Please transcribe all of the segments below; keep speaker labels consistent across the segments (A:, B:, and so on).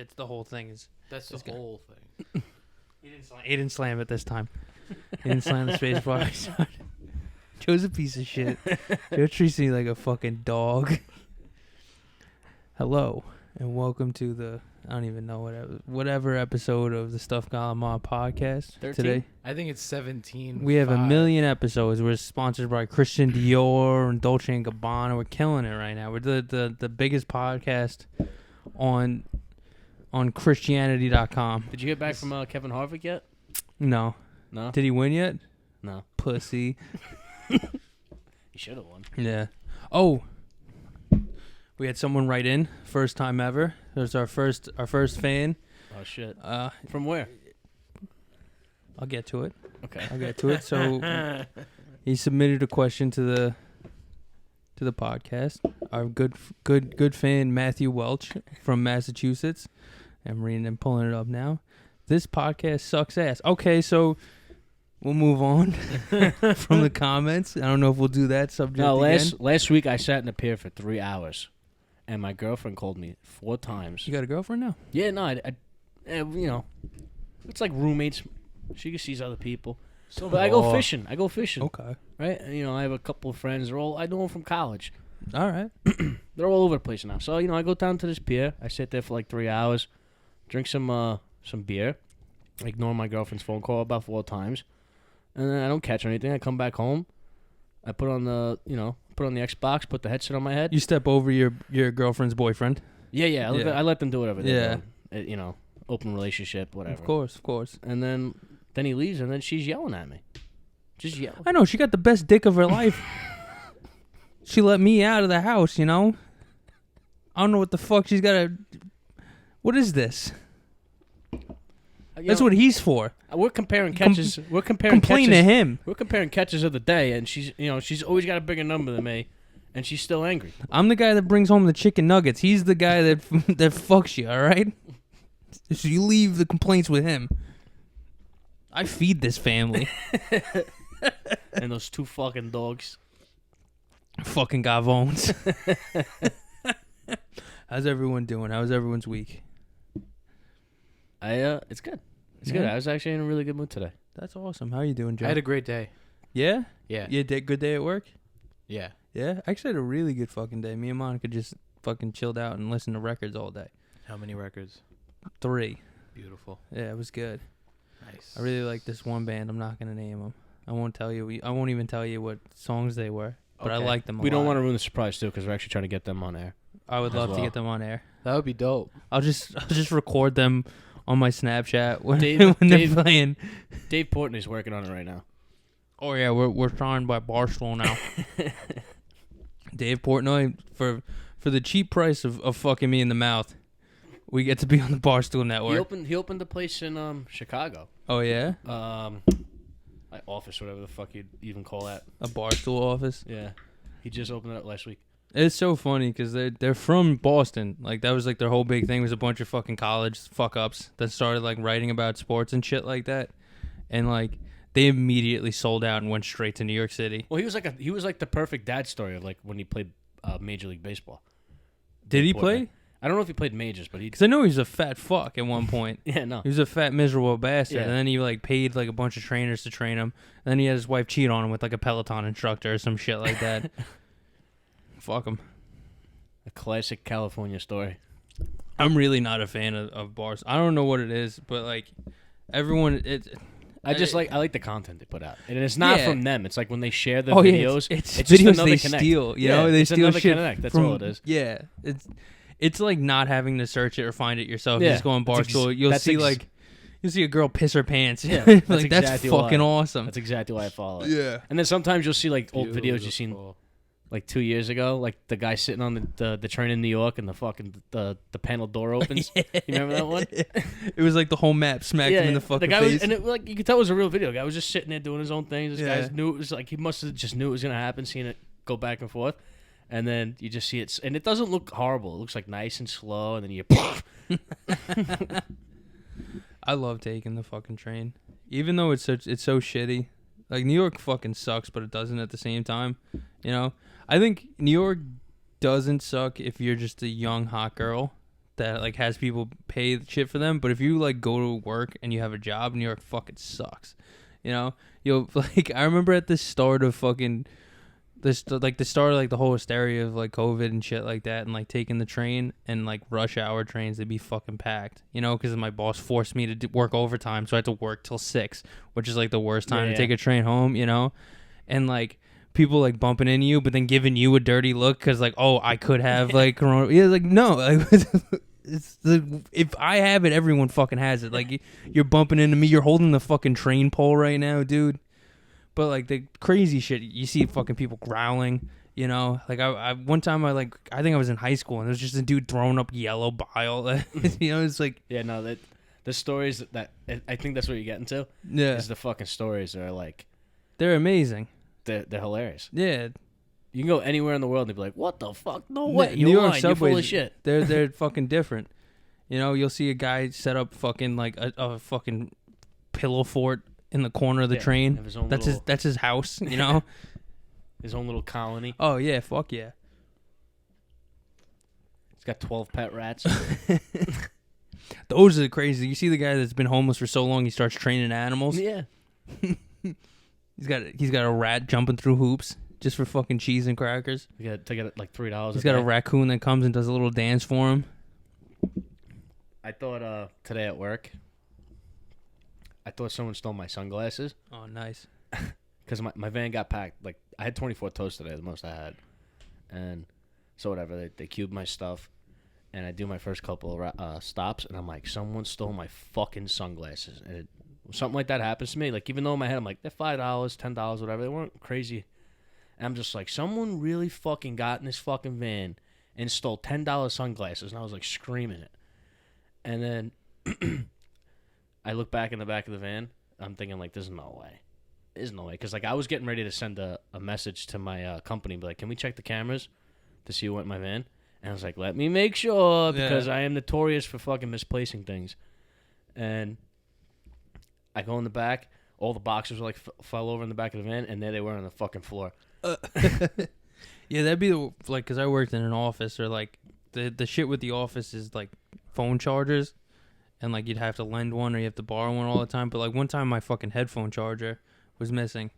A: It's the whole thing.
B: That's the whole thing.
A: He didn't slam it this time. He didn't slam the space bar. Joe's a piece of shit. Joe treats me like a fucking dog. Hello, and welcome to the, I don't even know, whatever episode of the Stuff Calama podcast.
C: 13?
A: Today.
B: I think it's 17.
A: We have 1 million episodes. We're sponsored by Christian Dior and Dolce & Gabbana. We're killing it right now. We're the biggest podcast on Christianity.com.
C: Did you get back from Kevin Harvick yet?
A: No.
C: No?
A: Did he win yet?
C: No.
A: Pussy.
C: He should have won.
A: Yeah. Oh. We had someone write in. First time ever. It was our first fan.
C: Oh, shit. From where?
A: I'll get to it.
C: Okay.
A: I'll get to it. So he submitted a question to the podcast. Our good fan Matthew Welch from Massachusetts. I'm reading and pulling it up now. This podcast sucks ass. Okay, so we'll move on from the comments. I don't know if we'll do that subject again.
C: Last week I sat in a pier for 3 hours, and my girlfriend called me 4 times.
A: You got a girlfriend now?
C: Yeah, no, I you know, it's like roommates. She sees other people. But I go fishing.
A: Okay.
C: Right? And, you know, I have a couple of friends. I know them from college.
A: All right.
C: They're all over the place now. So, you know, I go down to this pier. I sit there for like 3 hours, drink some beer, ignore my girlfriend's phone call about 4 times, and then I don't catch anything. I come back home. I put on the Xbox, put the headset on my head.
A: You step over your girlfriend's boyfriend.
C: Yeah. I let them do whatever they
A: Yeah.
C: do. You know, open relationship, whatever.
A: Of course.
C: And then he leaves, and then she's yelling at me. Just yelling.
A: I know, she got the best dick of her life. She let me out of the house, you know? I don't know what the fuck she's got to... What is this? That's what he's for.
C: We're comparing catches.
A: Complain to him.
C: We're comparing catches of the day, and she's always got a bigger number than me, and she's still angry.
A: I'm the guy that brings home the chicken nuggets. He's the guy that fucks you, all right? So you leave the complaints with him. I feed this family.
C: And those 2 fucking dogs.
A: Fucking gavones. How's everyone doing? How's everyone's week?
C: It's good. It's good. I was actually in a really good mood today.
A: That's awesome. How are you doing, Joe?
B: I had a great day.
A: Yeah?
B: Yeah.
A: You had a good day at work?
B: Yeah.
A: Yeah? I actually had a really good fucking day. Me and Monica just fucking chilled out and listened to records all day.
B: How many records?
A: 3.
B: Beautiful.
A: Yeah, it was good.
B: Nice.
A: I really like this one band. I'm not going to name them. I won't even tell you what songs they were, but I like them a lot.
C: We don't want to ruin the surprise, too, because we're actually trying to get them on air.
A: I would love to get them on air.
B: That would be dope.
A: I'll just record them on my Snapchat when
C: Dave,
A: they're playing.
C: Dave Portnoy's working on it right now.
A: Oh yeah, we're signed by Barstool now. Dave Portnoy, for the cheap price of fucking me in the mouth, we get to be on the Barstool network.
C: He opened a place in Chicago.
A: Oh yeah?
C: Office, whatever the fuck you'd even call that.
A: A Barstool office?
C: Yeah. He just opened it up last week.
A: It's so funny because they're from Boston. Like, that was like their whole big thing, was a bunch of fucking college fuck-ups that started like writing about sports and shit like that. And like, they immediately sold out and went straight to New York City.
C: Well, he was like the perfect dad story of like when he played Major League Baseball.
A: Did he play?
C: I don't know if he played majors, but he...
A: Because I know he was a fat fuck at one point.
C: Yeah, no.
A: He was a fat, miserable bastard.
C: Yeah.
A: And then he, like, paid, like, a bunch of trainers to train him. And then he had his wife cheat on him with, like, a Peloton instructor or some shit like that. Fuck him.
C: A classic California story.
A: I'm really not a fan of bars. I don't know what it is, but, like, everyone...
C: I like the content they put out. And it's not from them. It's like when they share the
A: videos.
C: videos.
A: It's
C: just
A: videos
C: another
A: they
C: connect.
A: steal. You know? They steal shit.
C: Connect. That's
A: from,
C: all it is.
A: Yeah. It's like not having to search it or find it yourself.
C: Yeah.
A: You just go on Barstool. You'll see a girl piss her pants.
C: Yeah,
A: like,
C: that's
A: that's fucking awesome.
C: That's exactly why I follow it.
A: Yeah.
C: And then sometimes you'll see like old videos you've seen
B: Beautiful.
C: like 2 years ago, like the guy sitting on the train in New York and the fucking the panel door opens. You remember that one?
A: It was like the whole map smacked him in the fucking
C: guy
A: face.
C: was, and it, like you could tell it was a real video. The guy was just sitting there doing his own thing. This
A: Yeah.
C: guy knew it was like he must have just knew it was gonna happen, seeing it go back and forth. And then you just see it, and it doesn't look horrible. It looks like nice and slow, and then you.
A: I love taking the fucking train, even though it's so shitty. Like, New York fucking sucks, but it doesn't at the same time. You know, I think New York doesn't suck if you're just a young hot girl, that like has people pay shit for them. But if you like go to work and you have a job, New York fucking sucks. You know, you'll like I remember at the start of fucking the start of like the whole hysteria of like COVID and shit like that, and like taking the train and like rush hour trains, they'd be fucking packed. You know, because my boss forced me to work overtime, so I had to work till 6, which is like the worst time to take a train home. You know, and like people like bumping into you, but then giving you a dirty look because like, oh, I could have like corona. Yeah, like no, like, it's if I have it, everyone fucking has it. Like you're bumping into me, you're holding the fucking train pole right now, dude. But like the crazy shit, you see fucking people growling. You know, like I one time I think I was in high school and there was just a dude throwing up yellow bile. You know, it's like
C: that the stories that I think that's what you're getting to.
A: Yeah,
C: is the fucking stories that are like
A: they're amazing.
C: They're hilarious.
A: Yeah.
C: You can go anywhere in the world and be like, "What the fuck? No way!
A: New York subways,
C: you're full of shit."
A: They're fucking different. You know, you'll see a guy set up fucking like a fucking pillow fort in the corner of the train. That's his house. You know,
C: his own little colony.
A: Oh yeah, fuck yeah.
C: He's got 12 pet rats.
A: Those are crazy. You see the guy that's been homeless for so long, he starts training animals.
C: Yeah.
A: He's got a rat jumping through hoops just for fucking cheese and crackers.
C: You got to get like $3.
A: He's got a raccoon that comes and does a little dance for him.
C: I thought today at work, I thought someone stole my sunglasses.
A: Oh, nice.
C: Because my van got packed. Like I had 24 toes today, the most I had, and so whatever. They cubed my stuff, and I do my first couple of stops, and I'm like, someone stole my fucking sunglasses, and something like that happens to me. Like, even though in my head I'm like, they're $5, $10, whatever. They weren't crazy. And I'm just like, someone really fucking got in this fucking van and stole $10 sunglasses. And I was like screaming it. And then I look back in the back of the van. I'm thinking like, there's no way. There's no way. Because like I was getting ready to send a message to my company. Be like, can we check the cameras to see what went in my van? And I was like, let me make sure. Because I am notorious for fucking misplacing things. And I go in the back. All the boxes were like fell over in the back of the van, and there they were on the fucking floor.
A: Yeah, that'd be like because I worked in an office, or like the shit with the office is like phone chargers, and like you'd have to lend one or you have to borrow one all the time. But like one time, my fucking headphone charger was missing,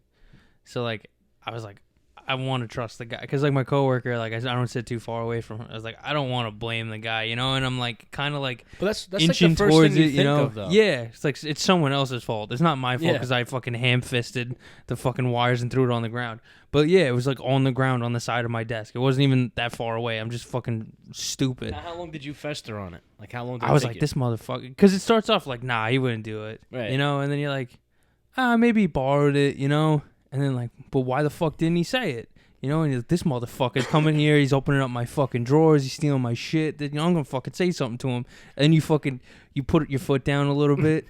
A: so like I was like, I want to trust the guy because like my coworker, like I don't sit too far away from him. I was like, I don't want to blame the guy, you know. And I'm like, kind of like,
C: but that's
A: inching
C: like the first
A: towards
C: thing
A: it, you know.
C: of, though.
A: Yeah, it's like it's someone else's fault. It's not my fault because I fucking ham-fisted the fucking wires and threw it on the ground. But yeah, it was like on the ground on the side of my desk. It wasn't even that far away. I'm just fucking stupid.
C: Now, how long did you fester on it? Like how long? Did
A: I was like, this motherfucker, because it starts off like, nah, he wouldn't do it,
C: right?
A: You know, and then you're like, maybe he borrowed it, you know, and then like, but why the fuck didn't he say it? You know, and he's like, this motherfucker's coming here. He's opening up my fucking drawers. He's stealing my shit. Then, you know, I'm gonna fucking say something to him. And you put your foot down a little bit,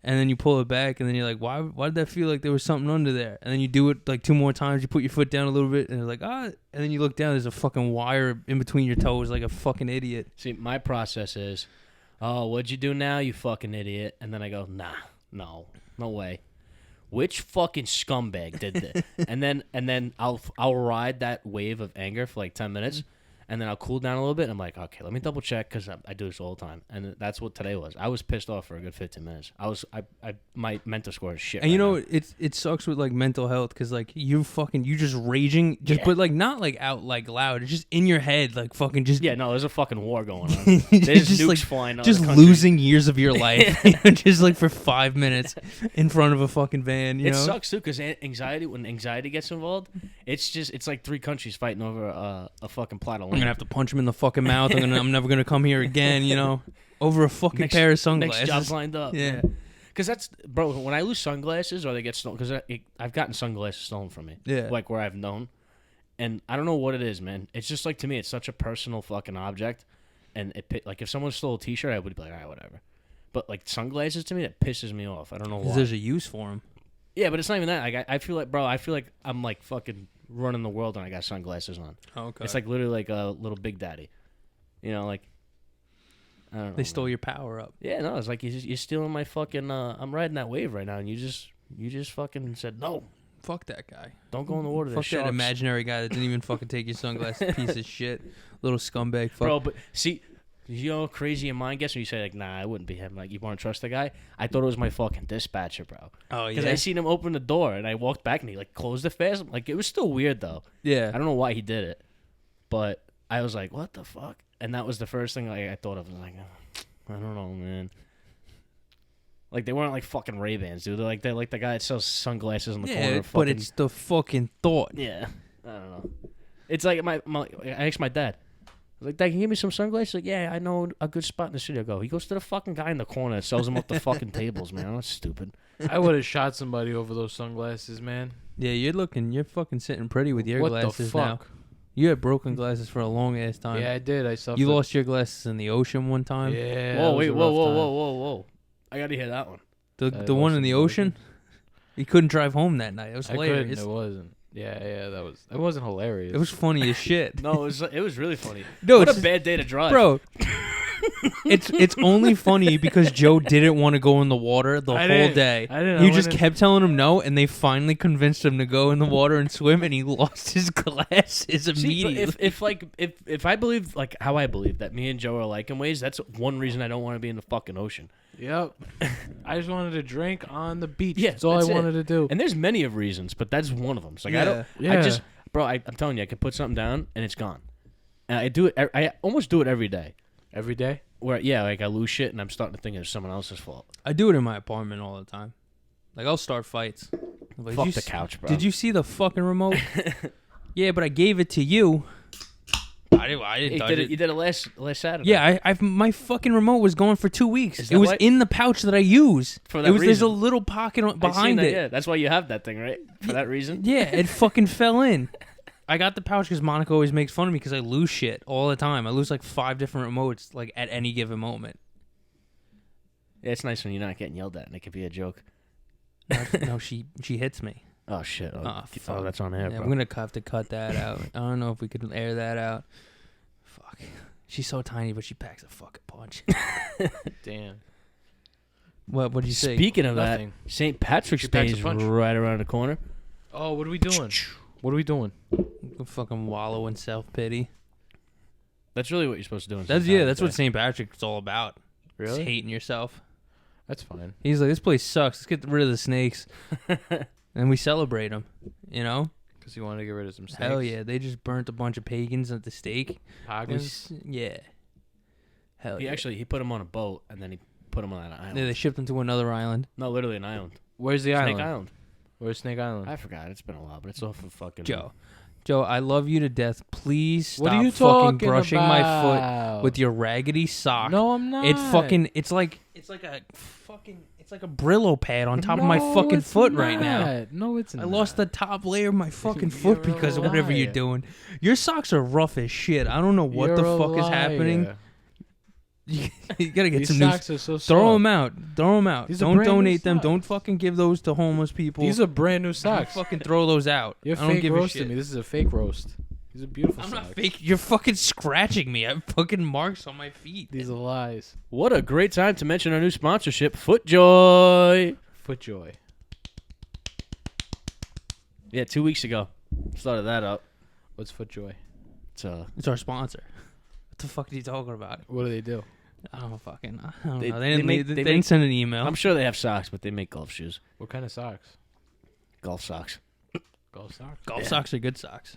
A: and then you pull it back, and then you're like, why did that feel like there was something under there? And then you do it like 2 more times. You put your foot down a little bit, and you're like, and then you look down. There's a fucking wire in between your toes, like a fucking idiot.
C: See, my process is, oh, what'd you do now, you fucking idiot? And then I go, nah, no way. Which fucking scumbag did this? and then I'll ride that wave of anger for like 10 minutes, and then I'll cool down a little bit. And I'm like, okay, let me double check because I do this all the time, and that's what today was. I was pissed off for a good 15 minutes. My mental score is shit.
A: And you know,
C: now.
A: it sucks with like mental health because like you just raging, but like not like out like loud. It's just in your head, like fucking just.
C: Yeah, no, there's a fucking war going on. There's
A: just
C: nukes
A: like
C: flying.
A: Just losing years of your life, just like for 5 minutes in front of a fucking van. You know,
C: it sucks too because when anxiety gets involved, it's like 3 countries fighting over a fucking plot of land.
A: I'm gonna have to punch him in the fucking mouth. I'm never gonna come here again. You know, over a fucking pair of sunglasses.
C: Next job's lined up.
A: Yeah,
C: because that's bro. When I lose sunglasses or they get stolen, because I've gotten sunglasses stolen from me.
A: Yeah,
C: like where I've known, and I don't know what it is, man. It's just like to me, it's such a personal fucking object, and like if someone stole a T-shirt, I would be like, all right, whatever. But like sunglasses to me, that pisses me off. I don't know why.
A: There's a use for them.
C: Yeah, but it's not even that. Like I feel like, bro, I'm like fucking running the world and I got sunglasses on.
A: Oh, okay.
C: It's like literally like a little Big Daddy. You know, like I don't know.
A: They stole your power up.
C: Yeah, no, it's like you're stealing my fucking. I'm riding that wave right now, and you just fucking said no.
A: Fuck that guy.
C: Don't go in the water.
A: Fuck that imaginary guy that didn't even fucking take your sunglasses. Piece of shit. Little scumbag. Fuck.
C: Bro, but see, You know how crazy your mind gets when you say, like, nah, it wouldn't be him. Like, you want to trust the guy? I thought it was my fucking dispatcher, bro.
A: Oh,
C: Because I seen him open the door, and I walked back, and he, like, closed it fast. Like, it was still weird, though.
A: Yeah.
C: I don't know why he did it. But I was like, what the fuck? And that was the first thing I thought of. I was like, I don't know, man. Like, they weren't, like, fucking Ray-Bans, dude. They're like the guy that sells sunglasses in the corner. Of
A: but it's the fucking thought.
C: Yeah. I don't know. It's like I asked my dad. I was like, Dad, can you give me some sunglasses? Like, yeah, I know a good spot in the studio. He goes to the fucking guy in the corner that sells them off the fucking tables, man. That's stupid.
B: I would have shot somebody over those sunglasses, man.
A: Yeah, you're fucking sitting pretty with your
B: What
A: glasses
B: the
A: now.
B: fuck?
A: You had broken glasses for a long ass time.
B: Yeah, I did. I suffered.
A: You lost your glasses in the ocean one time.
B: Yeah.
C: Whoa,
B: that was
C: wait,
B: a
C: whoa,
B: rough
C: whoa,
B: time.
C: whoa, whoa, whoa. I got to hear that one.
A: The one in the ocean. You couldn't drive home that night. It was
B: I couldn't.
A: hilarious.
B: It wasn't. Yeah, it wasn't hilarious.
A: It was funny as shit.
C: No, it was really funny.
A: No,
C: What
A: it's
C: a bad day to drive.
A: bro. It's only funny because Joe didn't want to go in the water the whole day.
B: I didn't.
A: He
B: I
A: just
B: went in-
A: kept telling him no, and they finally convinced him to go in the water and swim, and he lost his glasses
C: See, but
A: immediately.
C: if I believe like how I believe that me and Joe are alike in ways, that's one reason I don't want to be in the fucking ocean.
B: Yep. I just wanted to drink on the beach.
C: Yeah,
B: that's all
C: that's
B: I
C: it.
B: wanted to do.
C: And there's many of reasons, but that's one of them. It's like I
A: Yeah.
C: don't.
B: Yeah.
C: I just, bro. I'm telling you, I can put something down and it's gone. And I do it. I almost do it every day.
B: Every day.
C: Where like I lose shit and I'm starting to think it's someone else's fault.
A: I do it in my apartment all the time. Like I'll start fights. Like,
C: Fuck
A: "Did you
C: the
A: s-
C: couch, bro.
A: Did you see the fucking remote? Yeah, but I gave it to you. I didn't
C: You
A: touch
C: did
A: it.
C: it. You did it last Saturday.
A: Yeah, my fucking remote was gone for 2 weeks.
C: Is
A: It
C: that
A: was
C: why-
A: in the pouch that I use.
C: For that
A: There's a
C: reason.
A: little pocket
C: I seen
A: behind
C: that,
A: it.
C: Yeah, that's why you have that thing, right? For that reason.
A: Yeah, it fucking fell in. I got the pouch because Monica always makes fun of me because I lose shit all the time. I lose like 5 different remotes like at any given moment.
C: Yeah, it's nice when you're not getting yelled at and it could be a joke.
A: No, she hits me.
C: Oh shit!
A: Oh, fuck.
C: That's on air,
A: Yeah,
C: bro.
A: we're gonna have to cut that out. I don't know if we could air that out. Fuck. She's so tiny, but she packs a fucking punch.
B: Damn.
A: What did you say?
C: Speaking of
B: Nothing.
C: that, St. Patrick's
B: She
C: Day
B: packs a
C: is
B: punch.
C: right around the corner.
B: Oh, what are we doing? What are we doing?
A: Fucking wallow in self pity.
C: That's really what you're supposed to do. On
A: That's
C: St.
A: that's what
C: Patrick's Day.
A: St. Patrick's all about. Just
B: Really?
A: hating yourself.
B: That's fine.
A: He's like, this place sucks. Let's get rid of the snakes, and we celebrate them. You know?
B: Because you wanted to get rid of some snakes.
A: Hell yeah! They just burnt a bunch of pagans at the stake. It
B: Pagans.
A: was- yeah. Hell
C: He
A: yeah.
C: he put him on a boat and then he put him on an island.
A: Yeah, they shipped them to another island.
C: No, literally an island.
B: Where's the
C: Snake
B: island?
C: Island.
B: Where's Snake Island?
C: I forgot. It's been a while, but it's off of fucking
A: Joe, I love you to death. Please stop
B: what are you
A: fucking
B: talking
A: brushing
B: about?
A: my foot with your raggedy sock.
B: No, I'm not.
A: It's like a Brillo pad on top of my
B: No,
A: fucking
B: it's
A: foot right now.
B: not. No, it's
A: I
B: not.
A: lost the top layer of my fucking foot
B: You're a
A: because of whatever you're
B: liar.
A: doing. Your socks are rough as shit. I don't know what
B: You're
A: the
B: a
A: fuck is happening.
B: liar.
A: You gotta get
B: These
A: some new.
B: socks are so
A: Throw
B: soft.
A: them out. Throw them out.
B: These are
A: Don't
B: brand new
A: donate them.
B: socks.
A: Don't fucking give those to homeless people.
B: These are brand new
A: Don't
B: socks.
A: fucking throw those out.
B: You're
A: I don't
B: fake
A: give a
B: roasting
A: shit.
B: me. This is a fake roast. These are beautiful
A: I'm
B: socks.
A: not fake. You're fucking scratching me. I have fucking marks on my feet.
B: These are lies.
C: What a great time to mention our new sponsorship, FootJoy.
B: Footjoy.
C: Yeah, 2 weeks ago. Started that up.
B: What's Footjoy?
A: It's our sponsor. What the fuck are you talking about?
B: What do they do?
A: I don't fucking. I don't
C: They-
A: know.
C: they
A: They didn't.
C: make-
A: They
C: they
A: didn't
C: make-
A: send an email.
C: I'm sure they have socks, but they make golf shoes.
B: What kind of socks?
C: Golf socks.
B: Golf socks?
A: Golf
C: Yeah.
A: socks are good socks.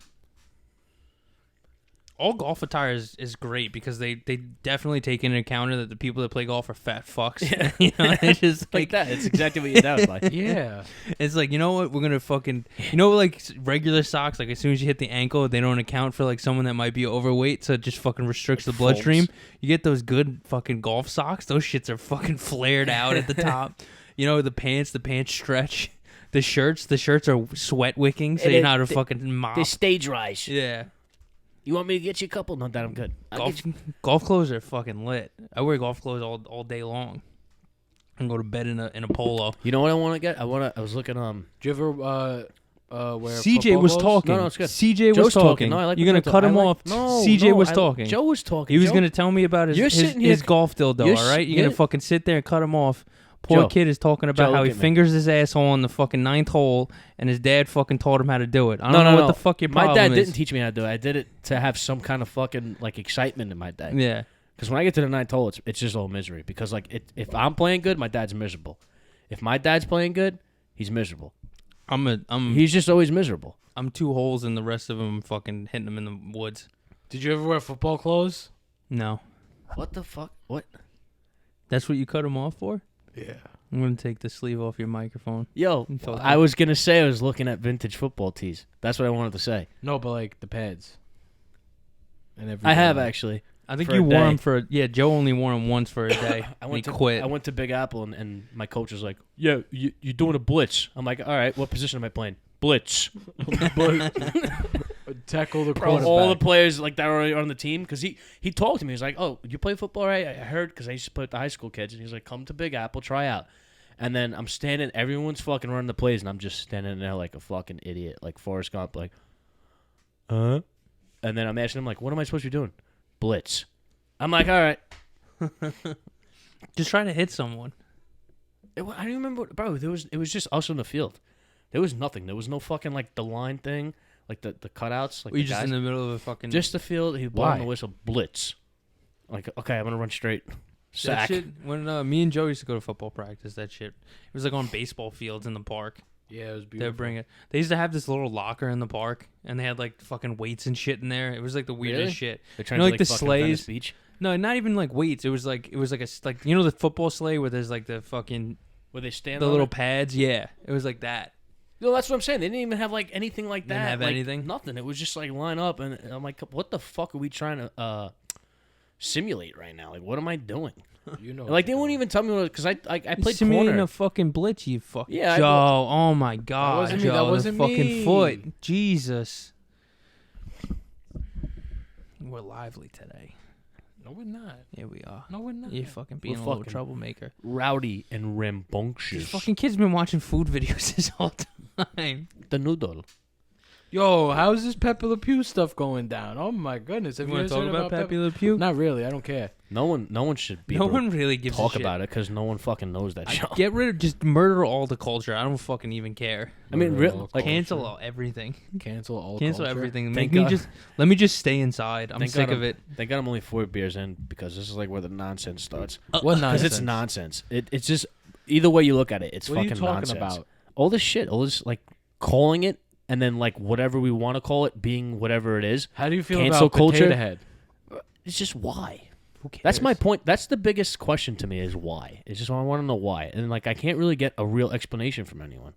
A: All golf attire is great because they definitely take into account that the people that play golf are fat fucks.
C: Yeah.
A: You know, it's just
C: Like that. It's exactly what you're down by.
B: Yeah.
A: It's like, you know what? We're gonna fucking, like regular socks. Like as soon as you hit the ankle, they don't account for like someone that might be overweight, so it just fucking restricts the bloodstream.
C: folds.
A: You get those good fucking golf socks. Those shits are fucking flared out at the top. The pants stretch. The shirts are sweat wicking, so
C: And
A: you
C: it-
A: know how to
C: they-
A: fucking mop.
C: They stage rise.
A: Yeah.
C: You want me to get you a couple? No, Dad, I'm good. I'll get you-
A: Golf clothes are fucking lit. I wear golf clothes all day long. And go to bed in a polo.
C: You know what I want to get? I was looking
B: Do you ever wear
A: CJ
B: football
A: was
B: clothes?
A: talking.
C: No, it's good.
A: CJ was
C: Joe's talking.
A: talking.
C: No, I like
A: You're
C: when
A: gonna
C: Joe
A: cut
C: talk.
A: him
C: I like-
A: off.
C: No,
A: CJ
C: no,
A: was
C: I-
A: talking.
C: Joe was talking.
A: He was
C: Joe-
A: gonna tell me about
C: You're
A: his
C: sitting here-
A: golf dildo.
C: you're
A: All right, you're
C: you're-
A: gonna fucking sit there and cut him off. Poor
C: Joe.
A: kid is talking about
C: Joe,
A: how
C: look
A: he
C: at me.
A: fingers his asshole on the fucking 9th hole, and his dad fucking taught him how to do it. I
C: No,
A: don't know
C: no,
A: what
C: no.
A: the fuck your
C: My
A: problem
C: dad
A: is.
C: didn't teach me how to do it. I did it to have some kind of fucking like excitement in my day.
A: Yeah,
C: Because when I get to the ninth hole, it's just all misery. Because like if I'm playing good, my dad's miserable. If my dad's playing good, he's miserable. He's just always miserable.
A: I'm 2 holes and the rest of them fucking hitting them in the woods.
B: Did you ever wear football clothes?
A: No.
C: What the fuck? What?
A: That's what you cut them off for?
B: Yeah.
A: I'm going to take the sleeve off your microphone.
C: Yo, I was going to say I was looking at vintage football tees. That's what I wanted to say.
B: No, but like the pads. And
C: I have actually.
A: I think you wore them for Joe only wore them once for a day. He quit.
C: I went to Big Apple and my coach was like, "Yeah, you're doing a blitz." I'm like, "All right, what position am I playing?" Blitz.
B: Tackle the
C: quarterback. All the players like that were on the team because he talked to me. He's like, "Oh, you play football, right?" I heard because I used to play with the high school kids, and he's like, "Come to Big Apple, try out." And then I'm standing, everyone's fucking running the plays, and I'm just standing there like a fucking idiot, like Forrest Gump, like, And then I'm asking him like, "What am I supposed to be doing?" Blitz. I'm like, all right.
A: Just trying to hit someone.
C: I don't even remember, bro. It was just us on the field. There was nothing. There was no fucking like the line thing, like the cutouts. Like
A: were you just in the middle of a fucking
C: just the field? He blowing the whistle, blitz. Like, okay, I'm gonna run straight. Sack.
A: That shit, when me and Joe used to go to football practice, that shit, it was like on baseball fields in the park.
B: Yeah, it was beautiful.
A: They used to have this little locker in the park, and they had like fucking weights and shit in there. It was like the weirdest shit.
C: They're trying to
A: like the
C: sleighs. Beach?
A: No, not even like weights. It was like you know the football sleigh where there's like the fucking
C: where they stand
A: the little pads. Yeah, it was like that.
C: No, that's what I'm saying. They didn't even have like anything like that.
A: Didn't have
C: like,
A: anything.
C: Nothing. It was just like line up, and I'm like, what the fuck are we trying to simulate right now? Like, what am I doing?
B: You know,
C: like they won't even tell me because I played
A: simulating
C: corner.
A: A fucking blitz, you fucking
C: yeah,
A: Joe. Oh my god,
B: that wasn't
A: Joe,
B: me. That wasn't
A: the fucking
B: me.
A: foot. Jesus, we're lively today.
B: No, we're not.
A: Yeah, we are.
B: No, we're not.
A: You're fucking being a little troublemaker.
C: Rowdy and rambunctious.
A: These fucking kids been watching food videos this whole time.
C: The noodle.
B: Yo, how's this Pepe Le Pew stuff going down? Oh my goodness! Have
A: You
B: you
A: want to
B: guys
A: talk
B: heard
A: about Pepe Le Pew?
B: Not really. I don't care.
C: No one should be.
A: No one really gives
C: talk
A: a shit.
C: about it because no one fucking knows that show.
A: Get rid of, just murder all the culture. I don't fucking even care.
C: I mean,
A: like cancel everything.
B: Cancel all.
A: Cancel
B: culture?
A: everything.
C: Thank
A: Let me just stay inside. I'm sick of it.
C: Thank God I'm only 4 beers in because this is like where the nonsense starts.
B: What nonsense?
C: Because it's nonsense. It's just either way you look at it, it's
B: what
C: fucking
B: are you talking
C: nonsense.
B: about?
C: All this shit, all this like calling it. And then, like, whatever we want to call it, being whatever it is.
B: How do you feel
C: Cancel
B: about
C: culture?
B: Potato Head?
C: It's just why.
A: Who cares?
C: That's my point. That's the biggest question to me is why. It's just I want to know why. And, like, I can't really get a real explanation from anyone.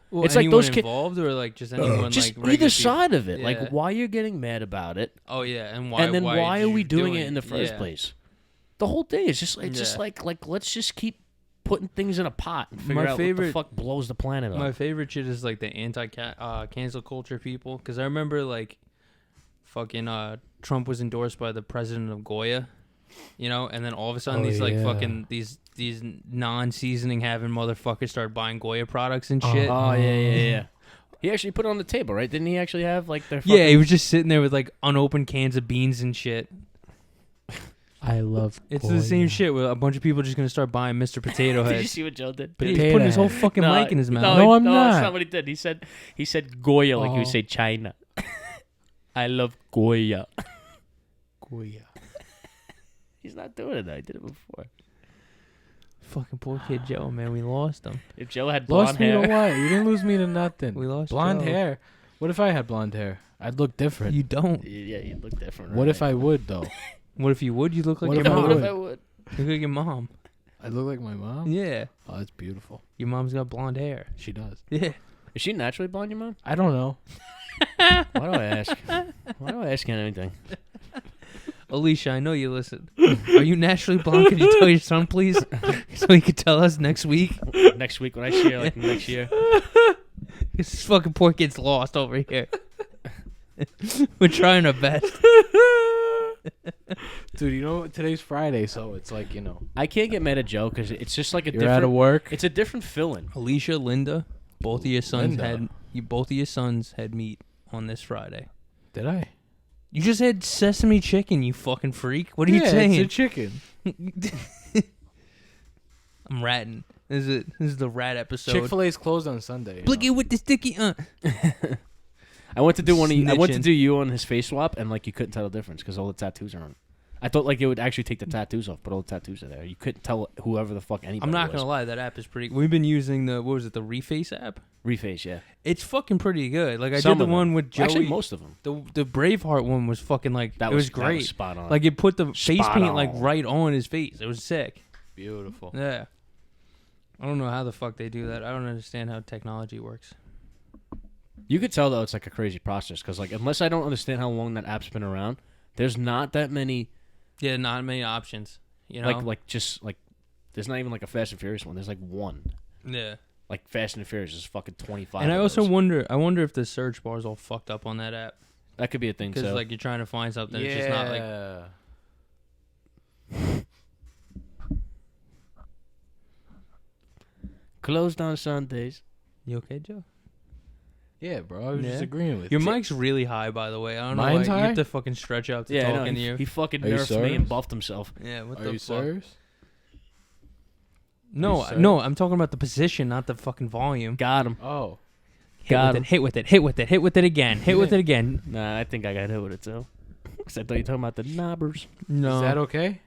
A: Well,
C: it's like those kids
A: involved or, like, just anyone,
C: just
A: like,
C: either side of it.
A: Yeah.
C: Like, why you're getting mad about it.
A: Oh, yeah. And why?
C: And then why are we doing it in the first
A: Yeah.
C: place? The whole thing is just, it's just like, let's just keep putting things in a pot and figure out what the fuck blows the planet up.
A: My favorite shit is like the anti-cancel culture people, because I remember like fucking Trump was endorsed by the president of Goya, you know, and then all of a sudden fucking these non-seasoning having motherfuckers start buying Goya products and shit.
C: Oh yeah. He actually put it on the table, right? Didn't he actually have like their? Fucking...
A: Yeah, he was just sitting there with like unopened cans of beans and shit.
B: I love.
A: It's the same shit where a bunch of people are just gonna start buying Mr. Potato Head.
C: Did you see what Joe did?
A: But he's putting his whole fucking mic in his mouth.
B: No, I'm
C: no,
B: not.
C: That's not what he did. He said Goya like you say China. I love Goya.
B: Goya.
C: He's not doing it. I did it before.
A: Fucking poor kid Joe, man. We lost him.
C: If Joe had blonde
B: Lost
C: hair,
B: me to what? You didn't lose me to nothing.
A: We lost
B: blonde
A: Joe.
B: hair. What if I had blonde hair? I'd look different.
A: You don't.
C: yeah, you look different.
B: What if I would though?
A: What if you would? You look like
B: What
A: your
B: if I
A: mom.
C: What
B: would?
C: if I would?
A: You look like your mom.
B: I look like my mom.
A: Yeah.
B: Oh, that's beautiful.
A: Your mom's got blonde hair.
B: She does.
A: Yeah.
C: Is she naturally blonde, your mom?
B: I don't know.
C: Why do I ask? Why do I ask you anything?
A: Alicia, I know you listen. Are you naturally blonde? Could you tell your son, please? So he could tell us next week.
C: Next week when I see her, like next year.
A: This fucking poor kid's lost over here. We're trying our best.
B: Dude, you know today's Friday, so it's like, you know.
C: I can't get mad at Joe because it's just like a
B: You're
C: different.
B: out of work.
C: It's a different fill-in.
A: Alicia, Linda, both of your sons
B: Linda.
A: had meat on this Friday.
B: Did I?
A: You just had sesame chicken, you fucking freak. What are you saying?
B: It's a chicken.
A: I'm ratting. This is the rat episode.
B: Chick-fil-A's closed on Sunday.
A: Blicky with the sticky.
C: I went to do I went to
A: Snitching.
C: do you on his face swap, and like you couldn't tell the difference because all the tattoos are on. I thought like it would actually take the tattoos off, but all the tattoos are there. You couldn't tell whoever the fuck anybody
A: I'm not
C: was.
A: gonna lie, that app is pretty. We've been using the the Reface app.
C: Reface, yeah.
A: It's fucking pretty good. Like I
C: Some
A: did
C: of
A: the one
C: them.
A: with Joey.
C: Actually, most of them.
A: The Braveheart one was fucking like
C: That
A: it was
C: That
A: great.
C: was spot on.
A: Like it put the face
C: Spot
A: paint like
C: on.
A: right on his face. It was sick.
B: Beautiful.
A: Yeah. I don't know how the fuck they do that. I don't understand how technology works.
C: You could tell though it's like a crazy process because like unless I don't understand how long that app's been around, there's not that many.
A: Yeah, not many options. You know,
C: Like there's not even like a Fast and Furious one. There's like one.
A: yeah.
C: Like Fast and Furious is fucking 25.
A: And I
C: of
A: also
C: those.
A: wonder. I wonder if the search bar is all fucked up on that app
C: that could be a thing
A: because
C: too.
A: like you're trying to find something. It's just not like.
C: Closed on Sundays.
A: You okay, Joe?
B: Yeah, bro. I was
A: Yeah.
B: just agreeing with
A: Your
B: you.
A: mic's really high, by the way. I don't know
B: Mine's
A: why. You
B: high?
A: have to fucking stretch out to
C: Yeah, I know.
A: talking to
C: He,
A: you.
C: he fucking
B: Are you
C: nerfed me
B: serious?
C: and buffed himself.
A: Yeah, what
B: Are
A: the
B: you
A: fuck?
B: serious?
A: No,
B: Are you
A: no, I'm talking about the position, not the fucking volume.
C: Got him.
B: Oh.
C: Got him.
A: Hit with it, hit with it, hit with it again, hit with it again.
C: Nah, I think I got hit with it too. Because I thought you were talking about the knobbers.
A: No.
B: Is that okay?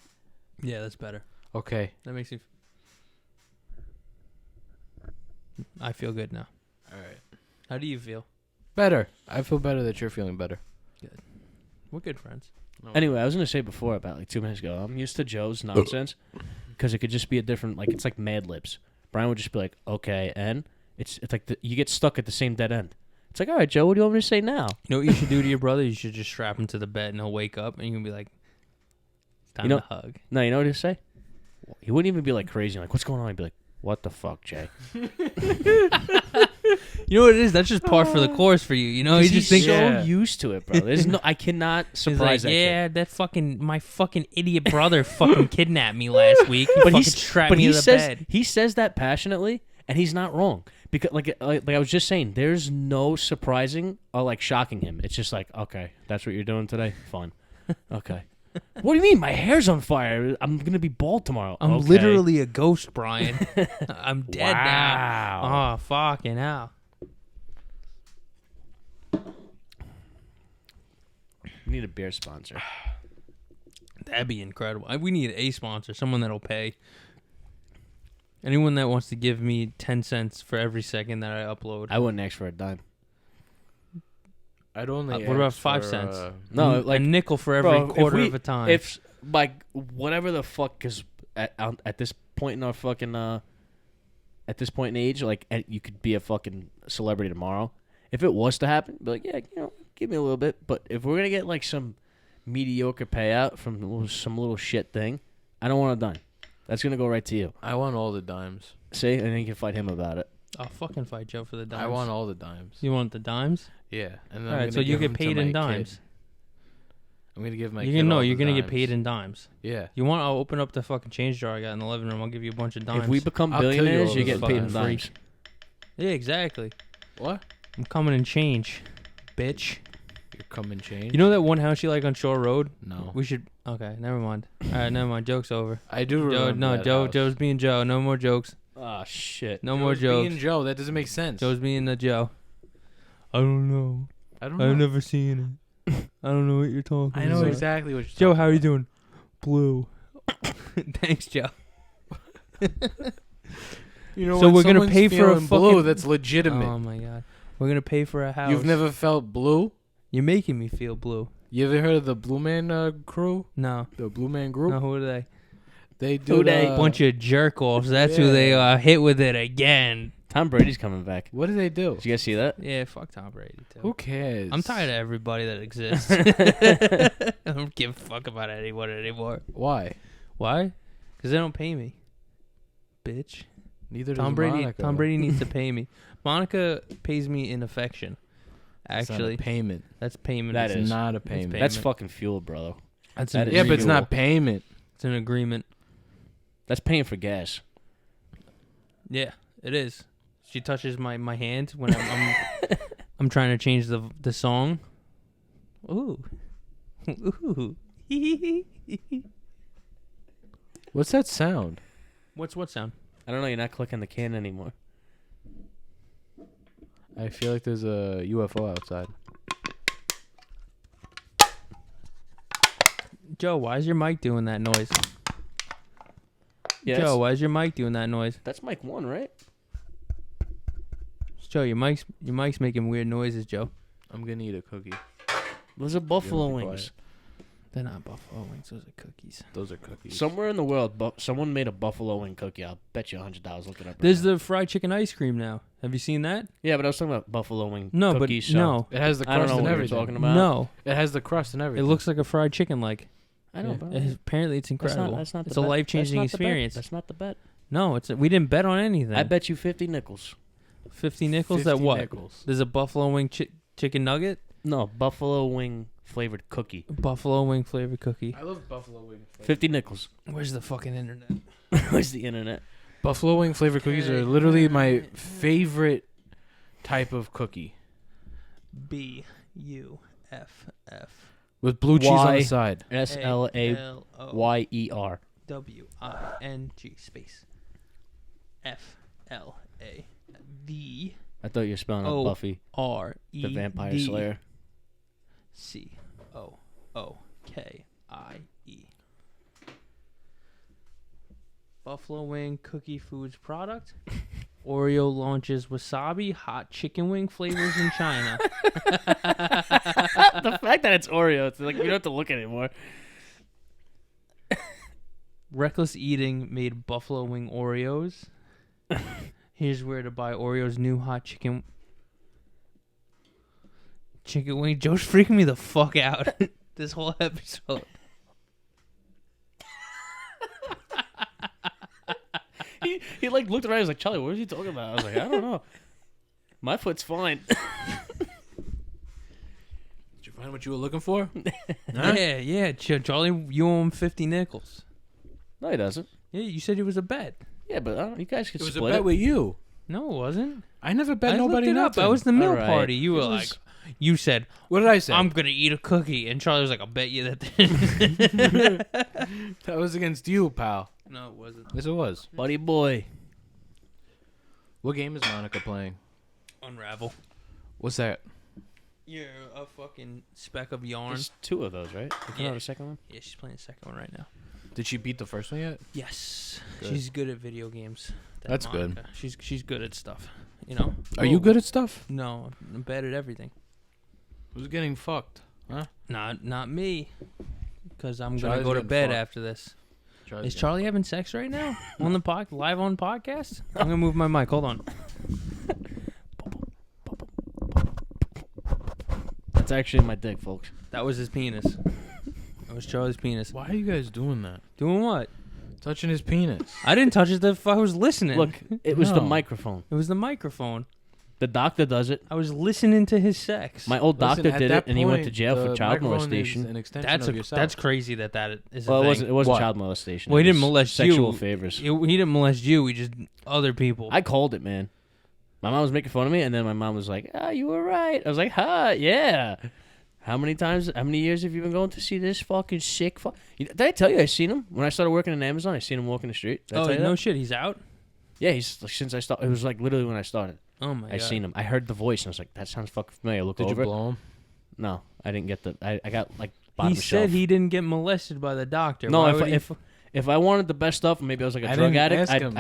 A: Yeah, that's better.
B: Okay.
A: That makes you. I feel good now.
B: All right.
A: How do you feel?
B: Better. I feel better that you're feeling better.
A: We're good friends.
C: Anyway, I was going to say before, about like 2 minutes ago, I'm used to Joe's nonsense because it could just be a different, like, it's like Mad Libs. Brian would just be like, okay, and it's like you get stuck at the same dead end. It's like, all right, Joe, what do you want me to say now?
A: You know what you should do to your brother? You should just strap him to the bed and he'll wake up and you can be like, it's time to hug.
C: No, you know what he'd say? He wouldn't even be like crazy, like, what's going on? He'd be like, what the fuck, Jay?
A: You know what it is? That's just par for the course for you. You know, you just think,
C: so
A: yeah.
C: used to it, bro. There's no, I cannot
A: He's
C: surprise
A: like,
C: that
A: yeah,
C: kid.
A: that fucking my fucking idiot brother fucking kidnapped me last week. He fucking strapped me to the bed.
C: He says that passionately, and he's not wrong. Because like I was just saying, there's no surprising or like shocking him. It's just like, okay, that's what you're doing today. Fine. Okay. What do you mean? My hair's on fire. I'm gonna be bald tomorrow.
A: I'm
C: Okay.
A: literally a ghost, Brian. I'm dead
C: Wow.
A: now. Oh, fucking hell.
C: We need a beer sponsor.
A: That'd be incredible. We need a sponsor, someone that'll pay. Anyone that wants to give me 10 cents for every second that I upload.
C: I wouldn't ask for a dime.
B: I'd only.
A: What about
B: ask
A: 5
B: for,
A: cents?
C: No,
A: a
C: like
A: nickel for every
C: bro,
A: quarter of a time.
C: If like whatever the fuck, because at this point in our fucking at this point in age, like you could be a fucking celebrity tomorrow. If it was to happen, be like, yeah, you know, give me a little bit. But if we're gonna get like some mediocre payout from some little shit thing, I don't want a dime. That's gonna go right to you.
B: I want all the dimes.
C: See, and then you can fight him about it.
A: I'll fucking fight Joe for the dimes.
B: I want all the dimes.
A: You want the dimes?
B: Yeah. And then
A: All
B: I'm
A: right, so
B: gonna
A: you
B: give
A: get
B: them to
A: paid
B: my
A: in
B: kid.
A: dimes.
B: I'm gonna give my.
A: You
B: kid
A: can
B: all
A: you're
B: the
A: gonna get
B: dimes.
A: paid in dimes.
B: Yeah.
A: You want? I'll open up the fucking change jar I got in the living room. I'll give you a bunch of dimes.
C: If we become
B: I'll kill you
C: billionaires,
B: over
C: you're
B: the
C: getting paid in
A: fucking
C: dimes.
A: yeah, exactly.
B: What?
A: I'm coming in change, bitch.
B: You come and change.
A: You know that one house you like on Shore Road?
B: No.
A: We should. Okay, never mind. All right, never mind. Joke's over.
B: I do
A: Joe,
B: remember.
A: no,
B: that
A: Joe.
B: house.
A: Joe's being Joe. No more jokes.
C: Oh shit.
A: No more
B: Joe's
A: jokes.
B: being Joe. That doesn't make sense.
A: Joe's being the Joe. I don't know.
B: I don't know.
A: I've never seen it. I don't know what you're talking about.
B: I know exactly what you're
A: Joe,
B: talking
A: how are you
B: about.
A: doing? Blue. Thanks, Joe.
B: You know
A: So
B: when
A: we're gonna
B: someone's
A: pay for a
B: feeling blue.
A: fucking-
B: That's legitimate.
A: Oh my god. We're gonna pay for a house.
B: You've never felt blue?
A: You're making me feel blue.
B: You ever heard of the Blue Man crew?
A: No.
B: The Blue Man Group?
A: No, who are they?
B: They do.
C: Who they?
A: Bunch of jerk offs. That's who they are. Hit with it again.
C: Tom Brady's coming back.
B: What do they do?
C: Did you guys see that?
A: Yeah, fuck Tom Brady too.
B: Who cares?
A: I'm tired of everybody that exists. I don't give a fuck about anyone anymore.
B: Why?
A: Why? Because they don't pay me. Bitch.
B: Neither
A: Tom
B: does
A: Brady.
B: Monica.
A: Tom Brady needs to pay me. Monica pays me in affection.
B: It's not a
A: Actually,
B: payment.
A: that's payment.
C: That
B: It's
C: is.
B: not a payment.
C: That's
A: Payment.
C: fucking fuel, bro.
A: That's
C: that
A: an
C: is
B: Yeah, but it's
A: agreement.
B: not payment.
A: It's an agreement.
C: That's paying for gas.
A: Yeah, it is. She touches my hand when I'm trying to change the song. Ooh. Ooh.
B: What's that sound?
A: What's what sound?
C: I don't know. You're not clicking the can anymore.
B: I feel like there's a UFO outside.
A: Joe, why is your mic doing that noise?
C: Yeah,
A: Joe, why is your mic doing that noise?
C: that's mic 1, right?
A: Joe, your mic's making weird noises, Joe.
B: I'm gonna eat a cookie.
C: Those are buffalo
B: be
C: wings.
A: They're not buffalo wings. Those are cookies.
B: Those are cookies.
C: Somewhere in the world, someone made a buffalo wing cookie. I'll bet you $100. Look it up.
A: There's
C: right now.
A: the fried chicken ice cream now. Have you seen that?
C: Yeah, but I was talking about buffalo wing
A: No,
C: cookies.
A: but no.
B: It has the
C: I don't
B: crust
C: know
B: and
C: what you're
B: everything.
C: talking about.
A: No.
B: It has the crust and
A: It
B: everything.
A: looks like a fried chicken leg.
C: I know,
B: Yeah.
C: but
A: Apparently, it's incredible.
C: That's not
A: it's
C: the
A: a
C: bet.
A: life-changing
C: That's not the bet.
A: experience.
C: That's not the bet.
A: No, we didn't bet on anything.
C: I bet you 50 nickels.
A: 50 nickels
B: 50
A: at what?
B: nickels.
A: There's a buffalo wing chicken nugget?
C: No, buffalo wing flavored cookie.
A: Buffalo wing flavored cookie.
B: I love buffalo wing.
C: 50 nickels.
A: Where's the fucking internet?
C: Where's the internet?
B: Buffalo wing flavored cookies are literally my favorite type of cookie.
A: B-U-F-F.
B: With blue cheese on
C: Y.
B: the side.
C: SLAYER.
A: W-I-N-G space F-L-A-V
C: I thought you were spelling
A: Oh.
C: out Buffy,
A: R-E-D
C: the Vampire Slayer.
A: C-O-O-K-I-E. Buffalo Wing Cookie Foods product. Oreo launches wasabi hot chicken wing flavors in China.
C: The fact that it's Oreo, it's like you don't have to look anymore.
A: Reckless eating made buffalo wing Oreos. Here's where to buy Oreo's new hot chicken wing. Joe's freaking me the fuck out this whole episode.
C: He like looked around. He was like, "Charlie, what is he talking about?" I was like, "I don't know. My foot's fine."
B: Did you find what you were looking for? Huh?
A: Yeah. Charlie, you owe him 50 nickels.
C: No, he doesn't.
A: Yeah, you said it was a bet.
C: Yeah, but you guys could
B: It was a
C: split
B: bet
C: it.
B: with you.
A: No, it wasn't.
B: I never bet
A: I
B: nobody
A: looked it up.
B: nothing.
A: I was the meal
C: All right.
A: party. You were
B: It
A: like,
B: was-
A: you said,
B: What did I say?
A: I'm going to eat a cookie. And Charlie was like, I'll bet you that.
B: That was against you, pal.
A: No, it wasn't.
B: Yes, it was.
C: Buddy boy.
B: What game is Monica playing?
A: Unravel.
B: What's that?
A: You're a fucking speck of yarn.
C: There's 2 of those, right? You
A: Yeah.
C: have a second one?
A: Yeah, she's playing the second one right now.
B: Did she beat the first one yet?
A: Yes.
B: Good.
A: She's good at video games.
B: That's good.
A: Monica. She's good at stuff. You know.
B: Are you good at stuff?
A: No, I'm bad at everything.
B: Who's getting fucked? Huh?
A: Not me. Because I'm going
B: Charlie's
A: to go to
B: getting
A: bed
B: fucked.
A: after this.
B: Charlie's
A: Is
B: getting-
A: Charlie having sex right now? On the live on podcast? I'm gonna move my mic. Hold on.
C: That's actually my dick, folks.
A: That was his penis. That was Charlie's penis.
B: Why are you guys doing that?
A: Doing what?
B: Touching his penis.
A: I didn't touch it. I was listening.
C: Look, it was the
B: No.
C: microphone.
A: It was the microphone.
C: The doctor does it.
A: I was listening to his sex.
C: My old doctor
B: Listen, at
C: did
B: that
C: it, and he went to
B: point,
C: jail for
B: the
C: child
B: microphone is
C: molestation.
B: An extension
A: that's
B: of yourself.
A: that's crazy that is
C: Well,
A: a
C: it
A: thing.
C: wasn't
B: What?
C: child molestation.
A: Well, he
C: It
A: didn't
C: was
A: molest
C: sexual
A: you.
C: favors.
A: He didn't molest you. He just other people.
C: I called it, man. My mom was making fun of me, and then my mom was like, "Ah, you were right." I was like, "Huh, yeah." How many years have you been going to see this fucking sick Did I tell you I seen him? When I started working in Amazon, I seen him walking the street. Did I
A: Oh
C: tell you
A: no
C: that?
A: shit. He's out.
C: Yeah, he's since I started. It was like literally when I started.
A: Oh my god.
C: I seen him. I heard the voice, and I was like, "That sounds fucking familiar." I look
B: Did you
C: over it.
B: blow him?
C: No, I didn't get the. I got like bottom
A: He
C: shelf.
A: said he didn't get molested by the doctor.
C: No,
A: Why
C: if
A: would he
C: if I wanted the best stuff, maybe I was like a
B: I
C: drug
B: didn't
C: addict.
B: ask him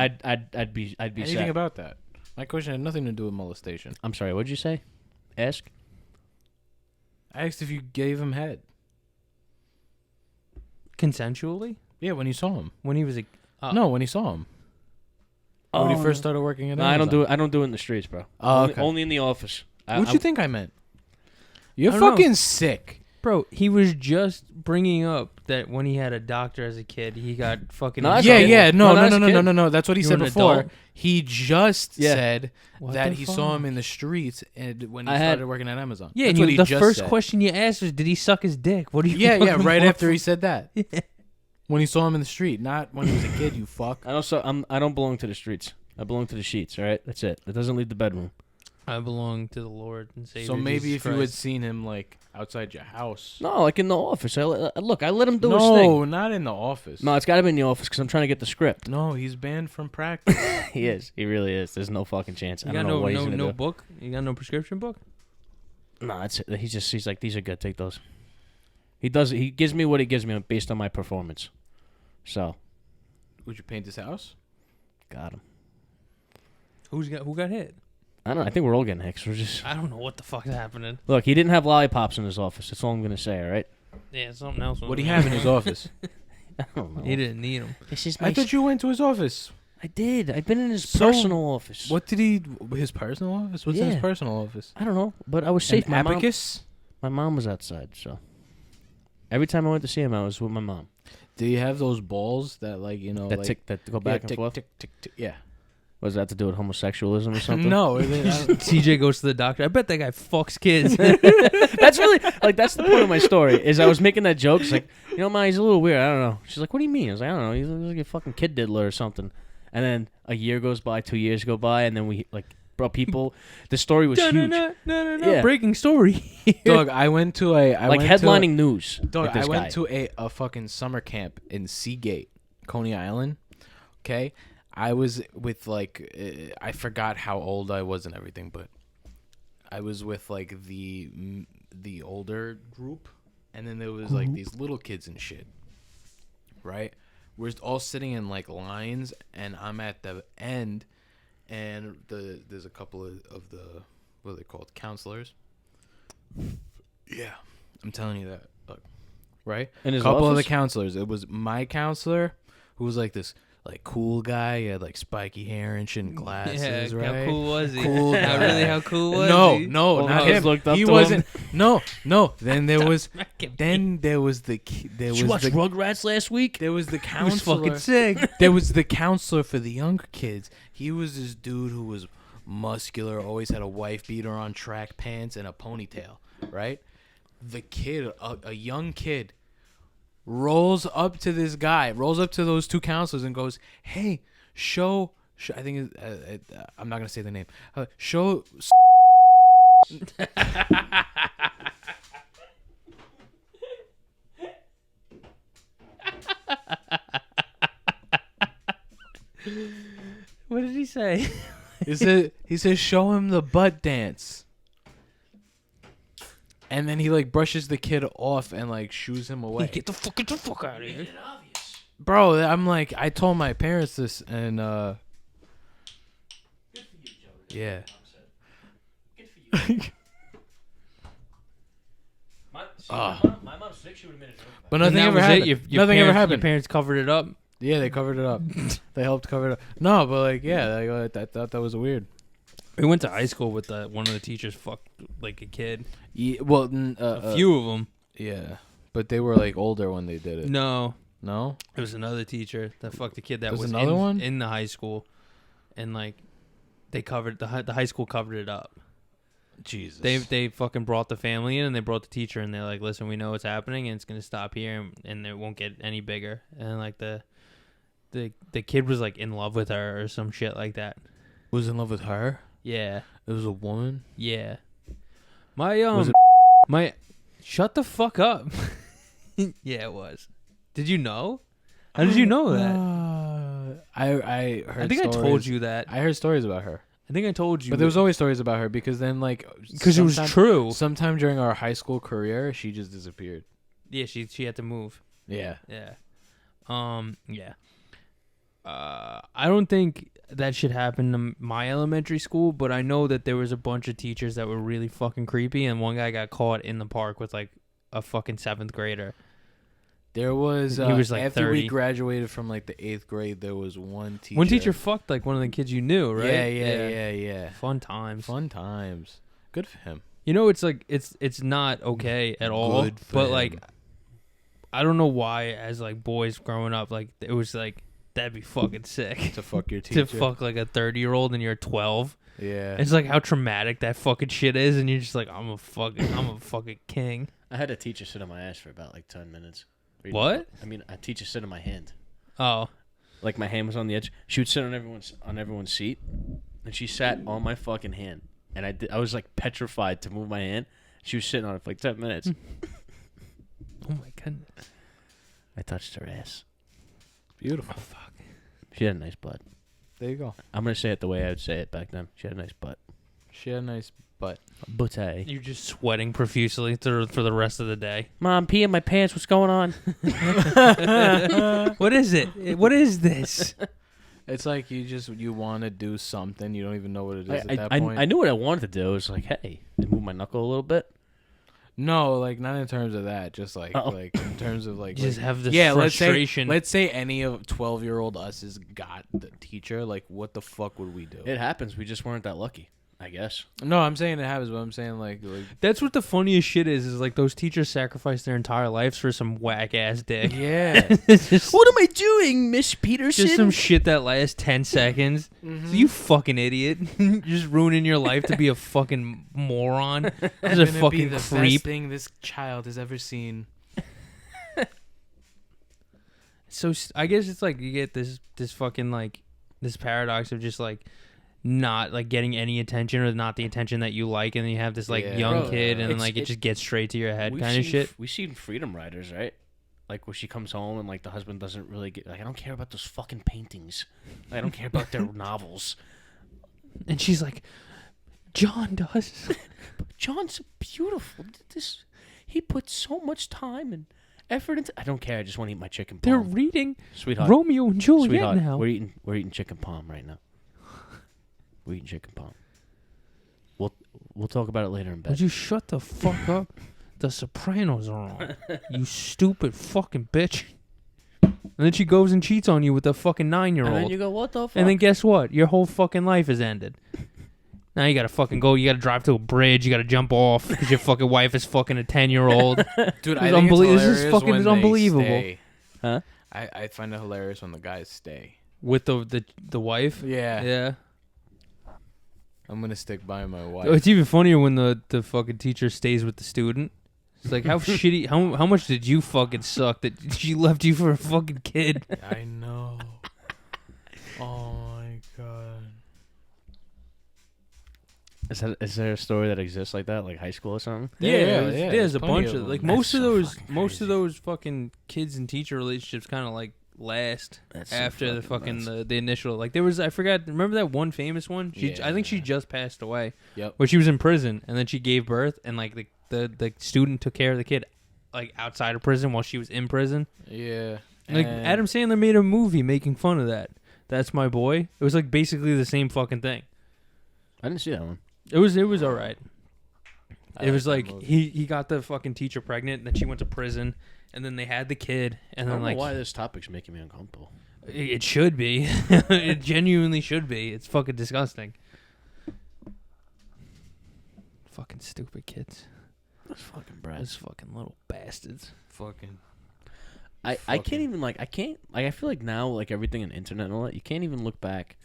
C: I'd be
B: Anything
C: set.
B: about that? My question had nothing to do with molestation.
C: I'm sorry. What'd you say? Ask.
B: I asked if you gave him head.
A: consensually
B: Yeah, when you saw him.
A: when he was a
B: No, when he saw him. When he first started working at
C: No,
B: Amazon.
C: I don't do it. I don't do it in the streets, bro.
B: Oh,
C: only,
B: okay.
C: only in the office.
B: What'd you think I meant? You're
A: I don't know.
B: fucking sick.
A: Bro, he was just bringing up that when he had a doctor as a kid, he got fucking.
C: No, that's
B: Yeah,
C: okay.
B: yeah,
C: No,
B: no,
C: that's
B: no,
C: a
B: no,
C: kid.
B: no, no. That's what he
A: You
B: said
A: were an
B: before.
A: adult?
B: He just
C: Yeah.
B: said
A: What
B: that
A: the
B: he saw
A: fuck?
B: him in the streets and when he
C: I had-
B: started working at Amazon.
A: Yeah,
B: That's
A: and
B: what he
A: the
B: just
A: first
B: said.
A: question you asked was, "Did he suck his dick?" What do you?
B: Yeah, yeah,
A: fucking
B: right
A: want
B: after he
A: from-
B: said that. When he saw him in the street, not when he was a kid, you fuck.
C: I don't belong to the streets. I belong to the sheets. All right, that's it. It doesn't leave the bedroom.
A: I belong to the Lord and Savior.
B: So maybe
A: Jesus
B: if you had
A: Christ.
B: seen him like outside your house.
C: No, like in the office. Look, I let him do his thing.
B: No, not in the office.
C: No, it's got to be in the office because I'm trying to get the script.
B: No, he's banned from practice.
C: He is. He really is. There's no fucking chance.
A: You
C: I
A: got
C: don't know what he's gonna
A: no
C: do.
A: book. You got no prescription book.
C: No, he's like, these are good. Take those. He does. He gives me what he gives me based on my performance. So,
B: Would you paint his house?
C: got him.
A: Who got hit?
C: I don't know. I think we're all getting hicks. We're just
A: I don't know what the fuck's happening.
C: look. He didn't have lollipops in his office. That's all I'm gonna say. All right.
A: Yeah, something else.
B: What do you have in his office?
C: I don't know.
A: He didn't need them.
C: This is my.
B: I thought you went to his office.
C: I did. I've been in his
B: So,
C: personal office.
B: What did he? His personal office? What's in his
C: Yeah.
B: personal office?
C: I don't know, but I was safe.
B: An
C: My mom,
B: abacus?
C: my mom was outside, so every time I went to see him, I was with my mom.
B: Do you have those balls that
C: That
B: like
C: tick, that go back and
B: tick,
C: forth.
B: tick, tick, tick. Yeah.
C: What does that have to do with homosexualism or something?
B: No.
A: TJ goes to the doctor. I bet that guy fucks kids.
C: That's really that's the point of my story. Is I was making that joke. It's like, Ma, he's a little weird. I don't know. She's like, what do you mean? I was like, I don't know. He's like a fucking kid diddler or something. And then a year goes by, 2 years go by, and then we bro, people. The story was huge.
A: No.
C: Yeah.
A: Breaking story.
B: Dog, I went to a
C: Headlining news.
B: Dog,
C: with this
B: I went
C: guy.
B: to a fucking summer camp in Seagate, Coney Island. Okay, I was with I forgot how old I was and everything, but I was with the older group, and then there was these little kids and shit. Right, we're all sitting in lines, and I'm at the end, and there's a couple of the what are they called, counselors. Yeah, I'm telling you that. Look, right?
C: In his
B: Couple of the
C: office?
B: counselors. It was my counselor, who was this cool guy. He had spiky hair and shit and glasses.
A: Yeah,
B: right?
A: how cool was he?
B: Cool
A: How
B: guy.
A: really? How cool was
B: No,
A: he?
B: no,
C: All
B: not
C: the kids
B: him.
C: looked up
B: He
C: to
B: wasn't.
C: him.
B: No. Then there was. Then there was the. There
C: Did
B: was
C: you watch
B: the.
C: Rugrats last week?
B: There was the
A: He was
B: counselor.
A: fucking sick.
B: There was the counselor for the younger kids. He was this dude who was muscular, always had a wife beater on, track pants, and a ponytail. Right? The kid, a young kid, rolls up to this guy, rolls up to those two counselors, and goes, "Hey, show I think I'm not gonna say the name. Show."
A: What did he say?
B: He says show him the butt dance. And then he brushes the kid off and shoos him away.
A: Get the fuck out of here.
B: Bro, I'm I told my parents this, and yeah.
C: My mom's sick. She would have made a joke.
B: But nothing ever happened. Nothing ever happened.
A: Your parents covered it up.
B: Yeah, they covered it up. They helped cover it up. No, but yeah, I thought that was weird.
A: We went to high school with one of the teachers fucked a kid.
B: Yeah, well,
A: A few of them.
B: Yeah, but they were older when they did it.
A: No,
B: No?
A: it was another teacher that fucked a kid that
B: There's
A: was
B: another one?
A: in the high school, and they covered the high school covered it up.
B: Jesus.
A: They fucking brought the family in, and they brought the teacher, and they're like, listen, we know what's happening, and it's gonna stop here, and it won't get any bigger. And the kid was in love with her or some shit like that.
B: was in love with her?
A: Yeah,
B: It was a woman?
A: yeah. My
B: Was it
A: my shut the fuck up. Yeah, it was. Did you know? How did you know that?
B: I heard
A: I think I told
B: stories.
A: you that.
B: I heard stories about her.
A: I think I told you.
B: But there was always stories about her because then
A: because it was true.
B: Sometime during our high school career, she just disappeared.
A: Yeah, she had to move.
B: Yeah.
A: Yeah. Yeah. I don't think that should happen to my elementary school, but I know that there was a bunch of teachers that were really fucking creepy, and one guy got caught in the park with a fucking 7th grader.
B: There was,
A: He was,
B: after
A: 30.
B: we graduated from the 8th grade, there was one teacher.
A: One teacher fucked one of the kids you knew, right?
B: Yeah.
A: Fun times.
B: Fun times. Good for him.
A: It's not okay at all.
B: Good for
A: but
B: him.
A: I don't know why, as boys growing up, it was that'd be fucking sick
B: To fuck your teacher.
A: to fuck a 30-year-old and you're 12.
B: Yeah.
A: It's how traumatic that fucking shit is, and you're just I'm a fucking king.
C: I had a teacher sit on my ass for about 10 minutes.
A: What?
C: I mean, a teacher sit on my hand.
A: Oh,
C: My hand was on the edge. She would sit on everyone's seat, and she sat on my fucking hand. And I was petrified to move my hand. She was sitting on it for 10 minutes.
A: oh my goodness.
C: I touched her ass.
B: Beautiful.
A: Oh fuck.
C: She had a nice butt.
B: There you go.
C: I'm gonna say it the way I would say it back then. She had a nice butt.
B: She had a nice butt.
C: Butte.
A: You're just sweating profusely for the rest of the day.
C: Mom, pee in my pants. What's going on?
A: What is it? What is this?
B: It's like you want to do something. You don't even know what it is at that point.
C: I knew what I wanted to do. It was like, hey, move my knuckle a little bit.
B: No, like not in terms of that. Just like in terms of like
A: You just have this
B: frustration.
A: frustration.
B: Let's say any of 12-year-old us has got the teacher. Like, what the fuck would we do?
C: It happens. We just weren't that lucky, I guess.
B: No, I'm saying it happens, but I'm saying like
A: That's what the funniest shit is like those teachers sacrifice their entire lives for some whack ass dick.
B: yeah.
A: It's just,
C: What am I doing, Miss Peterson?
A: just some shit that lasts 10 seconds.
B: Mm-hmm.
A: So you fucking idiot. You're just ruining your life to be a fucking moron. Just a
B: Gonna be
A: fucking
B: the
A: creep.
B: best thing this child has ever seen.
A: So I guess it's like you get this fucking like this paradox of just like not like getting any attention or not the attention that you like, and then you have this like
B: Yeah.
A: young
C: Bro,
A: kid and then like it
C: it's-
A: just gets straight to your head kind of shit.
C: We've seen Freedom Riders, right? Like where she comes home and like the husband doesn't really get like I don't care about those fucking paintings. I don't care about their novels.
A: And she's like, John does.
C: John's beautiful. He put so much time and effort into. I don't care. I just want to eat my chicken
A: They're
C: palm.
A: reading
C: Sweetheart,
A: Romeo and Juliet
C: sweetheart,
A: now.
C: we're eating chicken palm right now. We're eating chicken palm. We'll talk about it later in bed.
A: Would you shut the fuck up? The Sopranos are on. You stupid fucking bitch. And then she goes and cheats on you with a fucking 9-year-old.
C: And then you go, what the fuck?
A: And then guess what? Your whole fucking life is ended. Now you gotta fucking go. You gotta drive to a bridge. You gotta jump off because your fucking wife is fucking a 10-year-old.
B: Dude,
A: It's
B: I think it's
A: unbelie- this is
B: hilarious
A: fucking
B: when they
A: unbelievable.
B: stay.
C: Huh?
B: I find it hilarious when the guys stay.
A: With the wife.
B: Yeah.
A: Yeah.
B: I'm gonna stick by my wife.
A: It's even funnier when the fucking teacher stays with the student. It's like how shitty. How much did you fucking suck that she left you for a fucking kid?
B: I know. Oh my god.
C: Is there a story that exists like that, like high school or something?
A: There's a
B: plenty
A: bunch
B: of
A: of like
B: them.
A: most
C: That's
A: of
C: so
A: those
C: fucking
A: most of
C: crazy.
A: those fucking kids and teacher relationships kind of like last
C: That's so
A: after the fucking
C: nuts.
A: the initial like there was I forgot remember that one famous one I think she
B: Yeah.
A: just passed away
B: Yep.
A: where she was in prison and then she gave birth and like the student took care of the kid like outside of prison while she was in prison.
B: Yeah.
A: Like
B: And-
A: Adam Sandler made a movie making fun of that. That's My Boy. It was like basically the same fucking thing.
C: I didn't see that one.
A: It was all right.
B: I
A: It was
B: that
A: like
B: movie.
A: he got the fucking teacher pregnant, and then she went to prison, and then they had the kid, and
C: I
A: then
C: don't
A: like
C: know why this topic's making me uncomfortable.
A: it should be, it genuinely should be. It's fucking disgusting. Fucking stupid kids.
C: Those fucking brats.
A: Those fucking little bastards.
B: fucking.
C: I
B: fucking-
C: can't even like I feel like now like everything on internet and all that you can't even look back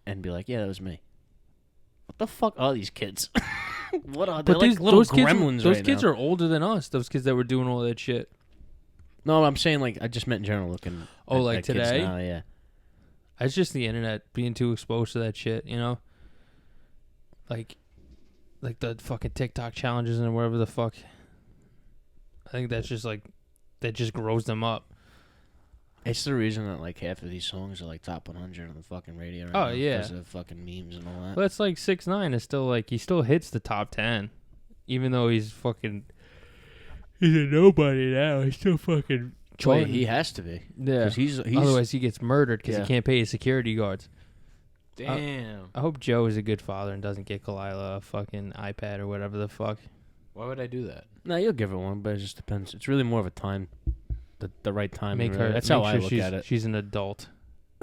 C: and be like that was me. What the fuck are these kids? What are they?
A: But
C: Like
A: these,
C: little
A: those kids,
C: gremlins
A: those
C: right
A: kids
C: now.
A: are older than us. Those kids that were doing all that shit.
C: No, I'm saying like I just meant in general looking.
A: Oh,
C: at,
A: like
C: at kids
A: today?
C: now, yeah.
A: It's just the internet being too exposed to that shit, you know? Like the fucking TikTok challenges and whatever the fuck. I think that's just like, that just grows them up.
C: It's the reason that like half of these songs are like top 100 on the fucking radio. Right
A: Oh,
C: now
A: yeah.
C: because of fucking memes and all that.
A: But it's like 6ix9ine is still like, he still hits the top 10. Even though he's fucking, he's a nobody now. He's still fucking
C: Well,
A: charting.
C: he has to be.
A: Yeah.
C: 'Cause he's
A: Otherwise he gets murdered because
C: Yeah.
A: he can't pay his security guards.
B: Damn.
A: I hope Joe is a good father and doesn't get Kalila a fucking iPad or whatever the fuck.
B: Why would I do that?
C: No, you'll give her one, but it just depends. It's really more of a time, the right time.
A: Make her.
C: That's
A: make
C: how I
A: sure
C: look
A: she's,
C: at it.
A: She's an adult.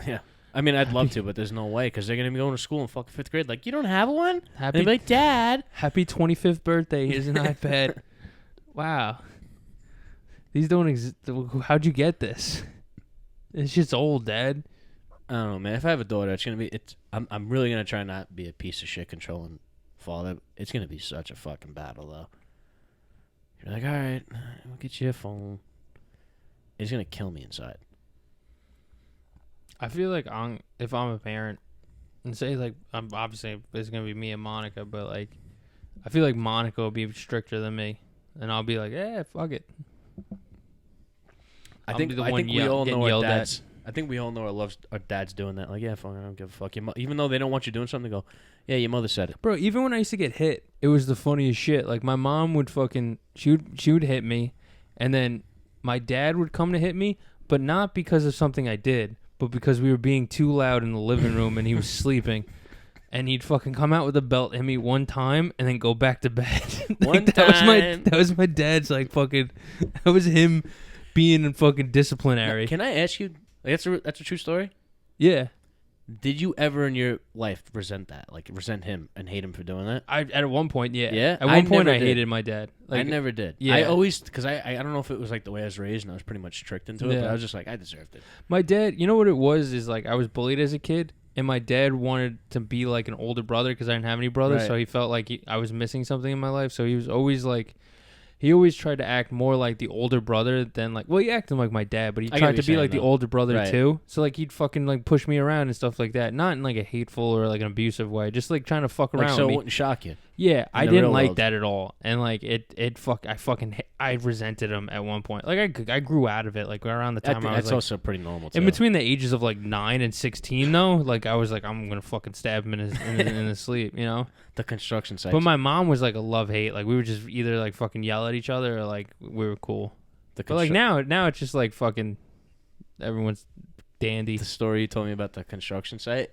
C: Yeah. I mean, I'd love to, but there's no way because they're gonna be going to school in fucking 5th grade. Like, you don't have one? And
A: Happy
C: they'd be like, Dad.
A: Happy 25th birthday. Here's an iPad. Wow. These don't exist. How'd you get this? It's just old, Dad.
C: I don't know, man. If I have a daughter, it's gonna be. I'm really gonna try not be a piece of shit controlling father. It's gonna be such a fucking battle, though. You're like, all right, we'll get you a phone. It's gonna kill me inside.
A: I feel like if I'm a parent, and say like I'm obviously it's gonna be me and Monica, but like I feel like Monica will be stricter than me, and I'll be like, fuck it.
C: I
A: I'll
C: think
A: be the
C: I
A: one
C: think we all
A: getting
C: know our
A: yelled at.
C: dads. I think we all know our dads doing that. Like, yeah, fuck, I don't give a fuck. Even though they don't want you doing something, they go, yeah, your mother said it.
A: Bro, even when I used to get hit, it was the funniest shit. Like, my mom would fucking, she would hit me, and then my dad would come to hit me, but not because of something I did, but because we were being too loud in the living room and he was sleeping. And he'd fucking come out with a belt, hit me one time, and then go back to bed. That was my dad's, like, fucking, that was him being a fucking disciplinary.
C: Now, can I ask you, that's a true story?
A: Yeah.
C: Did you ever in your life resent that? Like, resent him and hate him for doing that?
A: At one point, yeah.
C: Yeah?
A: At one point, I hated my dad.
C: Like, I never did.
A: Yeah.
C: I always, because I don't know if it was like the way I was raised and I was pretty much tricked into it, but I was just like, I deserved it.
A: My dad, you know what it was, is like I was bullied as a kid, and my dad wanted to be like an older brother because I didn't have any brothers, so he felt like I was missing something in my life, so he was always like, he always tried to act more like the older brother than like, well, he acted like my dad, but he tried to be like the older brother too. So like he'd fucking like push me around and stuff like that, not in like a hateful or like an abusive way, just like trying to fuck around.
C: So
A: with me.
C: It wouldn't shock you.
A: Yeah, I didn't like that at all, and like I resented him at one point. Like I grew out of it like around the time I was
C: that's
A: like,
C: also pretty normal too.
A: In between the ages of like 9 and 16 though, like I was like, I'm gonna fucking stab him in his sleep, you know.
C: The construction site.
A: But my mom was like a love hate. Like we would just either like fucking yell at each other or like we were cool. But like now it's just like fucking everyone's dandy.
C: The story you told me about the construction site.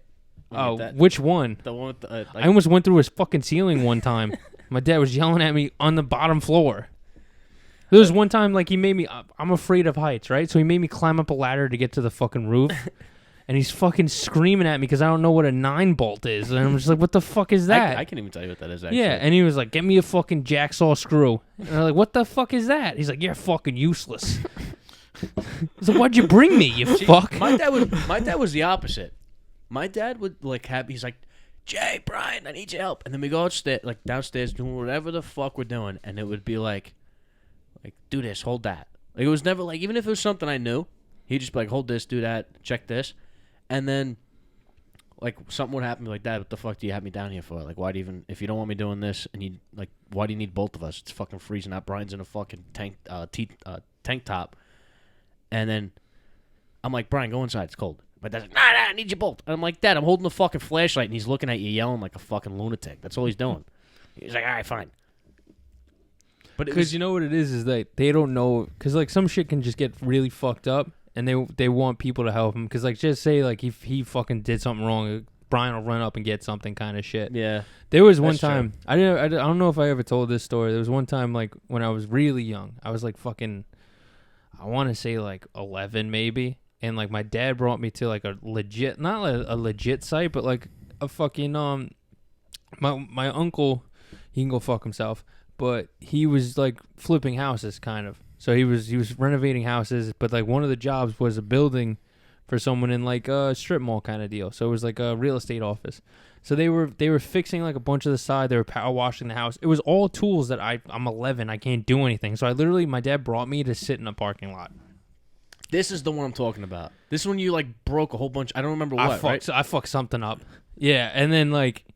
A: Oh, which one?
C: The one with the.
A: I almost went through his fucking ceiling one time. My dad was yelling at me on the bottom floor. There was one time like he made me. I'm afraid of heights, right? So he made me climb up a ladder to get to the fucking roof. And he's fucking screaming at me because I don't know what a 9-bolt is. And I'm just like, what the fuck is that?
C: I can't even tell you what that is, actually.
A: Yeah, and he was like, get me a fucking jacksaw screw. And I'm like, what the fuck is that? He's like, you're fucking useless. He's like, why'd you bring me, you fuck?
C: My dad was the opposite. My dad would like he's like, Jay, Brian, I need your help. And then we go downstairs doing whatever the fuck we're doing. And it would be like, do this, hold that. Like, it was never like, even if it was something I knew, he'd just be like, hold this, do that, check this. And then, like, something would happen like, Dad, what the fuck do you have me down here for? Like, why do you even, if you don't want me doing this, and you, like, why do you need both of us? It's fucking freezing out. Brian's in a fucking tank top. And then I'm like, Brian, go inside. It's cold. My dad's like, nah, I need you both. And I'm like, Dad, I'm holding the fucking flashlight, and he's looking at you yelling like a fucking lunatic. That's all he's doing. He's like, all right, fine.
A: But because you know what it is that they don't know, because, like, some shit can just get really fucked up. And they want people to help him because, like, just say like he fucking did something wrong, Brian will run up and get something kind of shit.
C: Yeah.
A: There was one time I don't know if I ever told this story. There was one time like when I was really young. I was like fucking, I want to say like 11 maybe, and like my dad brought me to like a legit, not a legit site, but like a fucking my uncle, he can go fuck himself, but he was like flipping houses kind of. So he was renovating houses, but like one of the jobs was a building for someone in like a strip mall kind of deal. So it was like a real estate office. So they were fixing like a bunch of the side. They were power washing the house. It was all tools that I'm 11. I can't do anything. So my dad brought me to sit in a parking lot.
C: This is the one I'm talking about. This is when you like broke a whole bunch. I don't remember what.
A: I fucked something up. Yeah, and then like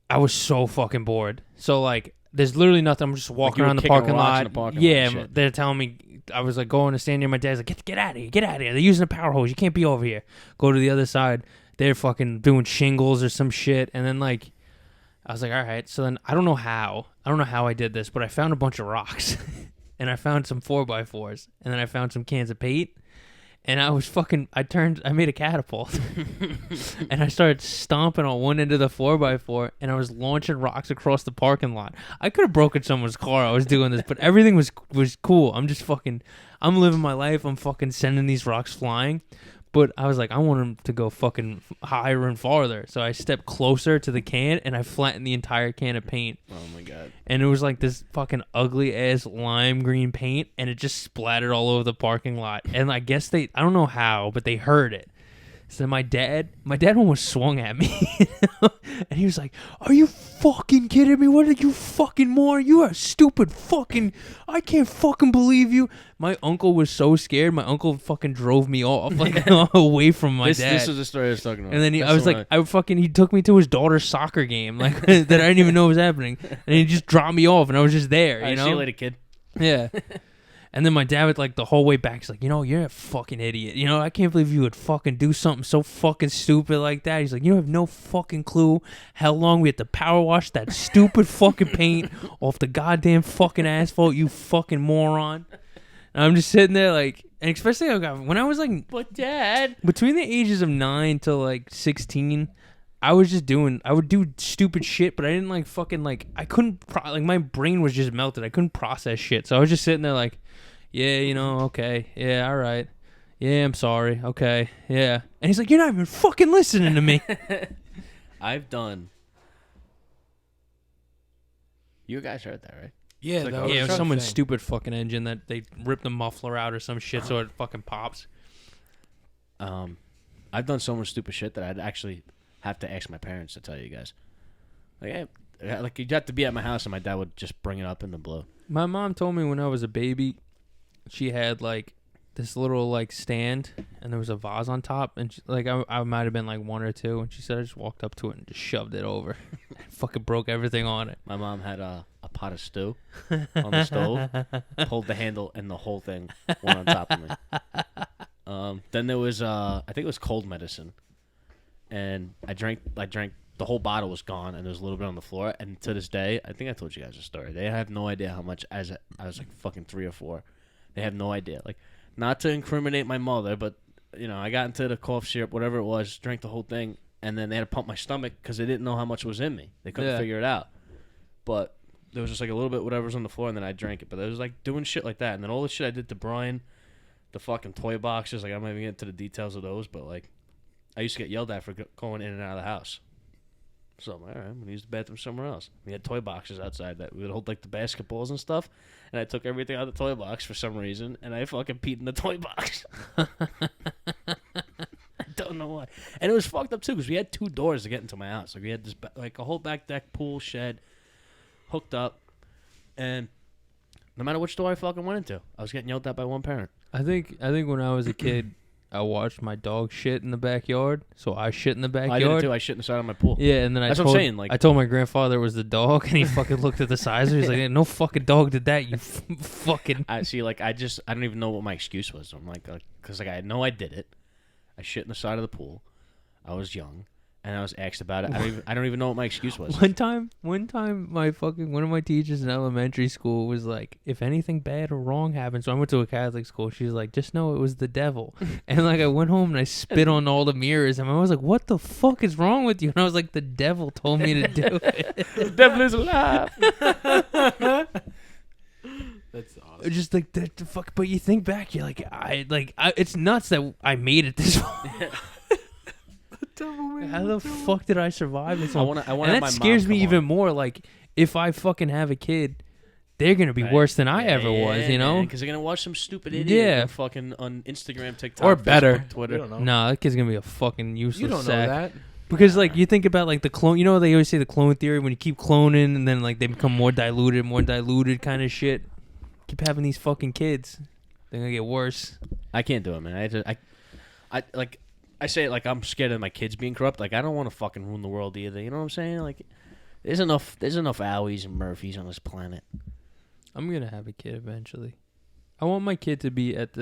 A: I was so fucking bored. So like. There's literally nothing. I'm just walking around the parking lot. Yeah, they're telling me. I was like going to stand near my dad's like, get out of here, get out of here. They're using a power hose. You can't be over here. Go to the other side. They're fucking doing shingles or some shit. And then like, I was like, all right. So then I don't know how I did this, but I found a bunch of rocks, and I found some 4x4s, and then I found some cans of paint. And I made a catapult. And I started stomping on one end of the 4x4, and I was launching rocks across the parking lot. I could have broken someone's car. I was doing this, but everything was cool. I'm living my life. I'm fucking sending these rocks flying. But I was like, I want him to go fucking higher and farther. So I stepped closer to the can, and I flattened the entire can of paint.
C: Oh, my God. And
A: it was like this fucking ugly-ass lime green paint, and it just splattered all over the parking lot. And I guess I don't know how, but they heard it. So my dad almost swung at me. And he was like, are you fucking kidding me? What are you fucking moron? You are stupid fucking, I can't fucking believe you. My uncle was so scared. My uncle fucking drove me off, like, away from my dad.
C: This was the story I was talking about.
A: And then he took me to his daughter's soccer game, like, that I didn't even know was happening. And he just dropped me off, and I was just there, you know?
C: See you later, kid.
A: Yeah. And then my dad would, like, the whole way back, he's like, you're a fucking idiot. I can't believe you would fucking do something so fucking stupid like that. He's like, you have no fucking clue how long we had to power wash that stupid fucking paint off the goddamn fucking asphalt, you fucking moron. And I'm just sitting there, like, and especially when I was, like,
C: But Dad,
A: between the ages of 9 to, like, 16, I would do stupid shit, but I didn't, like, fucking, like, I couldn't, my brain was just melted. I couldn't process shit. So I was just sitting there, like, yeah, okay. Yeah, all right. Yeah, I'm sorry. Okay. Yeah. And he's like, you're not even fucking listening to me.
C: I've done. You guys heard that, right?
B: Yeah,
C: It's like,
B: that
C: oh,
B: was
A: Yeah, it was
B: the
A: someone's
B: thing.
A: stupid fucking engine that they ripped the muffler out or some shit so it fucking pops.
C: I've done so much stupid shit that I'd actually have to ask my parents to tell you guys. Like you'd have to be at my house and my dad would just bring it up in the blue.
A: My mom told me when I was a baby, she had, like, this little, like, stand, and there was a vase on top, and I might have been, like, 1 or 2, and she said I just walked up to it and just shoved it over. Fucking broke everything on it.
C: My mom had a pot of stew on the stove, pulled the handle, and the whole thing went on top of me. Then there was I think it was cold medicine, and I drank the whole bottle was gone, and there was a little bit on the floor. And to this day, I think I told you guys a story. They have no idea how much. As I was like fucking 3 or 4, they have no idea. Like, not to incriminate my mother, but I got into the cough syrup, whatever it was, drank the whole thing, and then they had to pump my stomach because they didn't know how much was in me. They couldn't figure it out. But there was just like a little bit whatever was on the floor, and then I drank it. But it was like doing shit like that, and then all the shit I did to Brian, the fucking toy boxes. Like, I'm not even getting into the details of those, but like, I used to get yelled at for going in and out of the house. So I'm like, all right, I'm going to use the bathroom somewhere else. We had toy boxes outside that we would hold, like, the basketballs and stuff. And I took everything out of the toy box for some reason, and I fucking peed in the toy box. I don't know why. And it was fucked up, too, because we had 2 doors to get into my house. Like, we had this, like, a whole back deck, pool, shed, hooked up. And no matter which door I fucking went into, I was getting yelled at by one parent.
A: I think when I was a kid, I watched my dog shit in the backyard, so I shit in the backyard.
C: I did it, too. I shit in the side of my pool.
A: Yeah, and then
C: That's what I'm saying, like-
A: I told my grandfather it was the dog, and he fucking looked at the size of it. He's like, no fucking dog did that, you fucking...
C: I see, like, I don't even know what my excuse was. I'm like, because, like, I know I did it. I shit in the side of the pool. I was young, and I was asked about it. I don't even know what my excuse was.
A: One time, one of my teachers in elementary school was like, if anything bad or wrong happens, so I went to a Catholic school, she was like, just know it was the devil. And like, I went home and I spit on all the mirrors, and I was like, what the fuck is wrong with you? And I was like, the devil told me to do it.
C: The devil is alive.
B: That's awesome.
A: Just like the fuck, but you think back, you're like, it's nuts that I made it this far. How the fuck did I survive this?
C: I want to.
A: And that scares me even more. Like, if I fucking have a kid, they're gonna be worse than I ever was.
C: Because they're gonna watch some stupid idiot.
A: Yeah.
C: Fucking on Instagram, TikTok,
B: Or better.
C: Facebook, Twitter.
B: You don't know.
A: Nah, that kid's gonna be a fucking useless
B: You don't know
A: sack.
B: that.
A: Because like you think about like the clone. You know they always say the clone theory, when you keep cloning and then like they become more diluted kind of shit. Keep having these fucking kids, they're gonna get worse.
C: I can't do it, man. I say it like I'm scared of my kids being corrupt. Like, I don't want to fucking ruin the world either. You know what I'm saying? Like, there's enough Owies and Murphys on this planet.
A: I'm gonna have a kid eventually. I want my kid to be at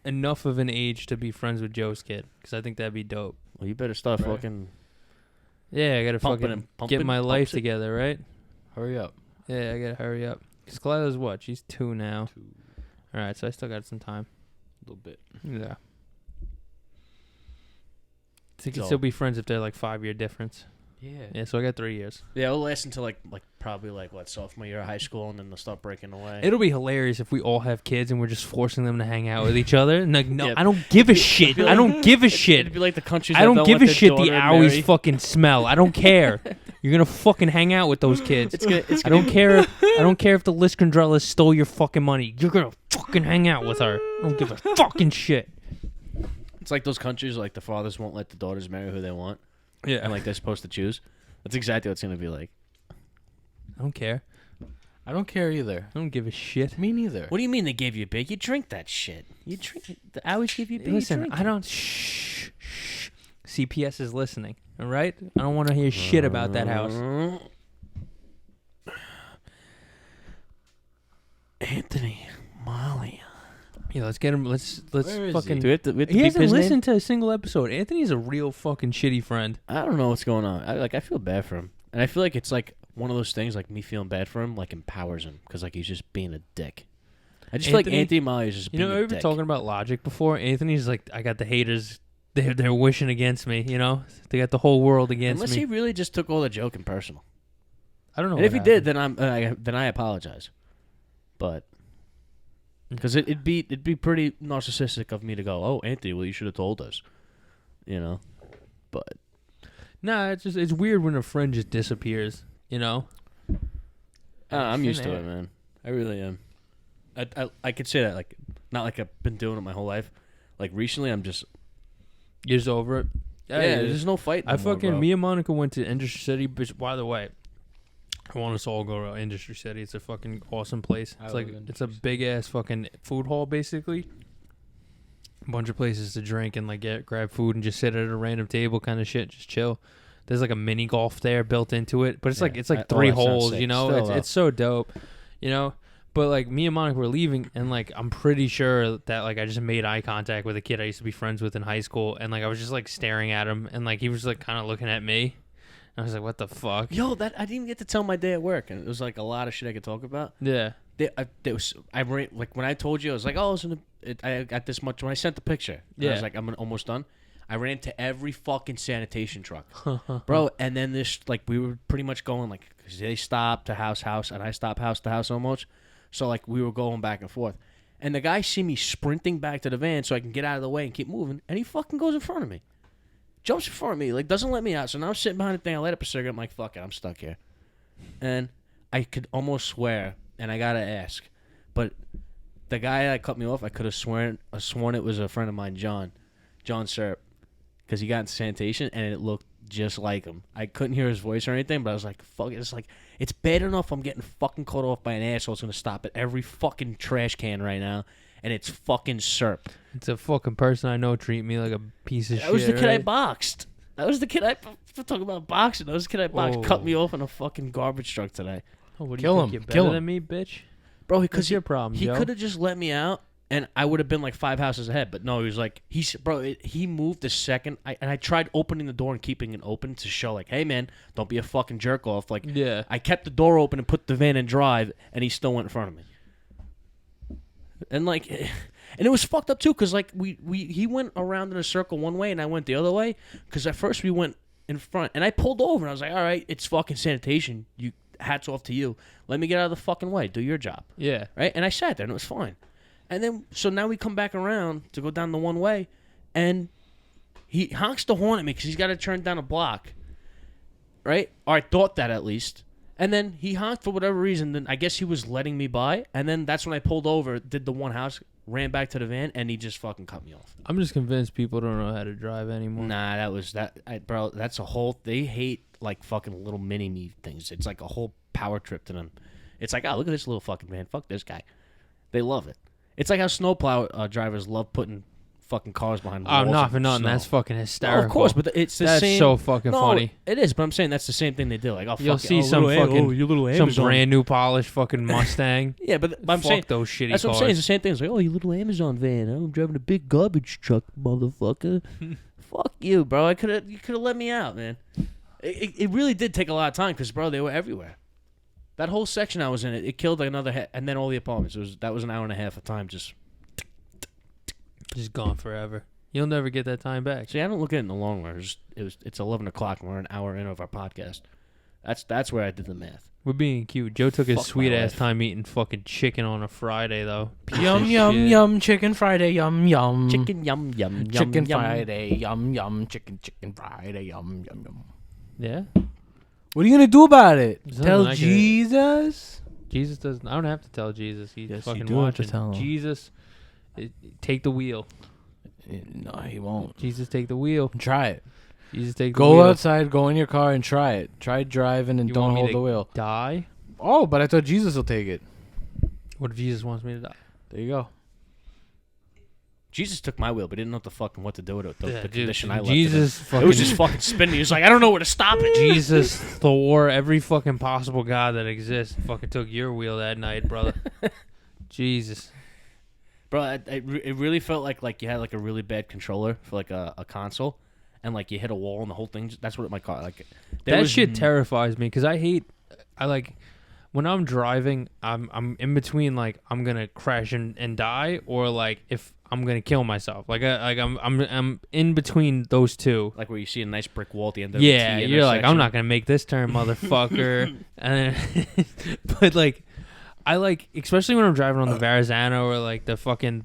A: enough of an age to be friends with Joe's kid, because I think that'd be dope.
C: Well, you better start
B: Right.
C: fucking.
A: Yeah, I gotta
C: Pumping
A: fucking
C: and pumping,
A: get my life
C: pumps it.
A: together, right?
B: Hurry up.
A: Yeah, I gotta hurry up. Because Calila's what? She's 2 now. All right, so I still got some time.
B: A little bit.
A: Yeah. They can
C: So-
A: still be friends if they're like 5-year difference.
B: Yeah.
A: Yeah, so I got 3 years.
C: Yeah, it'll last until like probably like what, sophomore year of high school, and then they'll start breaking away.
A: It'll be hilarious if we all have kids and we're just forcing them to hang out with each other. And like, no,
C: Yeah.
A: I don't give a shit. I don't give a shit.
C: It'd be like the countries.
A: I
C: that
A: don't give
C: want
A: a
C: their
A: shit the
C: daughter
A: Owies
C: married.
A: fucking smell. I don't care. You're gonna fucking hang out with those kids. I don't care. I don't care if the Liskandrellas stole your fucking money. You're gonna fucking hang out with her. I don't give a fucking shit.
C: It's like those countries like the fathers won't let the daughters marry who they want,
A: Yeah.
C: and like they're supposed to choose. That's exactly what it's gonna be like.
A: I don't care.
B: I don't care either.
A: I don't give a shit.
B: Me neither.
C: What do you mean they gave you beer? You drink that shit. You drink. The Owies give you beer.
A: Listen,
C: you drink
A: I don't. Shh. CPS is listening. All right. I don't want to hear shit about that house.
C: Anthony,
A: Yeah, let's get him. Let's
B: Where is
A: fucking.
C: Do we have to
A: He
C: beep
A: hasn't
C: his name?
A: listened to a single episode. Anthony's a real fucking shitty friend.
C: I don't know what's going on. I feel bad for him, and I feel like it's like one of those things. Like me feeling bad for him, like empowers him because like he's just being a dick. I just feel like Anthony Molly is just
A: You
C: being
A: know,
C: a
A: we've been
C: dick.
A: talking about Logic before. Anthony's like, I got the haters. They're wishing against me. You know, they got the whole world against
C: Unless
A: me.
C: he really just took all the joking personal.
A: I don't know.
C: And if he did, then I apologize. But because it'd be pretty narcissistic of me to go, oh Anthony, well you should have told us, you know. But
A: nah, it's weird when a friend just disappears. You know.
C: I'm used to it, man. I really am. I could say that like not like I've been doing it my whole life. Like recently, I'm just
A: You're just over it.
C: yeah. There's no fight. No more, bro.
A: Me and Monica went to Industry City. But by the way, I want us all to go to Industry City. It's a fucking awesome place.
B: I
A: It's
B: love
A: like
B: Industry
A: it's a big ass fucking food hall basically. A bunch of places to drink and like grab food and just sit at a random table kind of shit, just chill. There's like a mini golf there built into it, but it's
C: Yeah.
A: like
C: Oh,
A: three
C: that sounds
A: holes,
C: sick.
A: you know.
C: Still,
A: It's so dope, you know. But like me and Monica were leaving, and like I'm pretty sure that like I just made eye contact with a kid I used to be friends with in high school, and like I was just like staring at him, and like he was like kind of looking at me. And I was like, "What the fuck?"
C: Yo, that I didn't even get to tell my day at work, and it was like a lot of shit I could talk about.
A: Yeah.
C: Like when I told you, I was like, oh, I got this much. When I sent the picture, I was like, I'm almost done. I ran into every fucking sanitation truck, bro. And then this, like, we were pretty much going like, cause they stopped to house, and I stopped house to house almost. So like we were going back and forth, and the guy see me sprinting back to the van so I can get out of the way and keep moving, and he fucking goes in front of me, jumps in front of me, like doesn't let me out. So now I'm sitting behind the thing. I light up a cigarette. I'm like, fuck it, I'm stuck here, and I could almost swear. And I gotta ask, but the guy that cut me off, I could have sworn it was a friend of mine, John Serp, because he got into sanitation and it looked just like him. I couldn't hear his voice or anything, but I was like, fuck, it's bad enough I'm getting fucking cut off by an asshole who's gonna stop at every fucking trash can right now, and it's fucking Serp.
A: It's a fucking person I know treat me like a piece of shit.
C: That was the kid I
A: right?
C: boxed. That was the kid talking about boxing. That was the kid I boxed.
A: Whoa.
C: Cut me off in a fucking garbage truck today.
A: Oh, what do
B: Kill
A: you
B: him.
A: think? You're
B: Kill
A: better
B: him.
A: than me, bitch.
C: Bro,
A: What's
C: because
A: your problem,
C: he
A: Joe?
C: could have just let me out, and I would have been like 5 houses ahead. But no, he was like, he moved the second. I tried opening the door and keeping it open to show like, hey man, don't be a fucking jerk off. Like,
A: Yeah.
C: I kept the door open and put the van in drive, and he still went in front of me. And like, and it was fucked up too, cause like he went around in a circle one way, and I went the other way. Cause at first we went in front, and I pulled over, and I was like, all right, it's fucking sanitation. Hats off to you. Let me get out of the fucking way. Do your job.
A: Yeah.
C: Right? And I sat there, and it was fine. And then, so now we come back around to go down the one way, and he honks the horn at me because he's got to turn down a block. Right? Or I thought that at least. And then he honked for whatever reason. Then I guess he was letting me by. And then that's when I pulled over, did the one house, ran back to the van, and he just fucking cut me off.
A: I'm just convinced people don't know how to drive anymore.
C: Nah, bro, that's a whole, they hate like fucking little mini me things. It's like a whole power trip to them. It's like, oh, look at this little fucking man. Fuck this guy. They love it. It's like how snowplow drivers love putting fucking cars behind
A: Oh,
C: walls
A: not for
C: of
A: nothing.
C: snow.
A: That's fucking hysterical.
C: No, of course, but it's the
A: That's
C: same.
A: so fucking
C: No,
A: funny.
C: It is, but I'm saying that's the same thing they do. Like, oh,
A: You'll
C: fuck it.
A: see
C: Oh,
A: some
C: little
A: fucking
C: you little
A: some
C: Amazon.
A: brand new polished fucking Mustang.
C: Yeah, but I'm
A: Fuck
C: saying
A: those shitty
C: that's what I'm
A: cars.
C: saying. It's the same thing. It's like, oh, you little Amazon van. I'm driving a big garbage truck, motherfucker. Fuck you, bro. You could have let me out, man. It really did take a lot of time because, bro, they were everywhere. That whole section I was in, it killed like another and then all the apartments. That was an hour and a half of time just
A: Just gone forever. You'll never get that time back.
C: See, I don't look at it in the long run. It's 11 o'clock and we're an hour in of our podcast. That's where I did the math.
A: We're being cute. Joe took his
C: Fuck
A: sweet
C: my
A: ass
C: life.
A: time eating fucking chicken on a Friday though. Piece
B: Yum
A: of
B: yum
A: shit.
B: yum chicken Friday yum yum
C: Chicken yum yum
B: chicken
C: yum.
B: Friday yum yum chicken Friday yum yum yum.
A: Yeah.
B: What are you gonna do about it?
A: There's
B: Tell
A: nothing I can-
B: Jesus.
A: Jesus doesn't. I don't have to tell Jesus. He's
B: Yes, you
A: fucking
B: do have to
A: watching.
B: tell him.
A: Jesus, take the wheel.
B: No, he won't.
A: Jesus, take the wheel.
B: Try it.
A: Jesus, take the
B: Go
A: wheel.
B: outside, go in your car, and try it. Try driving and
A: You
B: don't
A: want me
B: hold
A: to
B: the wheel.
A: Die?
B: Oh, but I thought Jesus will take it.
A: What if Jesus wants me to die?
B: There you go.
C: Jesus took my wheel, but didn't know what to do with it. The
A: Yeah,
C: condition
A: dude,
C: I left it in.
A: Jesus,
C: It
A: fucking
C: was just fucking spinning. He was like, I don't know where to stop it.
A: Jesus, Thor, every fucking possible god that exists, fucking took your wheel that night, brother. Jesus.
C: Bro, it really felt like you had like a really bad controller for like a console, and like you hit a wall and the whole thing. That's what my car like.
A: That shit terrifies me because I like when I'm driving. I'm in between like I'm gonna crash and die, or like if I'm gonna kill myself. I'm in between those two.
C: Like where you see a nice brick wall at the end of
A: Yeah,
C: the T
A: you're like, I'm
C: intersection.
A: not gonna make this turn, motherfucker. And then, but like, I like, especially when I'm driving on the Verrazano or like the fucking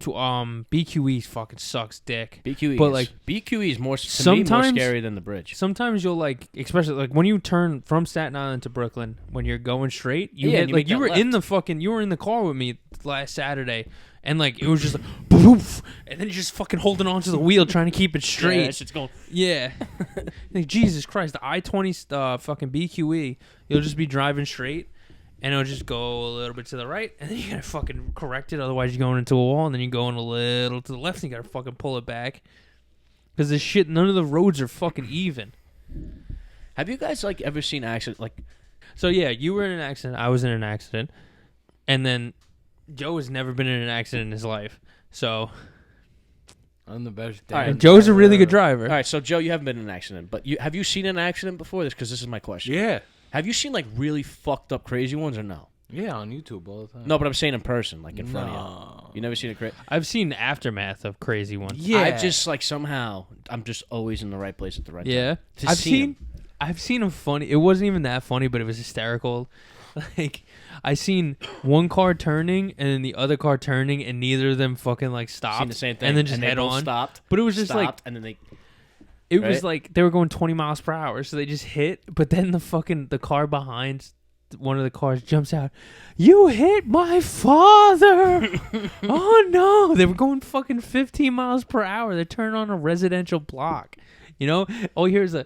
A: BQE fucking sucks dick.
C: BQE,
A: but like
C: BQE is more to me more scary than the bridge.
A: Sometimes you'll like, especially like when you turn from Staten Island to Brooklyn, when you're going straight, you
C: Yeah,
A: hit
C: and you
A: like
C: make
A: you
C: that
A: were you were in the car with me last Saturday. And like it was just like poof, and then you're just fucking holding onto the wheel trying to keep it straight.
C: Yeah, that shit's going.
A: Yeah. Like, Jesus Christ, the I-20 fucking BQE, you'll just be driving straight, and it'll just go a little bit to the right, and then you gotta fucking correct it, otherwise you're going into a wall, and then you're going a little to the left, and you gotta fucking pull it back. Because this shit, none of the roads are fucking even.
C: Have you guys like ever seen accident like?
A: So yeah, you were in an accident, I was in an accident, and then Joe has never been in an accident in his life, so...
B: I'm the best.
C: All right,
A: And Joe's a really good driver.
C: All right, so Joe, you haven't been in an accident, but have you seen an accident before this? Because this is my question.
B: Yeah.
C: Have you seen like really fucked up crazy ones or no?
B: Yeah, on YouTube all the time.
C: No, but I'm saying in person, like in front of you. You never seen a crazy?
A: I've seen aftermath of crazy ones.
B: Yeah.
C: I just like somehow I'm just always in the right place at the right
A: Yeah.
C: time. To see 'em.
A: I've seen a funny. It wasn't even that funny, but it was hysterical. Like I seen one car turning and then the other car turning, and neither of them fucking like stopped.
C: Seen the same thing,
A: and then just
C: they
A: head
C: both
A: on.
C: stopped.
A: But it was just like
C: and then they.
A: it
C: right?
A: was like they were going 20 miles per hour, so they just hit. But then the car behind one of the cars jumps out. You hit my father! Oh no! They were going fucking 15 miles per hour. They turned on a residential block. You know? Oh, here's a.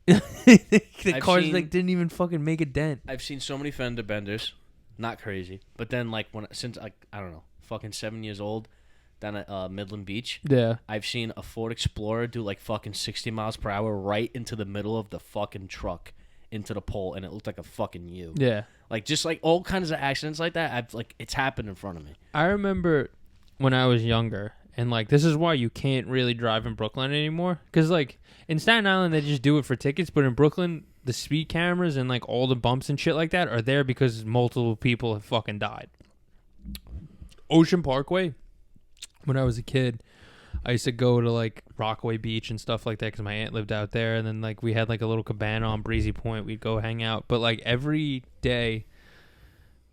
A: The cars like didn't even fucking make a dent.
C: I've seen so many fender benders, not crazy, but then like since like I don't know, fucking 7 years old, down at Midland Beach,
A: Yeah.
C: I've seen a Ford Explorer do like fucking 60 miles per hour right into the middle of the fucking truck, into the pole, and it looked like a fucking U.
A: Yeah.
C: Like just like all kinds of accidents like that. I've like it's happened in front of me.
A: I remember when I was younger, and like this is why you can't really drive in Brooklyn anymore, because like in Staten Island they just do it for tickets, but in Brooklyn the speed cameras and like all the bumps and shit like that are there because multiple people have fucking died. Ocean Parkway, when I was a kid, I used to go to like Rockaway Beach and stuff like that because my aunt lived out there, and then like we had like a little cabana on Breezy Point. We'd go hang out, but like every day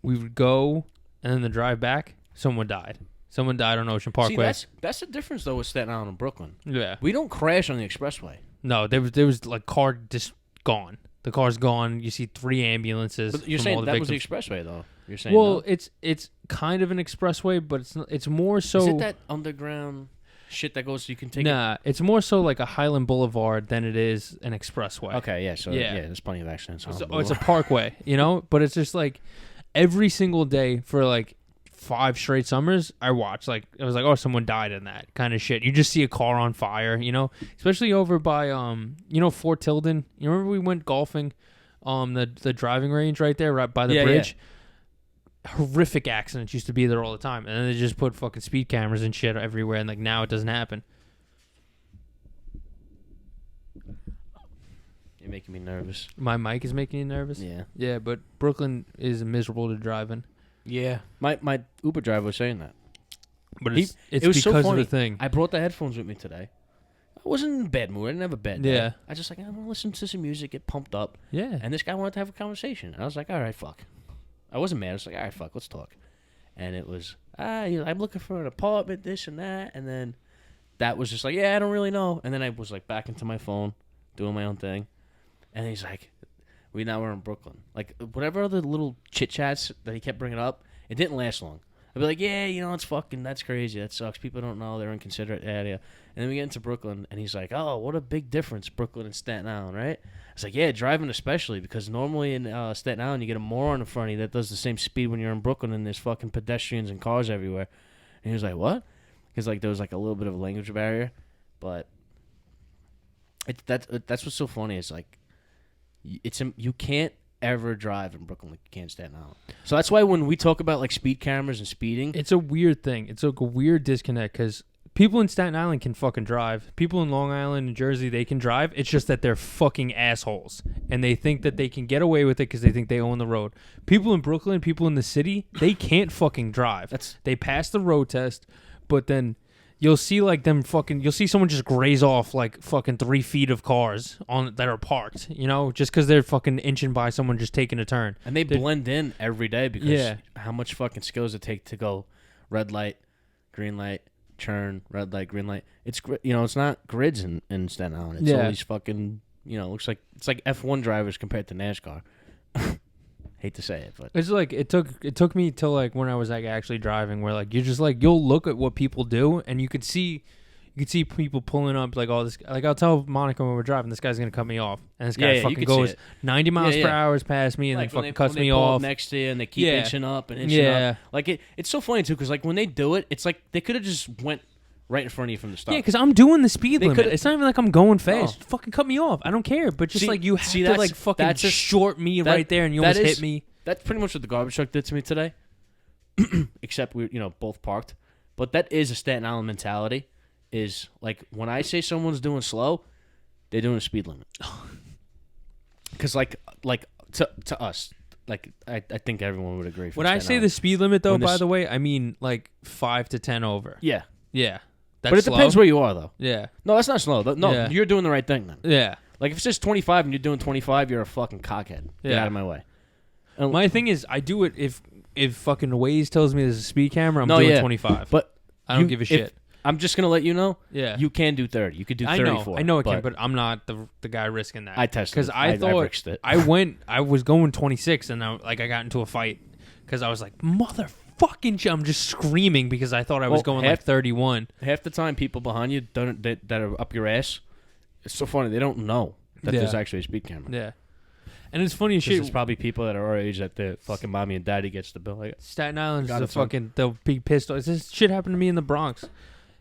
A: we would go, and then the drive back, someone died. Someone died on Ocean Parkway.
C: See, that's the difference though with Staten Island and Brooklyn.
A: Yeah.
C: We don't crash on the expressway.
A: No, there was like car just gone. The car's gone. You see 3 ambulances.
C: But you're
A: from
C: saying
A: all the
C: that was the
A: victims.
C: expressway though. You're saying
A: Well,
C: no?
A: it's kind of an expressway, but it's more so.
C: Is it that underground shit that goes so you can take
A: Nah, it's more so like a Highland Boulevard than it is an expressway.
C: Okay, yeah, so
A: Yeah.
C: there's plenty of accidents on
A: It's a parkway, you know. But it's just like every single day for like 5 straight summers, I watched like it was like, oh, someone died in that kind of shit. You just see a car on fire, you know, especially over by Fort Tilden. You remember we went golfing, the driving range right there, right by the bridge. Horrific accidents used to be there all the time, and then they just put fucking speed cameras and shit everywhere, and like now it doesn't happen.
C: You're making me nervous.
A: My mic is making you nervous.
C: Yeah.
A: But Brooklyn is miserable to drive in.
B: Yeah.
C: My Uber driver was saying that.
A: But
C: It
A: it's
C: was so
A: because of
C: funny.
A: the thing.
C: I brought the headphones with me today. I wasn't in a bad mood. I didn't have a bad day.
A: Yeah.
C: I just like, I want to listen to some music, get pumped up.
A: Yeah.
C: And this guy wanted to have a conversation. I was like, all right, fuck. I wasn't mad. I was like, all right, fuck, let's talk. And it was, I'm looking for an apartment, this and that. And then that was just like, yeah, I don't really know. And then I was like back into my phone, doing my own thing. And he's like, we're in Brooklyn. Like, whatever other little chit-chats that he kept bringing up, it didn't last long. I'd be like, yeah, it's fucking, that's crazy. That sucks. People don't know. They're inconsiderate. Yeah. And then we get into Brooklyn, and he's like, oh, what a big difference, Brooklyn and Staten Island, right? I was like, yeah, driving especially, because normally in Staten Island, you get a moron in front of you that does the same speed when you're in Brooklyn, and there's fucking pedestrians and cars everywhere. And he was like, what? Because like there was like a little bit of a language barrier. But that's what's so funny is like, you can't ever drive in Brooklyn like you can Staten Island. So that's why when we talk about like speed cameras and speeding,
A: It's a weird thing. It's like a weird disconnect because people in Staten Island can fucking drive. People in Long Island and Jersey, they can drive. It's just that they're fucking assholes. And they think that they can get away with it because they think they own the road. People in Brooklyn, people in the city, they can't fucking drive. They pass the road test, but then you'll see like them fucking, you'll see someone just graze off like fucking 3 feet of cars on that are parked, you know, just because they're fucking inching by someone just taking a turn.
C: and they blend in every day because how much fucking skills it take to go red light, green light, turn, red light, green light. It's it's not grids in Staten Island. It's all these fucking looks like it's like F1 drivers compared to NASCAR. Hate to say it, but
A: It's like it took me till like when I was like actually driving, where like you're just like you'll look at what people do and you could see people pulling up like all this. Like I'll tell Monica when we're driving, this guy's gonna cut me off, and this guy fucking goes 90 miles per hour past me and
C: like
A: then fucking
C: when
A: cuts
C: they
A: me
C: pull up
A: off
C: next to you and they keep inching up and inching up. Like it's so funny too because like when they do it, it's like they could have just went right in front of you from the start.
A: Yeah, because I'm doing the speed limit. It's not even like I'm going fast.
C: No.
A: Fucking cut me off. I don't care. But just like you have to like fucking short me right there, and you almost hit me.
C: That's pretty much what the garbage truck did to me today. Except we, both parked. But that is a Staten Island mentality. Is like when I say someone's doing slow, they're doing a speed limit. Because like to us, like I think everyone would agree.
A: When I say the speed limit, though, by the way, I mean like 5 to 10 over.
C: Yeah.
A: Yeah.
C: But it depends where you are, though.
A: Yeah.
C: No, that's not slow. No, you're doing the right thing then.
A: Yeah.
C: Like if it says 25 and you're doing 25, you're a fucking cockhead. Get out of my way.
A: My thing is, I do it if fucking Waze tells me there's a speed camera, I'm doing 25.
C: But
A: I don't give a shit.
C: I'm just gonna let you know.
A: Yeah.
C: You can do 30. You could do 34.
A: I know it can, but I'm not the guy risking that.
C: I tested
A: because I thought I was going 26 and I got into a fight because I was like motherfucking. I'm just screaming because I thought I was going like 31.
C: Half the time, people behind you that are up your ass. It's so funny. They don't know that there's actually a speed camera.
A: Yeah. And it's funny as shit.
C: It's probably people that are our age that the fucking mommy and daddy gets the bill. Like,
A: Staten Island's they'll be pissed off. This shit happened to me in the Bronx.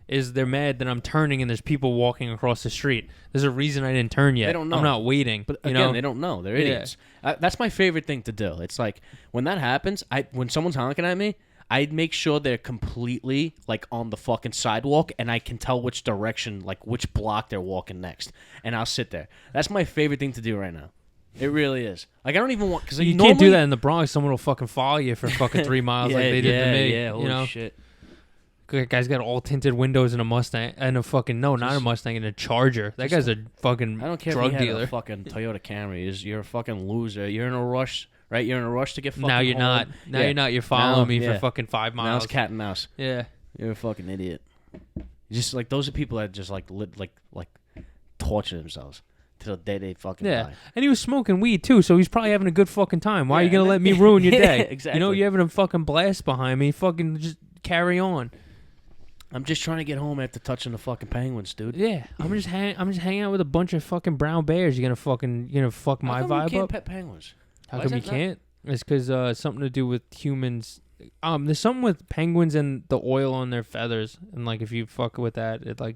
A: Is they're mad that I'm turning and there's people walking across the street. There's a reason I didn't turn yet.
C: They don't know.
A: I'm not waiting.
C: But again, they don't know. They're idiots. That's my favorite thing to do. It's like when that happens, when someone's honking at me, I'd make sure they're completely like on the fucking sidewalk and I can tell which direction, like which block they're walking next. And I'll sit there. That's my favorite thing to do right now. It really is. Like I don't even want because
A: you can't do that in the Bronx. Someone will fucking follow you for fucking 3 miles like they did to me.
C: Yeah, holy shit.
A: That guy's got all tinted windows and a Mustang and a fucking not a Mustang and a Charger. That guy's a fucking
C: I don't care
A: drug
C: if you
A: dealer.
C: Had a fucking Toyota Camry. You're a fucking loser. You're in a rush, right? You're in a rush to get fucking.
A: Now you're
C: home.
A: not. Now you're not. You're following me for fucking 5 miles.
C: Now it's cat and mouse.
A: Yeah.
C: You're a fucking idiot. Just like those are people that just like torture themselves till the day they fucking die.
A: And he was smoking weed too, so he's probably having a good fucking time. Why are you gonna let me ruin your day?
C: Exactly.
A: You're having a fucking blast behind me. Fucking just carry on.
C: I'm just trying to get home after touching the fucking penguins, dude.
A: Yeah, I'm just hanging out with a bunch of fucking brown bears. You're gonna fuck my vibe
C: you can't
A: up?
C: Pet penguins?
A: How come you can't? It's because something to do with humans. There's something with penguins and the oil on their feathers, and like if you fuck with that, it like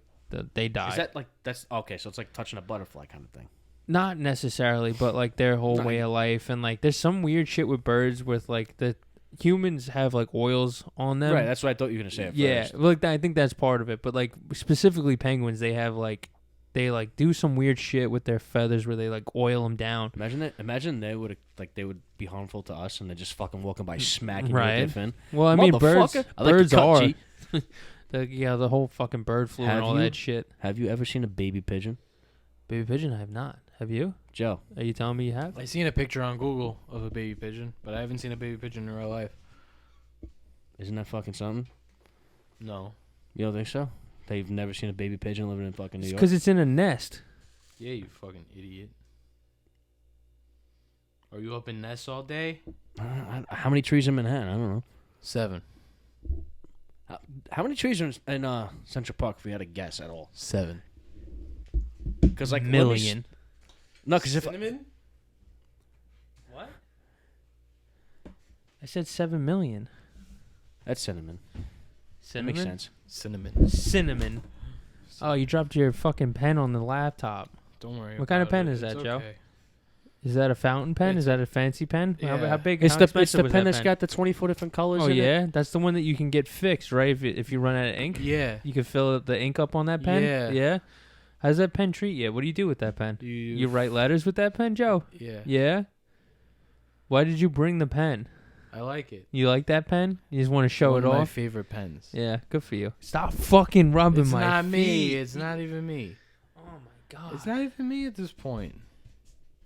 A: they die.
C: Is that like that's okay? So it's like touching a butterfly kind of thing.
A: Not necessarily, but like their whole way of life, and like there's some weird shit with birds with like the humans have like oils on them.
C: Right, that's what I thought you were gonna say. At
A: first. Like I think that's part of it, but like specifically penguins, they have like they like do some weird shit with their feathers where they like oil them down.
C: Imagine they would be harmful to us, and they're just fucking walking by smacking you
A: right.
C: with their fin.
A: Well, I mean, birds are. The whole fucking bird flu and all that shit.
C: Have you ever seen a baby pigeon?
A: Baby pigeon, I have not. Have you?
C: Joe.
A: Are you telling me you have?
B: I seen a picture on Google of a baby pigeon, but I haven't seen a baby pigeon in real life.
C: Isn't that fucking something?
B: No.
C: You don't think so? They've never seen a baby pigeon living in fucking New York?
A: Because it's in a nest.
B: Yeah, you fucking idiot. Are you up in nests all day?
C: How many trees in Manhattan? I don't know.
B: 7.
C: How many trees are in Central Park if we had a guess at all?
B: 7.
A: Because like million.
C: No, because if
B: cinnamon.
A: What? I said 7 million.
C: That's cinnamon.
A: Cinnamon?
C: That makes sense.
A: Cinnamon. Oh, you dropped your fucking pen on the laptop.
B: Don't worry.
A: What kind of pen is that, Joe? Is that a fountain pen? Is that a fancy pen?
B: Yeah.
A: How big?
C: It's
A: how
C: the
A: expensive was
C: pen
A: that
C: that's got the 24 different colors.
A: Oh
C: in it.
A: yeah, that's the one that you can get fixed, right? If you run out of ink,
B: Yeah.
A: you can fill the ink up on that pen.
B: Yeah.
A: Yeah. How does that pen treat you? What do you do with that pen? You write letters with that pen, Joe?
B: Yeah.
A: Yeah. Why did you bring the pen?
B: I like it.
A: You like that pen? You just want to show
B: One
A: it
B: of my
A: off?
B: favorite pens.
A: Yeah, good for you. Stop fucking rubbing
B: It's
A: my
B: not me.
A: feet.
B: It's not even me.
A: Oh my god.
B: It's not even me at this point.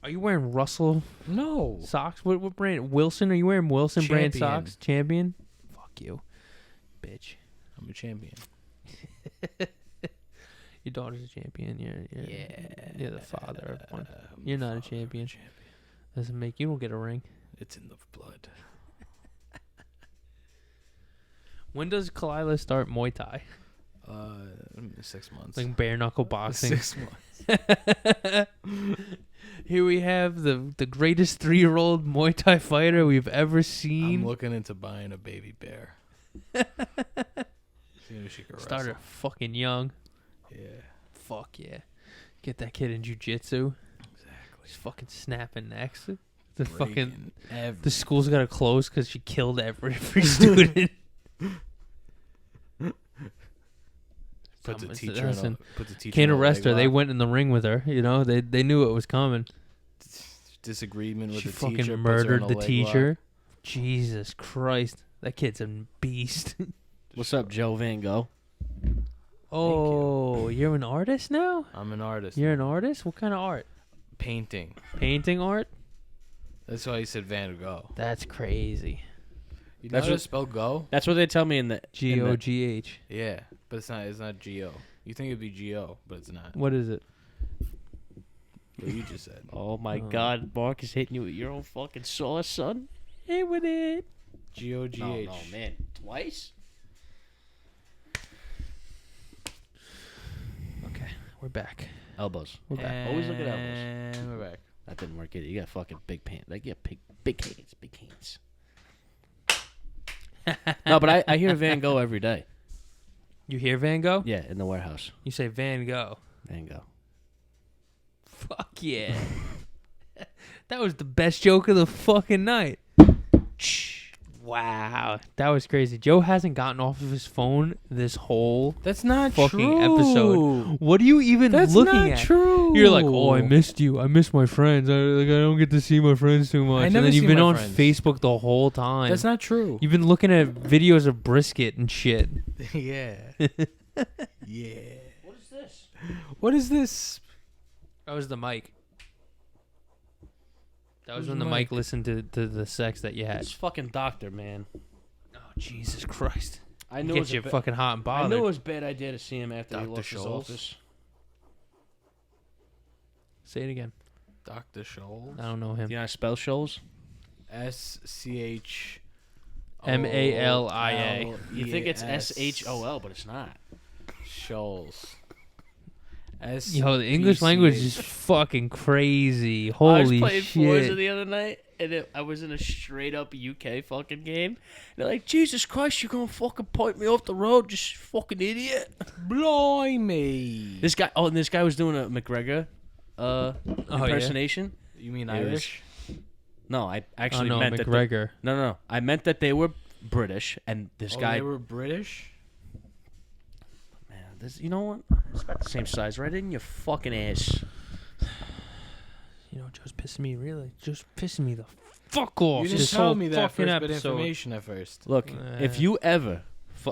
A: Are you wearing Russell
B: No.
A: socks? What brand? Wilson? Are you wearing Wilson brand
B: Champion.
A: socks? Champion? Fuck you, bitch.
B: I'm a champion.
A: Your daughter's a champion. You're the father of one. You're not a champion. Doesn't make you don't get a ring.
B: It's in the blood.
A: When does Kalila start Muay Thai?
B: 6 months.
A: Like bare knuckle boxing.
B: 6 months.
A: Here we have the greatest 3-year-old Muay Thai fighter we've ever seen.
B: I'm looking into buying a baby bear. See if she can
A: Started
B: wrestle.
A: fucking young.
B: Yeah.
A: Fuck yeah. Get that kid in jiu-jitsu.
B: Exactly.
A: He's fucking snapping necks. The fucking
B: Breaking
A: the school's got to close because she killed every student.
B: Put the
A: It's-
B: teacher
A: listen,
B: put the teacher
A: Can't
B: in a
A: arrest her.
B: leg
A: They
B: lock.
A: went in the ring with her. You know, they knew it was coming.
B: Disagreement with
A: She
B: the
A: fucking
B: teacher. puts her in
A: murdered
B: a
A: the
B: leg
A: teacher. Jesus Christ, that kid's a beast.
C: What's up, Joe Van Gogh?
A: Oh, you're an artist now?
B: lock. I'm an artist.
A: You're an artist? What kind of art?
B: Painting.
A: Painting art?
B: That's why he said Van Gogh.
A: That's crazy.
B: You know
C: That's
B: how to
C: what-
B: spell go?
C: That's what they tell me in the
A: G-O-G-H.
B: Yeah, but it's not. It's not G-O. You think it'd be G-O, but it's not.
A: What is it?
B: What you just said.
C: Oh my
A: Oh.
C: God, Mark is hitting you with your own fucking sauce, son.
A: Hey with it.
B: G-O-G-H.
C: No, man, twice.
A: Okay, we're back.
C: Elbows.
A: We're back.
C: Always look at elbows.
B: And we're back.
C: That didn't work either. You got fucking big pants. Like you got big hands, big hands. No, but I hear Van Gogh every day.
A: You hear Van Gogh?
C: Yeah, in the warehouse.
A: You say Van Gogh.
C: Van Gogh.
A: Fuck yeah. That was the best joke of the fucking night. Wow. That was crazy. Joe hasn't gotten off of his phone this whole
B: That's not
A: fucking
B: true.
A: episode. What are you even
B: That's
A: looking
B: not
A: at?
B: true.
A: You're like, oh, I missed you. I miss my friends. I don't get to see my friends too much.
B: I
A: And
B: never
A: then you've
B: see
A: been
B: my
A: on
B: friends.
A: Facebook the whole time.
B: That's not true.
A: You've been looking at videos of brisket and shit.
B: Yeah. Yeah.
C: What is this?
B: What is this?
A: That was the mic. That was
B: Who's
A: when the
B: Mike?
A: mic listened to the sex that you had.
C: This fucking doctor, man.
A: Oh, Jesus Christ.
C: I knew it
A: Get
C: was
A: you
C: a ba-
A: fucking hot and
C: I
A: bothered.
C: knew it was a bad idea to see him after he
B: Dr.
C: lost his
B: Scholes?
C: office.
A: Say it again.
B: Dr. Scholes?
A: I don't know him.
C: Do you know how to spell shows?
B: S-C-H...
A: M-A-L-I-A.
C: You think it's S-H-O-L, but it's not.
B: Scholes.
A: Yo, the English language is fucking crazy.
C: I was
A: Holy
C: playing Forza
A: shit.
C: the other night, and I was in a straight up UK fucking game. They're like, Jesus Christ, you're gonna fucking point me off the road, just fucking idiot.
B: Blimey.
C: This guy, and this guy was doing a McGregor
A: yeah?
C: impersonation.
B: You mean
C: It was-
B: Irish?
C: No, I
A: Oh,
C: actually
A: no,
C: meant that.
A: McGregor.
C: No. I meant that they were British, and this
B: Oh,
C: guy.
B: they were British?
C: Man, this, you know what? It's about the same size, right in your fucking ass.
A: You know, Joe's pissing me, really. Joe's pissing me the fuck off.
B: You didn't
A: this
B: tell
A: whole
B: me that
A: fucking
B: first bit of
A: episode.
B: information at first.
C: Look, if
A: Uh.
C: you ever,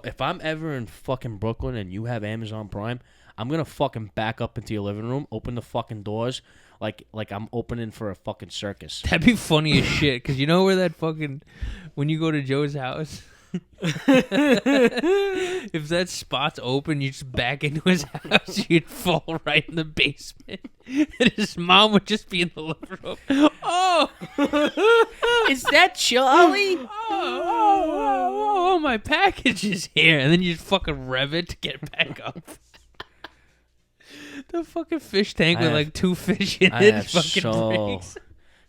C: if I'm ever in fucking Brooklyn and you have Amazon Prime, I'm gonna fucking back up into your living room, open the fucking doors, like I'm opening for a fucking circus.
A: That'd be funny as shit, because you know where that fucking... When you go to Joe's house... if that spot's open, you just back into his house, you'd fall right in the basement. And his mom would just be in the living room. Oh!
C: Is that Charlie?
A: Oh, my package is here. And then you just fucking rev it to get back up. The fucking fish tank
C: I
A: with
C: have-
A: like 2 fish in
C: I
A: it
C: have
A: fucking breaks.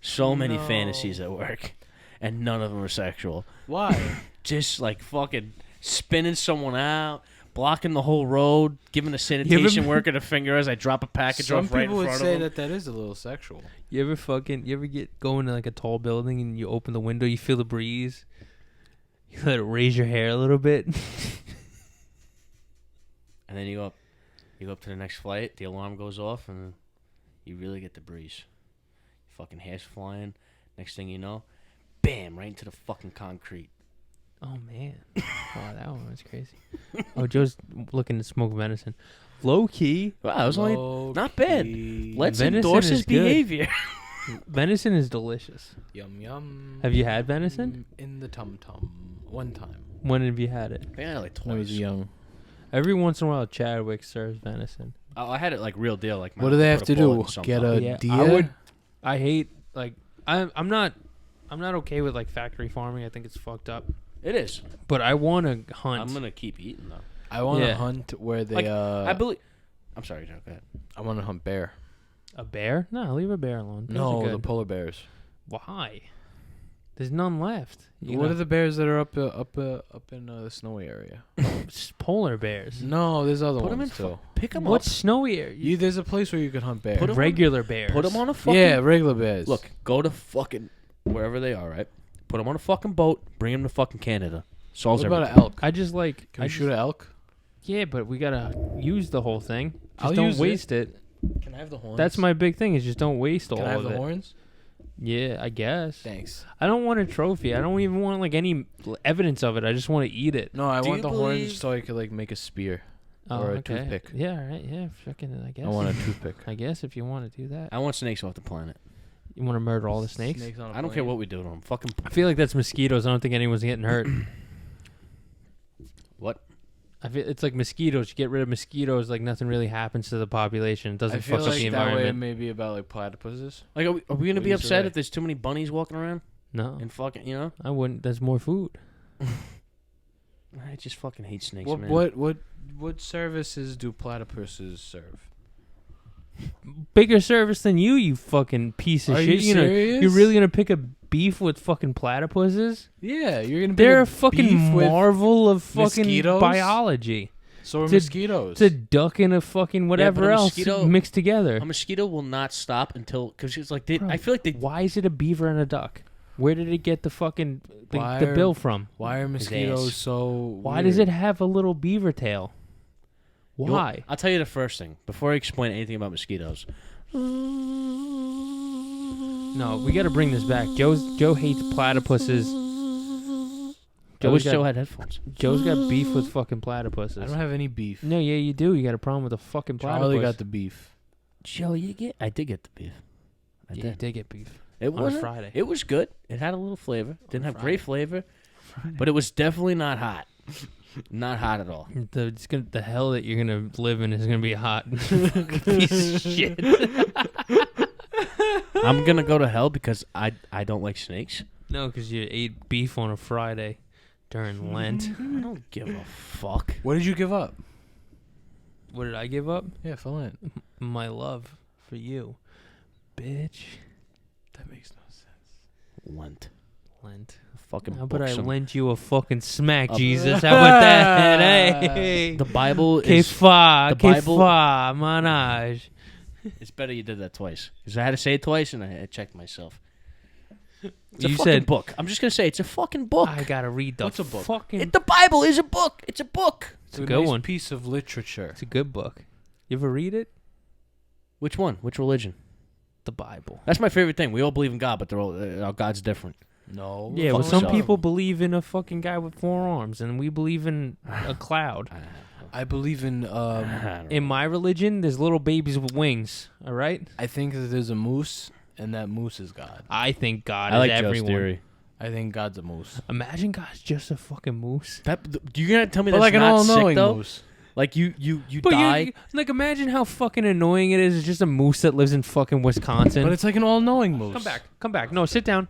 C: so many
A: No.
C: fantasies at work, and none of them are sexual.
B: Why?
C: Just like fucking spinning someone out, blocking the whole road, giving the sanitation worker the finger as I drop a package off right in front of him.
B: Some people would say that is a little sexual.
A: You ever get going to like a tall building and you open the window, you feel the breeze, you let it raise your hair a little bit,
C: and then you go up to the next flight, the alarm goes off, and you really get the breeze. Fucking hair's flying. Next thing you know, bam, right into the fucking concrete.
A: Oh man, wow, that one was crazy. Oh, Joe's looking to smoke venison. Low key,
C: Wow, it was only not bad. Let's
A: Venison
C: endorse
A: is
C: his
A: good.
C: behavior.
A: venison is delicious.
B: Yum yum.
A: Have you had venison?
B: In the tum tum one time.
A: When have you had it?
C: I think I had it like
B: When I was
C: twice.
B: young.
A: Every once in a while, Chadwick serves venison.
C: Oh, I had it like real deal. Like
B: What do they have to do? Get a
A: Yeah,
B: deer?
A: I hate like I'm not okay with like factory farming. I think it's fucked up.
C: It is.
A: But I want to hunt.
C: I'm gonna keep eating though.
B: I want to
A: Yeah.
B: hunt where they.
C: Like, I believe. I'm sorry, Joe. Go ahead.
B: I want to hunt bear.
A: A bear? No, leave a bear alone. Bears are
B: No, the
A: good.
B: polar bears.
A: Why? There's none left.
B: What are the bears that are up in the snowy area?
A: polar bears?
B: No, there's other
C: Put them in.
B: ones too.
C: Pick them
A: What's
C: up.
A: snowy area?
B: There's a place where you can hunt bears.
C: Put 'em on-
A: Regular bears.
C: Put them on a fucking.
B: Yeah, regular bears.
C: Look, go to fucking wherever they are. Right. Put them on a fucking boat. Bring them to fucking Canada. Solves
B: what about
C: everything.
B: an elk?
A: I just like.
B: Can we shoot an elk?
A: Yeah, but we gotta use the whole thing. Just
B: I'll
A: don't
B: use it.
A: waste it.
B: Can I have the horns?
A: That's my big thing. Is just don't waste all
B: Can I have
A: of
B: the
A: it.
B: horns?
A: Yeah, I guess.
B: Thanks.
A: I don't want a trophy. I don't even want like any evidence of it. I just want to eat it.
B: No, I
C: Do
B: want
C: you
B: the
C: believe-
B: horns so I could like make a spear
A: Oh,
B: or a
A: okay.
B: toothpick.
A: Yeah, all right. Yeah, fucking. I guess.
B: I want a toothpick.
A: I guess if you want to do that,
C: I want snakes off the planet.
A: you want to murder all the snakes.
B: on a
C: I don't care
B: plane.
C: what we do to them. Fucking.
A: I feel like that's mosquitoes. I don't think anyone's getting hurt.
C: What?
A: I feel it's like mosquitoes. You get rid of mosquitoes, like nothing really happens to the population. It
B: I
A: doesn't
B: feel
A: fuck up
B: like
A: the
B: that way
A: environment.
B: maybe about like platypuses.
C: Like, are we gonna
B: What
C: be
B: do you
C: upset
B: say?
C: if there's too many bunnies walking around
A: No,
C: and fucking, you know?
A: I wouldn't. That's more food.
C: I just fucking hate snakes,
B: What
C: man.
B: what services do platypuses serve?
A: Bigger service than you fucking piece of
B: Are
A: shit.
B: you
A: know,
B: serious?
A: you're really gonna pick a beef with fucking platypuses?
B: Yeah, you're gonna.
A: They're a
B: beef
A: fucking
B: with-
A: marvel of fucking
B: mosquitoes?
A: biology.
B: So are
A: It's a-
B: mosquitoes.
A: It's a duck and a fucking whatever
C: but a
A: else
C: mosquito-
A: mixed together.
C: A mosquito will not stop until because it's like
A: Bro,
C: I feel like they.
A: Why is it a beaver and a duck? Where did it get the fucking
B: Why
A: the
B: are-
A: bill from?
B: Why are mosquitoes
C: ass.
B: so?
A: Why does it have a little beaver tail?
C: You know-
A: Why?
C: I'll tell you the first thing before I explain anything about mosquitoes.
A: No, we got to bring this back. Joe hates platypuses.
C: I wish
A: Joe's
C: Joe
A: got,
C: had headphones.
A: Joe's got beef with fucking platypuses.
B: I don't have any beef.
A: No, yeah, you do. You got a problem with a fucking platypus.
B: Charlie got the beef.
C: Joe, I did get the beef. I
A: Yeah,
C: did.
A: you did get beef
C: It
A: on a
C: was
A: Friday.
C: It was good. It had a little flavor. Didn't have great
A: Friday.
C: flavor, but it was definitely not hot. Not hot at all.
A: The hell that you're gonna live in is gonna be hot. Piece of shit.
C: I'm gonna go to hell because I don't like snakes.
A: No, because you ate beef on a Friday during Lent.
C: I don't give a fuck.
B: What did you give up?
A: What did I give up?
B: Yeah, for Lent.
A: My love for you, bitch.
B: That makes no sense.
C: Lent.
A: Lent.
C: Fucking.
A: How about I
C: book some-
A: lent you a fucking smack,
C: A-
A: Jesus? How about that? Hey.
C: The Bible
A: Que
C: is.
A: fa,
C: the
A: que
C: Bible-
A: fa, manage.
C: It's better you did that twice because I had to say it twice and I checked myself. It's a
A: You
C: fucking
A: said-
C: book. I'm just gonna say it's a fucking book.
A: I gotta read the
B: What's a book?
A: fucking.
C: The Bible is a book. It's a book.
A: It's a good
B: nice
A: one.
B: piece of literature.
A: It's a good book. You ever read it?
C: Which one? Which religion?
A: The Bible.
C: That's my favorite thing. We all believe in God, but they're all our God's different.
B: No.
A: Yeah, well,
C: fuck
A: some
C: yourself.
A: people believe in a fucking guy with 4 arms, and we believe in a cloud.
B: I believe in.
A: In my religion, there's little babies with wings. All right.
B: I think that there's a moose, and that moose is God.
A: I think God
C: I
A: is
C: like Joe's
A: everyone.
C: theory.
B: I think God's a moose.
A: Imagine God's just a fucking moose.
C: You're gonna tell me
B: But
C: that's
B: like an
C: not sick
B: all-knowing
C: though?
B: moose.
C: Like you
A: But
C: die.
A: like, imagine how fucking annoying it is. It's just a moose that lives in fucking Wisconsin.
B: But it's like an all-knowing moose.
A: Come back. No, sit down.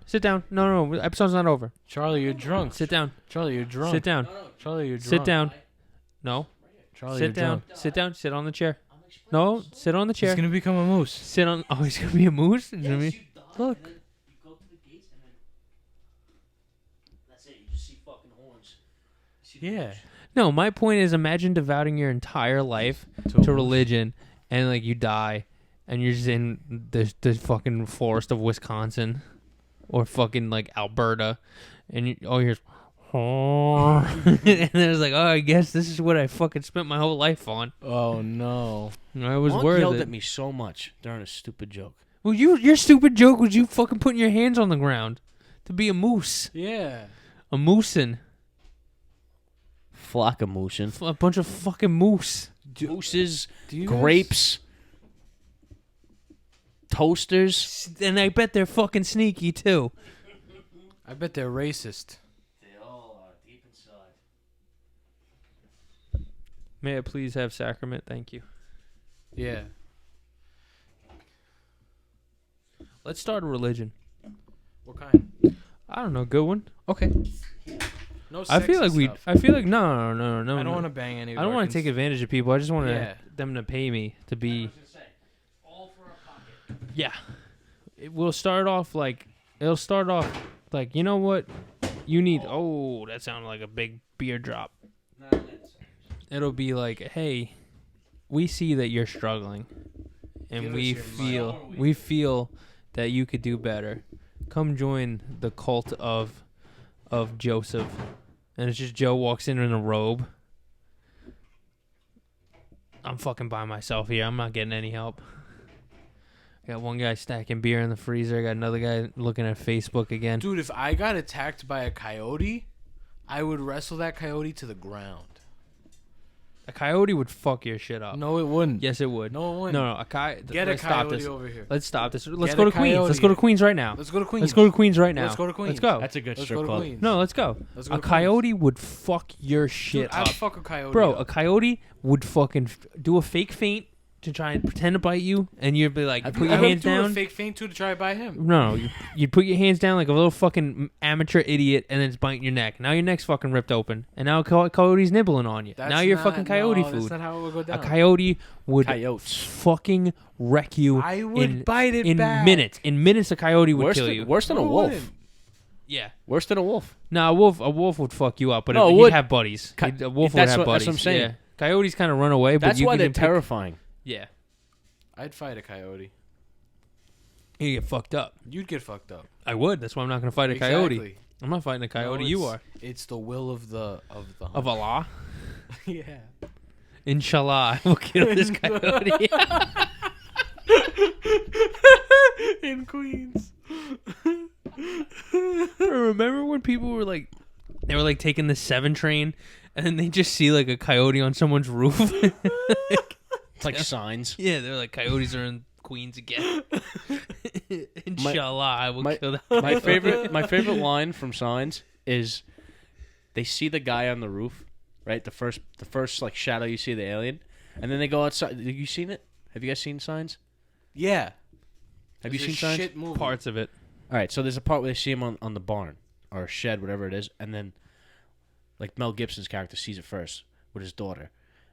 A: No, episode's not over.
B: Charlie, you're drunk.
A: Sit down.
B: Charlie, you're drunk.
A: Sit down.
B: Charlie, you're drunk.
A: Sit down. No,
B: Charlie,
A: sit
B: you're
A: down.
B: drunk.
A: Sit down. Sit on the chair. No, sit on the
B: He's
A: chair.
B: gonna become a moose.
A: Sit on. Oh, he's gonna be a moose. He's gonna be-
B: Look.
C: You go to the gates and then that's it. You just see fucking horns.
B: Yeah.
A: No, my point is, imagine devoting your entire life to religion, and like you die, and you're just in the fucking forest of Wisconsin, or fucking like Alberta, and all you hear is, and then it's like, oh, I guess this is what I fucking spent my whole life on.
B: Oh no!
A: I was
C: Monk
A: worth
C: yelled
A: it.
C: at me so much during a stupid joke.
A: Well, your stupid joke was you fucking putting your hands on the ground to be a moose,
B: Yeah.
A: a moosin',
C: Flock of motion.
A: a bunch of fucking moose.
C: Mooses,
B: Do you
C: grapes, toasters.
A: And I bet they're fucking sneaky too.
B: I bet they're racist.
C: They all are deep inside.
A: May I please have sacrament? Thank you.
B: Yeah.
A: Let's start a religion.
B: What kind?
A: I don't know, good one.
B: Okay. No.
A: I feel like
B: sexy
A: we.
B: stuff.
A: I feel like no.
B: I don't want to bang any.
A: I don't want to take advantage of people. I just want
B: Yeah.
A: them to pay me to be.
C: All for a pocket.
A: Yeah. We'll start off like. It'll start off like, you know what? You need. Oh, that sounded like a big beer drop. It'll be like, hey, we see that you're struggling, and
B: Give us
A: we
B: your
A: feel that you could do better. Come join the cult of Joseph. And it's just Joe walks in a robe. I'm fucking by myself here. I'm not getting any help. I got one guy stacking beer in the freezer. I got another guy looking at Facebook again.
B: Dude, if I got attacked by a coyote, I would wrestle that coyote to the ground.
A: A coyote would fuck your shit up.
B: No, it wouldn't.
A: Yes, it would.
B: No, it wouldn't.
A: No, a coyote.
B: Get a
A: Let's stop
B: coyote
A: this.
B: over here.
A: Let's stop this. Let's
B: Get
A: go
B: a
A: to Queens.
B: coyote
A: Let's go to
B: here.
A: Queens right now.
B: Let's go to Queens.
A: Let's go to Queens right now.
B: Let's go to Queens.
A: Let's go.
C: That's a good
B: Let's
C: strip
B: go to
C: club.
B: Queens.
A: No, let's go.
B: Let's go
A: A
B: to Queens.
A: coyote would fuck your shit
B: Dude, I'd
A: up.
B: fuck a coyote
A: Bro,
B: up.
A: a coyote would fucking do a fake feint to try and pretend to bite you, and you'd be like,
B: I'd
A: put your hands
B: do a
A: down.
B: fake feint too to try to buy him.
A: No, you'd put your hands down like a little fucking amateur idiot, and then it's biting your neck. Now your neck's fucking ripped open, and now a coyote's nibbling on you.
B: That's
A: now you're
B: not-
A: fucking coyote
B: no,
A: food.
B: That's not how it would go
A: A
B: down.
A: coyote would
C: Coyotes.
A: fucking wreck you.
B: I would
A: in,
B: bite it
A: in
B: back.
A: minutes. In minutes, a coyote would
C: Worse
A: kill
C: than,
A: you.
C: worse than a
B: No, it
C: wolf.
B: wouldn't.
A: Yeah.
C: Worse than a wolf.
A: No, a wolf would fuck you up, but
C: No, it
A: he'd
C: would.
A: have buddies.
C: Co-
A: A wolf would
C: that's
A: have
C: what-
A: buddies.
C: that's what I'm saying.
A: Yeah. Coyotes kind of run away, but
C: That's
A: you
C: why
A: can
C: they're
A: pick-
C: terrifying.
A: Yeah.
B: I'd fight a coyote.
A: You get fucked up.
B: You'd get fucked up.
A: I would. That's why I'm not going to fight a coyote.
B: Exactly.
A: I'm not fighting a coyote.
B: No,
A: You
B: it's-
A: are.
B: It's the will of the
A: Of Allah.
B: yeah.
A: Inshallah, I will kill this coyote.
B: In Queens.
A: Remember when people were like, they were like taking the 7 train, and then they just see like a coyote on someone's roof?
C: It's like signs.
A: Yeah, they're like, coyotes are in Queens again. Inshallah, I will kill that.
C: My favorite line from Signs is they see the guy on the roof, right? The first like shadow you see of the alien, and then they go outside. Have you seen it? Have you guys seen Signs?
B: Yeah.
C: Have you
B: It's
C: seen
B: a
C: Signs?
B: shit movie.
A: Parts of it.
C: All right, so there's a part where they see him on the barn or a shed, whatever it is, and then like Mel Gibson's character sees it first with his daughter.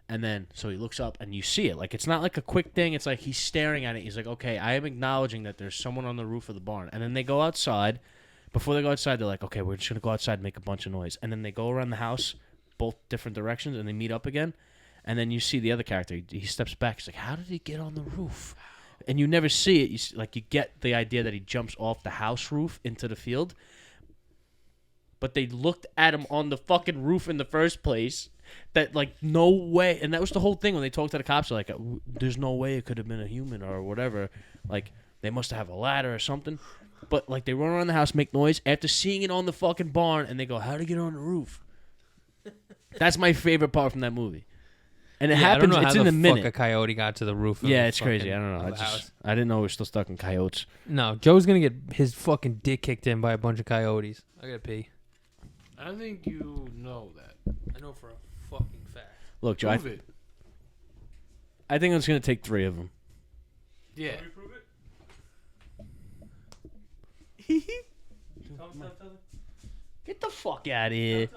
C: And then, so he looks up and you see it. Like, it's not like a quick thing. It's like he's staring at it. He's like, okay, I am acknowledging that there's someone on the roof of the barn. And then they go outside. Before they go outside, they're like, okay, we're just going to go outside and make a bunch of noise. And then they go around the house, both different directions, and they meet up again. And then you see the other character. He steps back. He's like, how did he get on the roof? And you never see it. You get the idea that he jumps off the house roof into the field. But they looked at him on the fucking roof in the first place. That, like, no way. And that was the whole thing when they talked to the cops. They're like, there's no way it could have been a human or whatever. Like, they must have a ladder or something. But, like, they run around the house, make noise after seeing it on the fucking barn. And they go, how'd he get on the roof? That's my favorite part from that movie. And it happens.
A: I don't know
C: It's
A: how
C: in a
A: the
C: minute.
A: fuck a coyote got to the roof. Of
C: Yeah,
A: the
C: it's crazy.
A: fucking-
C: I don't know.
A: of the house.
C: I didn't know we were still stuck in coyotes.
A: No, Joe's gonna get his fucking dick kicked in by a bunch of coyotes. I gotta pee.
B: I don't think you know that.
A: I know for a fucking fact.
C: Look, Joe,
B: Prove it.
C: I think it's going to take 3 of them.
B: Yeah.
C: Get the fuck out of here.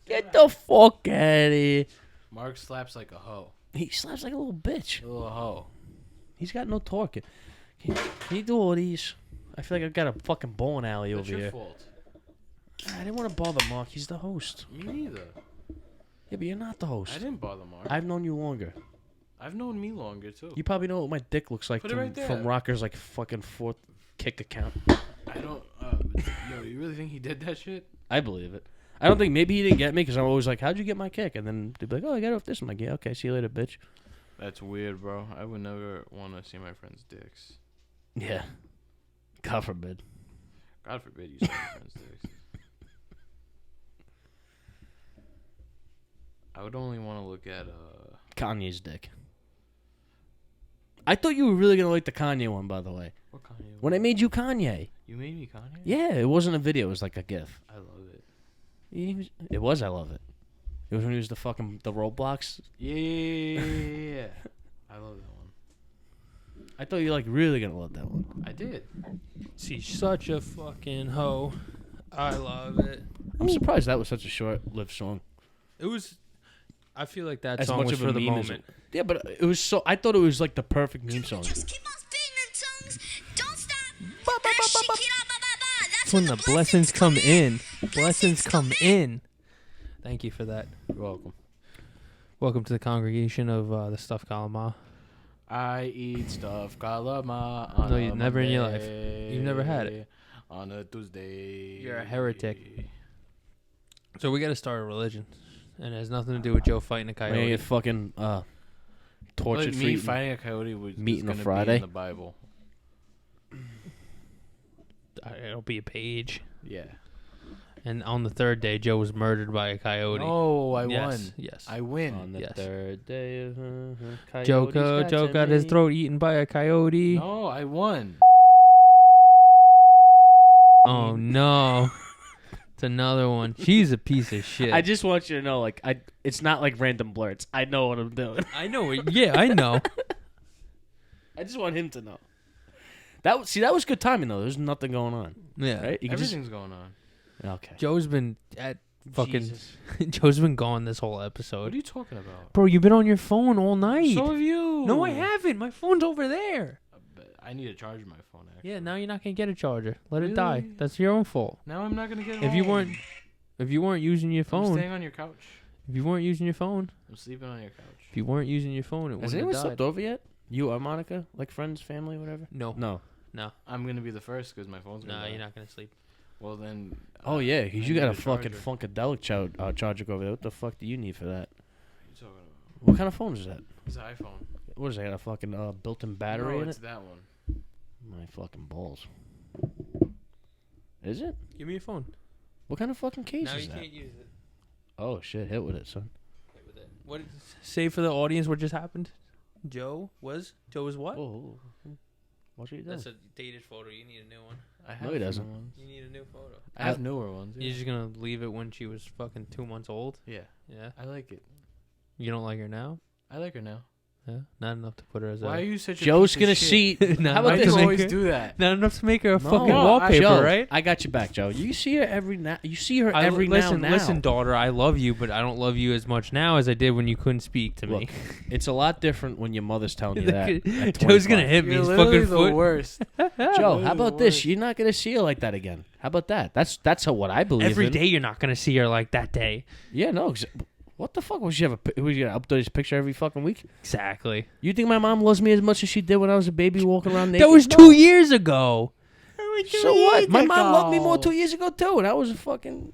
C: Get the fuck out of here.
B: Mark slaps like a hoe.
C: He slaps like a little bitch.
B: A little hoe.
C: He's got no torque. Can you do all these? I feel like I've got a fucking bowling alley
B: That's
C: over
B: your
C: here.
B: fault.
C: I didn't want to bother Mark. He's the host.
B: Me neither.
C: Yeah, but you're not the host.
B: I didn't bother Mark.
C: I've known you longer.
B: I've known me longer too.
C: You probably know what my dick looks like
B: Put it
C: from,
B: right there.
C: from Rocker's like fucking fourth kick account.
B: I don't. Yo, you really think he did that shit?
C: I believe it. I don't think maybe he didn't get me because I'm always like, "How'd you get my kick?" And then they'd be like, "Oh, I got it off this." I'm like, "Yeah, okay, see you later, bitch."
B: That's weird, bro. I would never want to see my friends' dicks.
C: Yeah. God forbid.
B: God forbid you see my friends' dicks. I would only want to look at
C: Kanye's dick. I thought you were really gonna like the Kanye one, by the way.
B: What Kanye?
C: When I made you Kanye.
B: You made me Kanye?
C: Yeah, it wasn't a video. It was like a GIF.
B: I love it.
C: It was. I love it. It was when he was the Roblox.
B: Yeah. I love that one.
C: I thought you were like really gonna love that one.
B: I did.
A: She's such a fucking hoe. I love it.
C: I'm surprised that was such a short-lived song.
A: It was. I feel like that
C: As
A: song
C: much
A: was
C: of a
A: for the
C: meme as
A: moment.
C: Yeah, but it was so. I thought it was like the perfect meme song.
D: Just keep on spitting in tongues. Don't stop.
A: That's when the blessings come in. Blessings come in. Thank you for that.
B: You're welcome.
A: Welcome to the congregation of the stuffed Calama.
B: I eat stuffed Calama on
A: No,
B: a
A: you never in your life.
B: Monday,
A: You've never had it.
B: on a Tuesday.
A: You're a heretic. So we got to start a religion, and it has nothing to do with Joe fighting a
C: We're
A: coyote.
C: gonna get fucking tortured for
B: me
C: eating
B: fighting a coyote was
C: meat
B: is
C: on a
B: gonna
C: Friday?
B: be in the Bible.
A: It'll be a page.
B: Yeah.
A: And on the third day, Joe was murdered by a coyote.
B: Oh, I
A: yes,
B: won.
A: Yes.
B: I win.
C: on the
A: Yes.
C: third day of
A: Joe got his throat eaten by a coyote.
B: No, I won.
A: Oh no. It's another one. She's a piece of shit.
C: I just want you to know, like, it's not like random blurts. I know what I'm doing.
A: I know it. Yeah, I know.
C: I just want him to know. That was good timing though. There's nothing going on,
A: Yeah.
C: right? You can
B: Everything's going on.
C: okay.
A: Joe's been at fucking.
B: Jesus.
A: Joe's been gone this whole
B: What
A: episode.
B: are you talking about?
A: Bro, you've been on your phone all night.
B: So have you.
A: No, I haven't. My phone's over there.
B: But I need to charge my phone, actually.
A: Yeah, now you're not gonna get a charger. Let it die.
B: Really?
A: That's your own fault.
B: Now I'm not going to get it
A: If you
B: home.
A: weren't using your
B: I'm
A: phone,
B: staying on your couch.
A: if you weren't using your phone,
B: I'm sleeping on your couch.
A: if you weren't using your phone, it
C: Has
A: wouldn't
C: anyone
A: have died.
C: slept over yet? You or Monica? Like friends, family, whatever?
A: No,
C: No.
B: I'm going to be the first because my phone's going
A: no,
B: to die.
A: you're not gonna sleep.
B: Well, then...
C: Oh yeah, because you
B: I
C: got a
B: need a
C: fucking
B: charger.
C: funkadelic charger over there. What the fuck do you need for that?
B: What are you talking about?
C: What kind of phone is that?
B: It's an iPhone.
C: What is that? A fucking built-in battery
B: no,
C: in
B: it's
C: it?
B: that one.
C: My fucking balls. Is it?
A: Give me your phone.
C: What kind of fucking case
A: Now
C: is
A: you
C: that?
A: can't use it.
C: Oh shit! Hit with it, son.
A: What? Say for the audience what just happened. Joe was what?
C: Oh, what are you doing?
A: That's a dated photo. You need a new one.
B: I
C: No, he doesn't.
B: newer ones.
A: You need a new photo.
B: I have newer ones. Yeah.
A: You're just gonna leave it when she was fucking 2 months old?
B: Yeah.
A: Yeah.
B: I like it.
A: You don't like her now?
B: I like her now.
A: Yeah. Not enough to put her as
B: Why are
A: a.
B: you such a
C: Joe's
B: piece of
C: gonna
B: shit?
C: see.
A: Not
C: How about
B: Why
A: enough
B: do
C: this?
A: to
B: you
A: make
B: always
A: her-
B: do that?
A: Not enough to make her a
C: No.
A: fucking
C: No,
A: wallpaper,
C: Joe,
A: right?
C: I got you back, Joe. You see her every now. You see her
A: I-
C: every
A: listen,
C: now.
A: listen, daughter. I love you, but I don't love you as much now as I did when you couldn't speak to me.
C: Look, it's a lot different when your mother's telling you that. at
A: Joe's gonna
C: 25.
A: hit me.
B: You're
A: His
B: literally
A: fucking
B: the
A: foot.
B: worst.
C: Joe,
B: Literally
C: how
B: the
C: about this?
B: worst.
C: You're not gonna see her like that again. How about that? That's what I believe.
A: Every
C: in.
A: day you're not gonna see her like that day.
C: Yeah, no. What the fuck was she have was you gonna update his picture every fucking week?
A: Exactly.
C: You think my mom loves me as much as she did when I was a baby walking around naked?
A: That was
C: No.
A: 2 years ago.
C: So what? My mom loved me more 2 years ago too, and I was a fucking.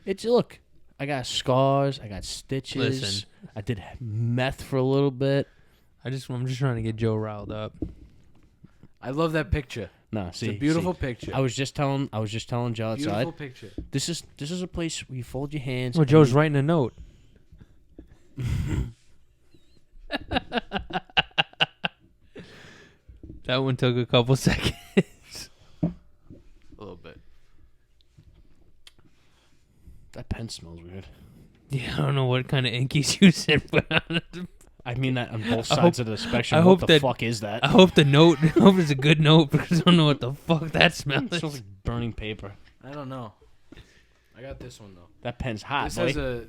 C: It's look. I got scars. I got stitches.
A: Listen.
C: I did meth for a little bit.
A: I'm just trying to get Joe riled up.
B: I love that picture.
C: No,
B: It's
C: see,
B: a beautiful
C: see.
B: picture.
C: I was just telling Joe outside.
B: Beautiful picture.
C: This is a place where you fold your hands.
A: Well,
C: and
A: Joe's
C: you-
A: writing a note. That one took a couple seconds.
B: A little bit.
C: That pen smells weird.
A: Yeah, I don't know what kind of ink he's using, but
C: I mean that on both
A: I
C: sides
A: hope-
C: of the spectrum.
A: I
C: What
A: hope
C: the
A: that-
C: fuck is that?
A: I hope the note. I hope it's a good note because I don't know what the fuck that
C: It
A: smells.
C: smells like burning paper.
B: I don't know. I got this one though.
C: That pen's hot,
B: This
C: boy.
B: has a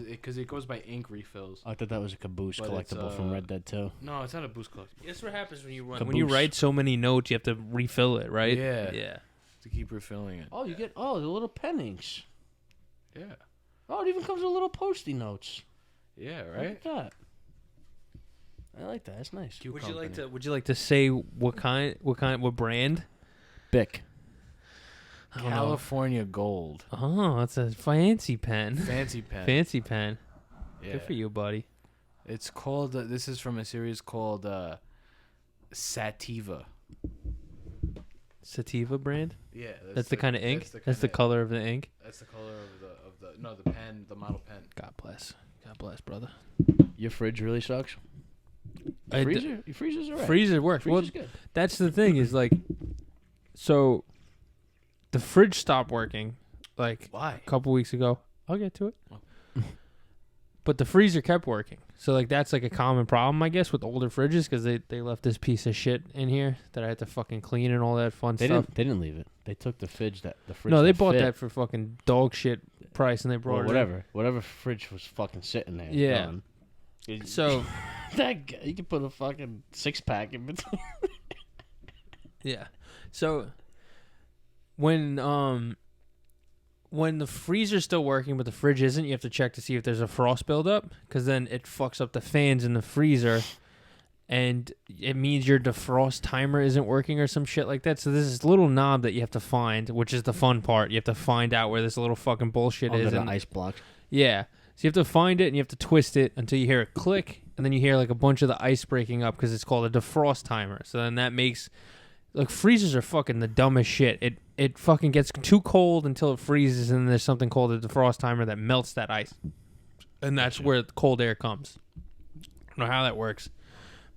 B: because it goes by ink refills.
C: I thought that was a Caboose
B: But it's,
C: collectible from Red Dead 2.
B: No, it's not a boost collectible.
A: That's what happens when you
C: Caboose.
A: write so many notes. You have to refill it, right?
B: Yeah.
A: Yeah.
B: To keep refilling it.
C: Oh, you get the little pen inks.
B: Yeah.
C: Oh, it even comes with little post-it notes.
B: Yeah,
C: Look
B: right.
C: at that. I like that. That's nice.
B: Cute
A: Would you like
B: company.
A: to? Would you like to say what brand?
C: Bic.
A: I don't know.
B: California Gold.
A: Oh, it's a fancy pen.
B: Fancy pen.
A: Fancy pen.
B: Yeah.
A: Good for you, buddy.
B: It's called. This is from a series called Sativa.
A: Sativa brand.
B: Yeah,
A: That's the kind of ink. That's the color of the ink.
B: That's the color of the pen, the model pen.
A: God bless. God bless, brother.
C: Your fridge really sucks.
A: I d-
C: Freezer? Your freezer's alright.
A: Freezer works. Well,
C: Freezer's good.
A: that's the thing is like, so the fridge stopped working like
B: Why?
A: a couple weeks ago. I'll get to it.
B: Oh.
A: But the freezer kept working. So like that's like a common problem, I guess, with older fridges because they left this piece of shit in here that I had to fucking clean and all that fun stuff.
C: They didn't leave it. They took the fridge the fridge.
A: No, they
C: that
A: bought
C: fit.
A: that for fucking dog shit price and they brought
C: Or
A: it in.
C: whatever fridge was fucking sitting there.
A: Yeah.
C: gone.
A: So
C: that guy, you could put a fucking 6-pack in between.
A: yeah. So when the freezer's still working but the fridge isn't, you have to check to see if there's a frost buildup because then it fucks up the fans in the freezer and it means your defrost timer isn't working or some shit like that. So there's this little knob that you have to find, which is the fun part. You have to find out where this little fucking bullshit
C: Under
A: is.
C: the
A: And
C: ice block.
A: yeah. So you have to find it and you have to twist it until you hear it click and then you hear like a bunch of the ice breaking up because it's called a defrost timer. So then that makes like freezers are fucking the dumbest shit. It fucking gets too cold until it freezes and then there's something called a defrost timer that melts that ice. And that's where the cold air comes. I don't know how that works.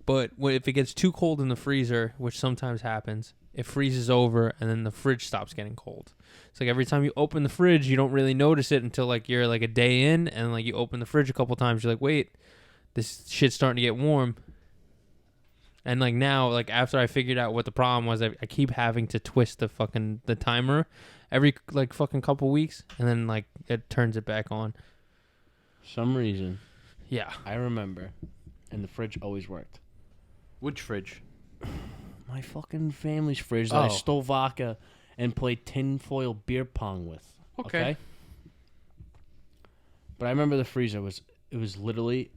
A: But if it gets too cold in the freezer, which sometimes happens, it freezes over and then the fridge stops getting cold. It's like every time you open the fridge, you don't really notice it until like you're like a day in and like you open the fridge a couple times. You're like, wait, this shit's starting to get warm. And like now, like after I figured out what the problem was, I keep having to twist the timer every like fucking couple weeks and then like it turns it back on.
C: Some reason
A: Yeah.
C: I remember, and the fridge always worked.
B: Which fridge?
C: My fucking family's fridge that I
B: Oh.
C: stole vodka and played tinfoil beer pong with.
B: Okay.
C: But I remember the freezer was literally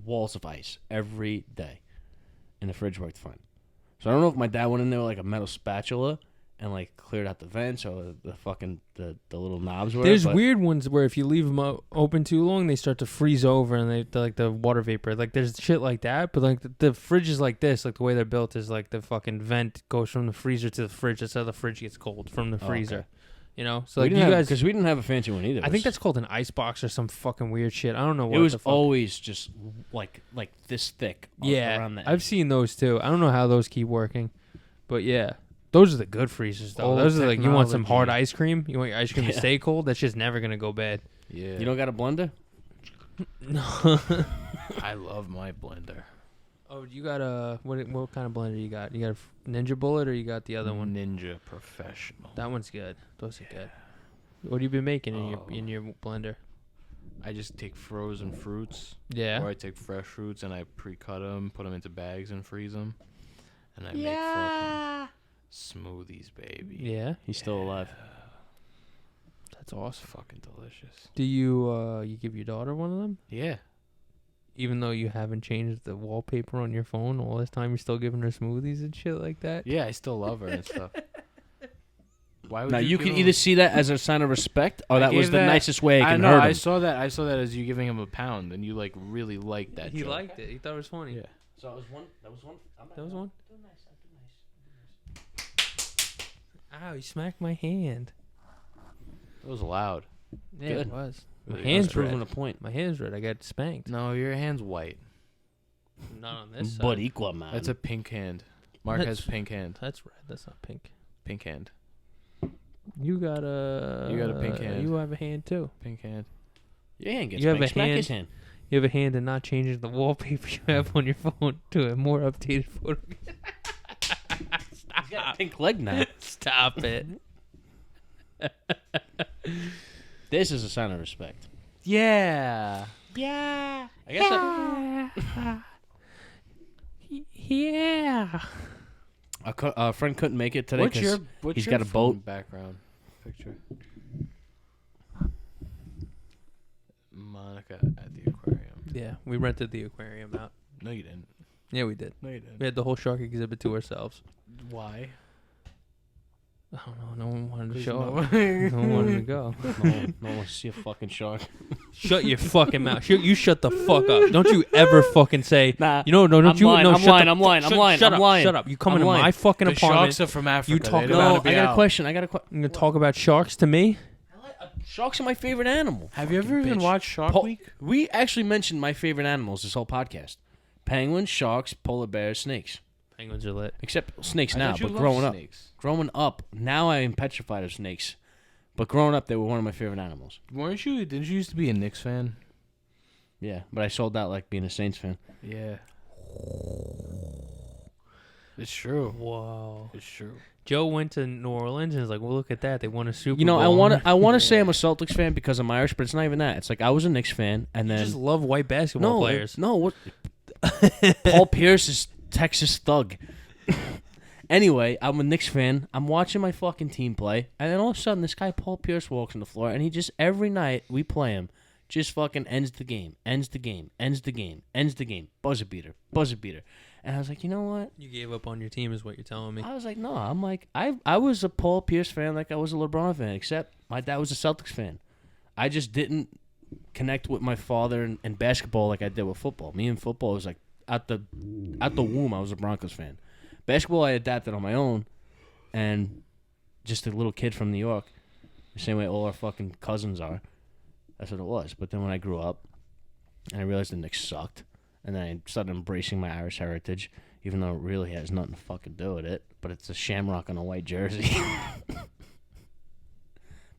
C: walls of ice every day, and the fridge worked fine. So I don't know if my dad went in there with like a metal spatula and like cleared out the vents or the fucking the little knobs were.
A: There's
C: but
A: weird ones where if you leave them open too long, they start to freeze over and they're like the water vapor. Like there's shit like that, but like the fridge is like this. Like the way they're built is like the fucking vent goes from the freezer to the fridge. That's how the fridge gets cold from the freezer.
C: Okay.
A: You know, so
C: we
A: like
C: didn't
A: you
C: have,
A: guys,
C: because we didn't have a fancy one either.
A: I think that's called an ice box or some fucking weird shit. I don't know what
C: it was
A: the fuck.
C: always just like this thick.
A: Yeah,
C: around the
A: I've seen those too. I don't know how those keep working, but yeah, those are the good freezers though.
B: Old
A: Those are like you want some hard
B: technology.
A: ice cream. You want your ice cream to
C: Yeah.
A: stay cold. That's just never gonna go bad.
B: Yeah.
C: You don't got a blender?
A: No.
B: I love my blender.
A: Oh, you got a what kind of blender you got? You got a Ninja Bullet or you got the other one?
B: Ninja Professional.
A: That one's good. Those are good. What have you been making
B: Oh.
A: in your blender?
B: I just take frozen fruits,
A: Yeah.
B: or I take fresh fruits and I pre-cut them, put them into bags and freeze them, and I make fucking smoothies, baby.
A: Yeah.
C: He's still alive.
A: That's
B: It's
A: awesome.
B: fucking delicious.
A: Do you give your daughter one of them?
B: Yeah.
A: Even though you haven't changed the wallpaper on your phone all this time, you're still giving her smoothies and shit like that?
B: Yeah, I still love her and stuff. Why would
C: Now you
B: give
C: can
B: him-
C: either see that as a sign of respect, or
B: I
C: that was
B: gave
C: the
B: that-
C: nicest way I
B: I
C: can
B: know.
C: hurt
B: I
C: him.
B: saw that. I saw that as you giving him a pound, and you like really liked that.
A: He
B: joke.
A: liked it. He thought it was funny.
B: Yeah.
C: So it was one. That was one.
A: That was one. Ow, you smacked my hand.
B: It was loud.
A: Yeah,
C: Good.
A: it was. My
B: Really
A: hand's
B: was.
C: Proving
A: red.
C: a point.
A: My hand's red. I got spanked.
B: No, your hand's white.
A: Not on this side.
C: But equal, man.
B: That's a pink hand. Mark has
A: That's-
B: pink hand.
A: That's red. That's not pink.
B: Pink hand.
A: You got a.
B: You got a pink hand.
A: You have a hand too.
B: Pink hand.
C: Your hand gets
A: You have
C: spanked.
A: a
C: Smack
A: hand-
C: his hand.
A: You have a hand in not changing the wallpaper you have on your phone to a more updated photo.
C: He's got a pink leg now.
A: Stop it.
C: This is a sign of respect.
B: Yeah.
C: Yeah. I guess that
A: Yeah.
C: a friend couldn't make it today because
B: what's
C: he's
B: your
C: got a
B: phone
C: boat.
B: background picture? Monica at the aquarium.
A: Yeah, we rented the aquarium out.
B: No, you didn't.
A: Yeah, we did.
B: No, you
A: We
B: didn't.
A: had the whole shark exhibit to ourselves.
B: Why?
A: I don't know. No one wanted to
B: 'Cause
A: show
B: no-
A: up. No one wanted to go.
C: No one wants to see a fucking shark.
A: Shut your fucking mouth. You shut the fuck up. Don't you ever fucking say.
C: Nah.
A: You know, no, don't
C: I'm
A: you?
C: lying,
A: No,
C: I'm
A: shut
C: lying,
A: the
C: I'm
A: fuck-
C: lying, I'm
A: shut-
C: lying,
A: Shut
C: I'm
A: up.
C: lying.
A: Shut up. You come
C: I'm
A: into
C: lying.
A: my fucking
B: The
A: apartment.
B: sharks are from Africa.
A: talk
B: They don't
A: about-
B: gotta
C: No,
B: be
C: I got a
B: out.
C: question.
A: I'm gonna talk about sharks to me.
C: Sharks are my favorite animal.
B: Have you
C: Fucking
B: ever even
C: bitch.
B: watched Shark
C: Po-
B: Week?
C: We actually mentioned my favorite animals this whole podcast: penguins, sharks, polar bears, snakes.
A: Penguins are lit.
C: Except snakes
B: I
C: now,
B: thought you
C: but
B: loved snakes.
C: growing up, now I am petrified of snakes. But growing up, they were one of my favorite animals.
B: Weren't you? Didn't you used to be a Knicks fan?
C: Yeah, but I sold out like being a Saints fan.
B: Yeah. It's true.
A: Whoa.
B: It's true.
A: Joe went to New Orleans and was like, "Well, look at that. They won a Super
C: You know,
A: Bowl."
C: I want to say I'm a Celtics fan because I'm Irish, but it's not even that. It's like I was a Knicks fan, and
A: You
C: then
A: just love white basketball
C: no,
A: players.
C: no, what? Paul Pierce is Texas thug. Anyway, I'm a Knicks fan. I'm watching my fucking team play, and then all of a sudden, this guy Paul Pierce walks on the floor, and he just every night we play him, just fucking ends the game, ends the game, ends the game, ends the game, buzzer beater, buzzer beater. And I was like, you know what?
A: You gave up on your team, is what you're telling me.
C: I was like, no. I'm like, I was a Paul Pierce fan like I was a LeBron fan, except my dad was a Celtics fan. I just didn't connect with my father in basketball like I did with football. Me and football was like at the womb. I was a Broncos fan. Basketball I adapted on my own, and just a little kid from New York, the same way all our fucking cousins are. That's what it was. But then when I grew up, and I realized the Knicks sucked, and then I started embracing my Irish heritage, even though it really has nothing to fucking do with it. But it's a shamrock on a white jersey.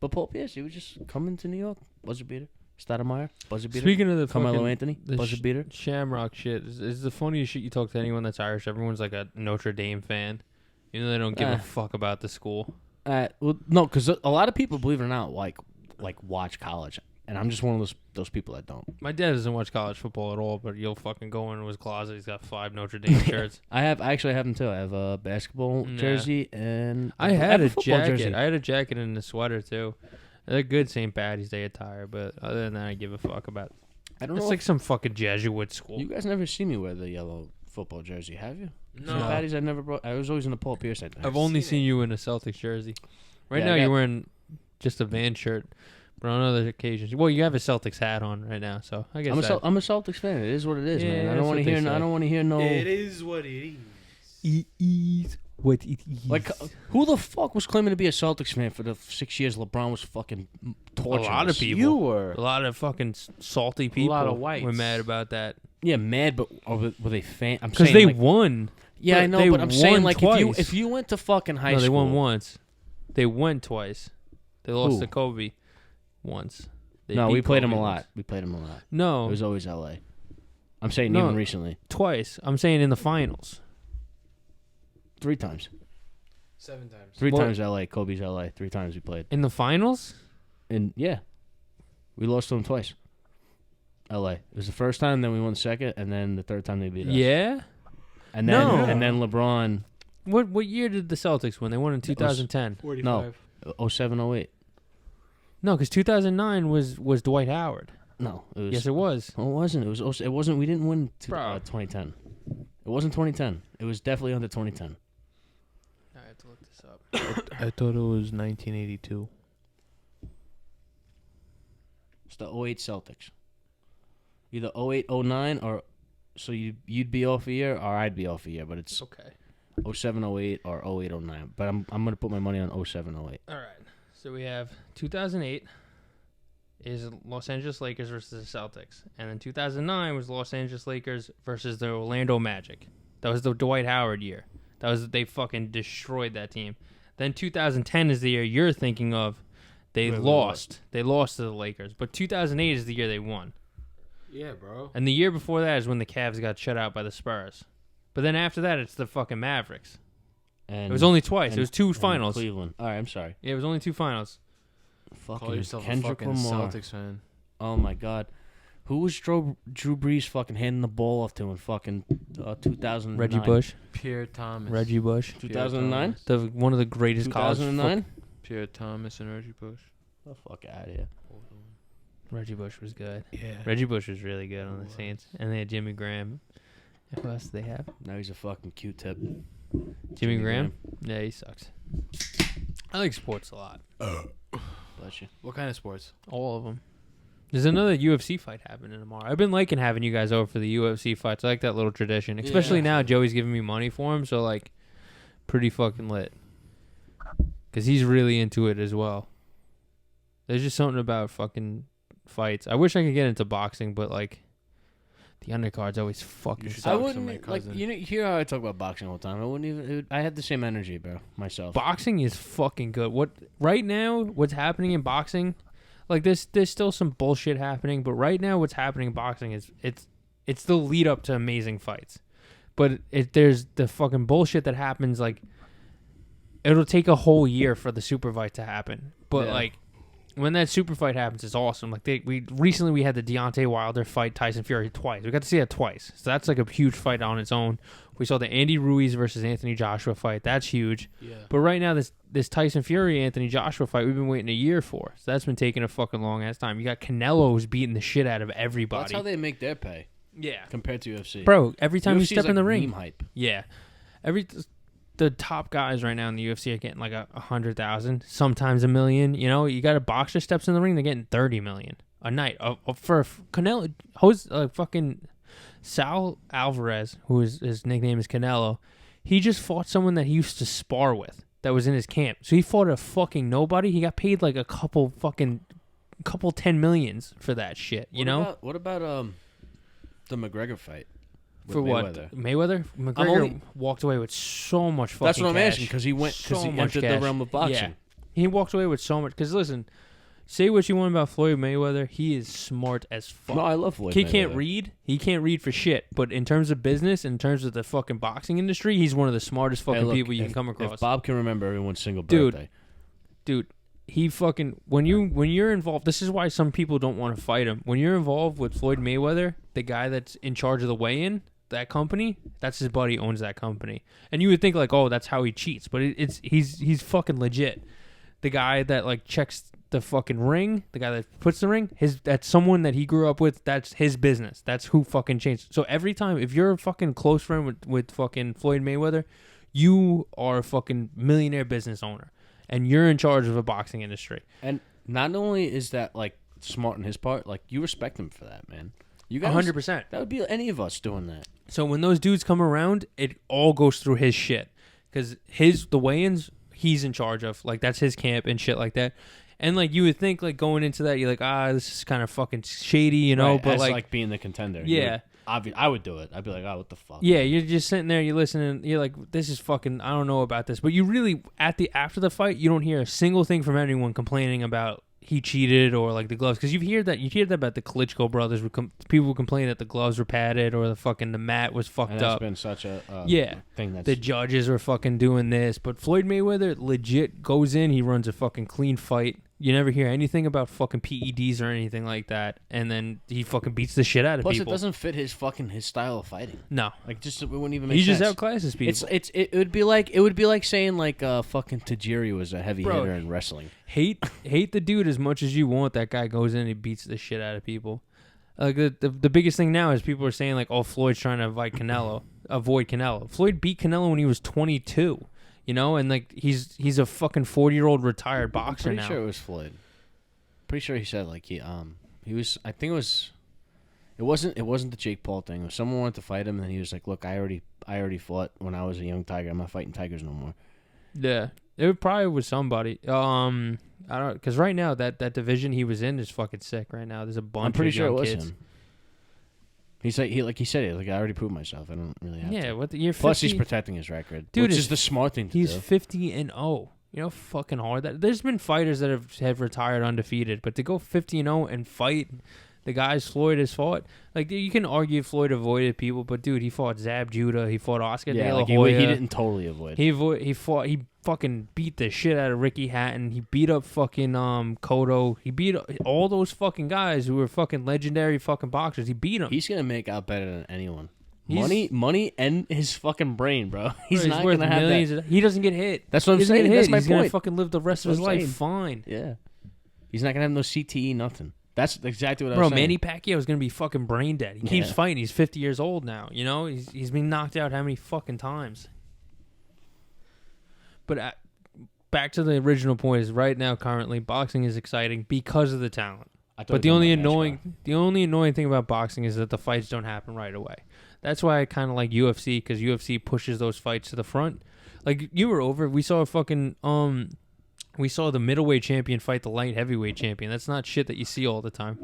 C: But Paul Pierce, he was just coming to New York, buzzer beater. Stoudemire, buzzer beater.
A: Speaking of the
C: Carmelo
A: fucking
C: Anthony,
A: the
C: buzzer beater.
A: Shamrock shit, is the funniest shit you talk to anyone that's Irish. Everyone's like a Notre Dame fan. You know, they don't give a fuck about the school.
C: Well, no, because a lot of people, believe it or not, like watch college, and I'm just one of those people that don't.
A: My dad doesn't watch college football at all, but you'll fucking go into his closet. He's got 5 Notre Dame shirts.
C: I actually have them too. I have a basketball
A: Nah.
C: jersey and
A: I had a
C: football
A: jacket.
C: jersey.
A: I had a jacket and a sweater too. They're good St. Patty's Day attire, but other than that, I give a fuck about.
C: I don't
A: It's
C: know.
A: like some fucking Jesuit school.
C: You guys never see me wear the yellow football jersey, have you?
A: No.
C: St. Patty's, I never brought. I was always in the Paul Pierce.
A: I've only seen you in a Celtics jersey. Right
C: Yeah,
A: now,
C: I got-
A: you're wearing just a Van shirt, but on other occasions, well, you have a Celtics hat on right now, so I guess
C: I'm a Celtics fan. It is what it is,
A: Yeah,
C: man. I
A: that's
C: don't want
A: what
C: to
A: they
C: hear.
A: say.
C: I don't want to hear no.
B: is what it is.
A: it is what it is.
C: Like, who the fuck was claiming to be a Celtics fan for the 6 years LeBron was fucking torturing
A: lot of
C: us?
A: people.
B: You were.
A: a lot of fucking salty people
B: lot of whites.
A: were mad about that
C: Yeah, mad, but were they fan? I'm
A: because
C: saying
A: they
C: like,
A: won.
C: Yeah, I
A: They
C: know, but I'm saying
A: won
C: like
A: twice.
C: if you went to fucking high
A: No,
C: school,
A: they won once. They won twice. They lost
C: Who?
A: to Kobe once. They
C: No,
A: beat
C: we played
A: Kobe
C: them a
A: once.
C: lot. We played them a lot.
A: No,
C: It was always L.A. I'm saying
A: No.
C: even recently,
A: twice. I'm saying in the finals.
C: 3 times.
B: 7 times.
C: 3
A: What?
C: times L.A. Kobe's L.A. 3 times we played,
A: In the finals?
C: and yeah, we lost to them twice. L.A. It was the first time, then we won the second, and then the third time they beat us.
A: Yeah.
C: and then
A: No.
C: and then LeBron
A: What year did the Celtics win? They won in 2010.
B: 45.
C: No. 07, 08.
A: No, because 2009 was Dwight Howard.
C: No, it was.
A: Yes, it was.
C: No, it wasn't. It wasn't. We didn't win
A: Bro.
C: 2010. It wasn't 2010. It was definitely under 2010.
A: I have to look this up.
B: I thought it was 1982.
C: It's the 08 Celtics. Either 08, 09, or so you'd be off a year, or I'd be off a year. But it's
A: Okay.
C: 07, 08, or 08, 09. But I'm gonna put my money on 07, 08.
A: All right. So we have 2008 is Los Angeles Lakers versus the Celtics, and then 2009 was Los Angeles Lakers versus the Orlando Magic. That was the Dwight Howard year. They fucking destroyed that team. Then 2010 is the year you're thinking of. They
B: Wait,
A: lost. They lost to the Lakers. But 2008 is the year they won.
B: Yeah, bro.
A: And the year before that is when the Cavs got shut out by the Spurs. But then after that, it's the fucking Mavericks.
C: And
A: It was only twice.
C: and-
A: It was 2
C: and
A: finals.
C: Cleveland. All right, I'm sorry.
A: Yeah, it was only 2 finals.
C: Fucking
B: Call yourself
C: Kendrick
B: a fucking
C: Lamar.
B: Celtics fan.
C: Oh my God. Who was Drew Brees fucking handing the ball off to in fucking 2009?
A: Reggie Bush.
B: Pierre Thomas.
A: Reggie Bush.
C: 2009?
A: One of the greatest college
C: 2009?
B: Pierre Thomas and Reggie Bush.
C: The fuck out of here.
A: Reggie Bush was good.
B: Yeah.
A: Reggie Bush was really good on the Saints. And they had Jimmy Graham. Who else do they have?
C: Now he's a fucking Q-tip.
A: Jimmy Graham? Yeah, he sucks. I like sports a lot.
C: Bless you.
B: What kind of sports?
A: All of them. There's another UFC fight happening tomorrow. I've been liking having you guys over for the UFC fights. I like that little tradition. Especially now Joey's giving me money for him. So, like, pretty fucking lit. Because he's really into it as well. There's just something about fucking fights. I wish I could get into boxing, but, like, the undercard's always fucking
B: You should
C: I
B: talk to
C: wouldn't
B: my
C: like
B: cousin.
C: you hear how I talk about boxing all the time. I wouldn't even. I had the same energy, bro. Myself.
A: Boxing is fucking good. What right now? What's happening in boxing? Like there's still some bullshit happening, but right now what's happening in boxing is it's the lead up to amazing fights. But there's the fucking bullshit that happens. Like it'll take a whole year for the super fight to happen. But like when that super fight happens, it's awesome. Like we recently had the Deontay Wilder fight Tyson Fury twice. We got to see that twice. So that's like a huge fight on its own. We saw the Andy Ruiz versus Anthony Joshua fight. That's huge.
B: Yeah.
A: But right now, this Tyson Fury Anthony Joshua fight, we've been waiting a year for. So that's been taking a fucking long ass time. You got Canelo's beating the shit out of everybody.
C: That's how they make their pay.
A: Yeah.
C: Compared to UFC.
A: Bro, every time you
C: UFC
A: step
C: is
A: in the
C: like
A: ring.
C: meme hype.
A: Yeah. The top guys right now in the UFC are getting like 100,000, sometimes $1 million. You know, you got a boxer steps in the ring, they're getting 30 million a night. For Canelo, fucking Sal Alvarez, his nickname is Canelo, he just fought someone that he used to spar with that was in his camp. So he fought a fucking nobody. He got paid like a couple 10 millions for that shit. You know?
C: What about the McGregor fight? with
A: For
C: Mayweather?
A: what? Mayweather? McGregor walked away with so much fucking
C: That's what I'm
A: cash.
C: asking because he
A: So much
C: entered
A: cash.
C: the realm of boxing.
A: Yeah. He walked away with so much. Because listen, say what you want about Floyd Mayweather, he is smart as fuck.
C: No, I love Floyd
A: He
C: Mayweather.
A: can't read. He can't read for shit. But in terms of business, in terms of the fucking boxing industry, he's one of the smartest fucking
C: Hey, look,
A: people you
C: if-
A: can come across.
C: If Bob can remember everyone's single
A: Dude.
C: birthday.
A: Dude, he fucking when you're involved, this is why some people don't want to fight him. When you're involved with Floyd Mayweather, the guy that's in charge of the weigh-in, that company, that's his buddy owns that company. And you would think like, oh, that's how he cheats, but he's fucking legit. The guy that like checks the fucking ring, the guy that puts the ring, that's someone that he grew up with. That's his business. That's who fucking changed. So every time, if you're a fucking close friend with fucking Floyd Mayweather, you are a fucking millionaire business owner, and you're in charge of a boxing industry.
C: And not only is that like smart on his part, like you respect him for that, man. You guys,
A: 100%.
C: That would be any of us doing that.
A: So when those dudes come around, it all goes through his shit. Because the weigh-ins, he's in charge of. Like, that's his camp and shit like that. And, like, you would think, like, going into that, you're like, this is kind of fucking shady, you know?
C: Right,
A: but,
C: as,
A: like,
C: being the contender.
A: yeah.
C: I would do it. I'd be like, oh, what the fuck?
A: Yeah, you're just sitting there, you're listening, you're like, this is fucking, I don't know about this. But you really, after the fight, you don't hear a single thing from anyone complaining about he cheated or like the gloves, because you hear that about the Klitschko brothers. People complain that the gloves were padded or the mat was fucked
C: And that's
A: up.
C: been such a thing that's
A: The judges were fucking doing this, but Floyd Mayweather legit goes in. He runs a fucking clean fight. You never hear anything about fucking PEDs or anything like that, and then he fucking beats the shit out of
C: Plus,
A: people.
C: it doesn't fit his style of fighting.
A: No,
C: Like, just it wouldn't even make
A: he
C: sense.
A: just outclasses people.
C: It would be like saying like fucking Tajiri was a heavy hitter in wrestling.
A: hate the dude as much as you want. That guy goes in and he beats the shit out of people. Like the biggest thing now is people are saying like, oh, Floyd's trying to avoid Canelo. Floyd beat Canelo when he was 22. You know, and like he's a fucking 40-year-old retired boxer
C: I'm
A: now.
C: pretty sure it was Floyd. Pretty sure he said like he was. I think it was. It wasn't the Jake Paul thing. Someone wanted to fight him, and then he was like, "Look, I already fought when I was a young tiger. I'm not fighting tigers no more."
A: Yeah, it probably was somebody. I don't know, because right now that division he was in is fucking sick. Right now, there's a bunch.
C: I'm pretty
A: of
C: sure it
A: young
C: was
A: kids.
C: him. He's like he said I already proved myself. I don't really have
A: Yeah,
C: to.
A: what you're 50,
C: Plus, he's protecting his record,
A: Dude,
C: which is the smart thing to
A: he's
C: do.
A: 50-0. You know, how fucking hard that. There's been fighters that have retired undefeated, but to go 50-0 and fight the guys Floyd has fought, like you can argue Floyd avoided people, but dude, he fought Zab Judah, he fought Oscar De La
C: like
A: Hoya.
C: he didn't totally avoid.
A: He fucking beat the shit out of Ricky Hatton. He beat up fucking Cotto. He beat all those fucking guys who were fucking legendary fucking boxers. He beat them.
C: He's gonna make out better than anyone.
A: He's-
C: Money, and his fucking brain, bro. He's
A: Bro,
C: not
A: worth
C: gonna have
A: millions.
C: that.
A: He doesn't get hit.
C: That's what I'm
A: He doesn't
C: saying.
A: get
C: That's
A: hit.
C: my
A: He's gonna
C: point.
A: fucking live the rest of
C: That's
A: his
C: what I'm
A: life
C: saying.
A: fine.
C: Yeah, he's not gonna have no CTE, nothing. That's exactly what I
A: Bro,
C: was saying.
A: Manny Pacquiao is gonna be fucking brain dead. He keeps
C: Yeah.
A: fighting. He's 50 years old now. You know, he's been knocked out how many fucking times? But back to the original point is right now, currently, boxing is exciting because of the talent.
C: I thought
A: But
C: it
A: the
C: was
A: only
C: on my
A: annoying thing about boxing is that the fights don't happen right away. That's why I kind of like UFC, because UFC pushes those fights to the front. Like you were over, we saw a fucking we saw the middleweight champion fight the light heavyweight champion. That's not shit that you see all the time.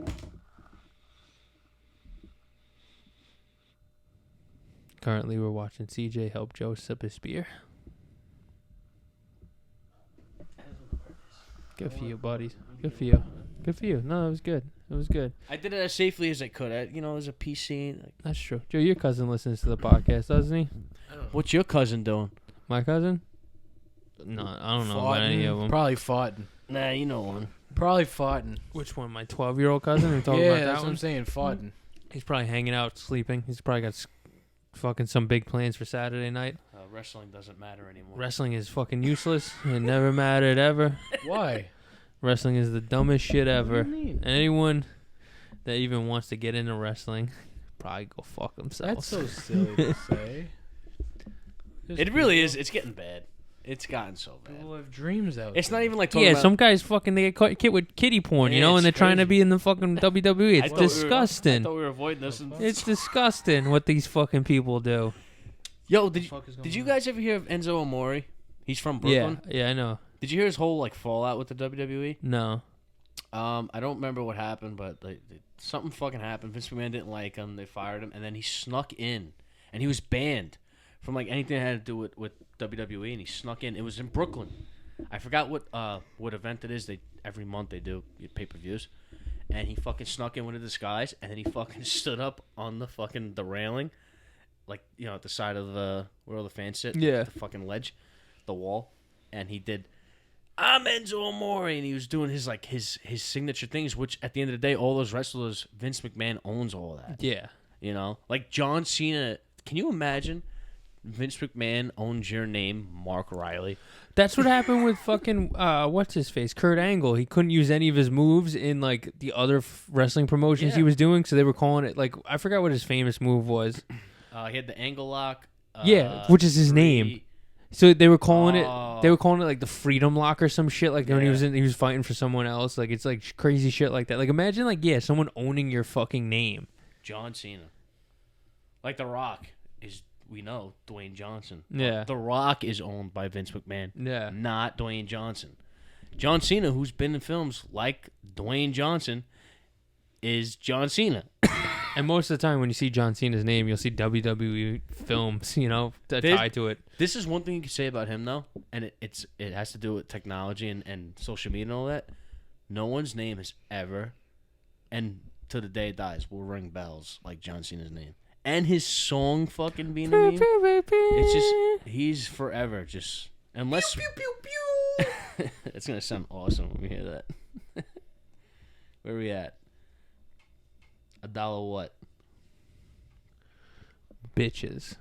A: Currently, we're watching CJ help Joe sip his beer. Good for you, buddies. Good for you. Good for you. No, it was good. It was good.
C: I did it as safely as I could. There's a PC. Like,
A: That's true. Joe, your cousin listens to the podcast, doesn't he?
C: what's your cousin doing?
A: My cousin? No, I don't know about any of them.
B: Probably foughtin'.
C: Nah, you know one.
B: Probably foughtin'.
A: Which one? My 12-year-old cousin? We're talking
B: Yeah,
A: about that
B: that's what
A: one?
B: I'm saying. Foughtin'.
A: He's probably hanging out, sleeping. He's probably got fucking some big plans for Saturday night.
C: Wrestling doesn't matter anymore.
A: Wrestling is fucking useless. It never mattered ever.
B: Why?
A: Wrestling is the dumbest shit ever.
B: What do you mean?
A: Anyone that even wants to get into wrestling probably go fuck themselves.
B: That's so silly to say.
C: It really is. It's getting bad. It's gotten so bad.
B: People have dreams out
C: It's
B: there.
C: not even like talking
A: Yeah,
C: about,
A: some guys fucking they get caught with kiddie porn, you
C: Yeah,
A: know, and
C: it's
A: they're trying to
C: crazy.
A: be in the fucking WWE. It's
C: I thought we were-
A: disgusting.
C: I thought we were avoiding this.
A: It's disgusting what these fucking people do.
C: Yo, did you guys ever hear of Enzo Amore? He's from Brooklyn.
A: Yeah, I know.
C: Did you hear his whole like fallout with the WWE?
A: No.
C: I don't remember what happened, but something fucking happened. Vince McMahon didn't like him. They fired him, and then he snuck in, and he was banned from like anything that had to do with WWE. And he snuck in. It was in Brooklyn. I forgot what event it is. They every month they do pay-per-views, and he fucking snuck in with a disguise, and then he fucking stood up on the railing, like at the side of the where all the fans sit.
A: Yeah.
C: The fucking ledge, the wall, and he did. I'm Enzo Amore, and he was doing his signature things, which at the end of the day, all those wrestlers, Vince McMahon owns all that.
A: Yeah.
C: Like John Cena. Can you imagine Vince McMahon owns your name, Mark Riley?
A: That's what happened with fucking what's his face, Kurt Angle. He couldn't use any of his moves in like the other wrestling promotions he
C: Yeah.
A: was doing, so they were calling it like I forgot what his famous move was.
C: He had the angle lock.
A: Yeah, which is his name. So they were calling it.
C: Oh.
A: They were calling it like the Freedom Lock or some shit. Like when he
C: Yeah.
A: was fighting for someone else. Like it's like crazy shit like that. Like imagine like someone owning your fucking name.
C: John Cena. Like The Rock is, we know, Dwayne Johnson.
A: Yeah.
C: The Rock is owned by Vince McMahon.
A: Yeah.
C: Not Dwayne Johnson. John Cena, who's been in films like Dwayne Johnson, is John Cena.
A: And most of the time when you see John Cena's name, you'll see WWE films, that tie to it.
C: This is one thing you can say about him, though, and it has to do with technology and social media and all that. No one's name has ever, and to the day it dies, will ring bells like John Cena's name. And his song fucking being a meme. It's just, he's forever just, unless... Pew, pew, pew, pew. It's going to sound awesome when we hear that. Where are we at? $1 what?
A: Bitches.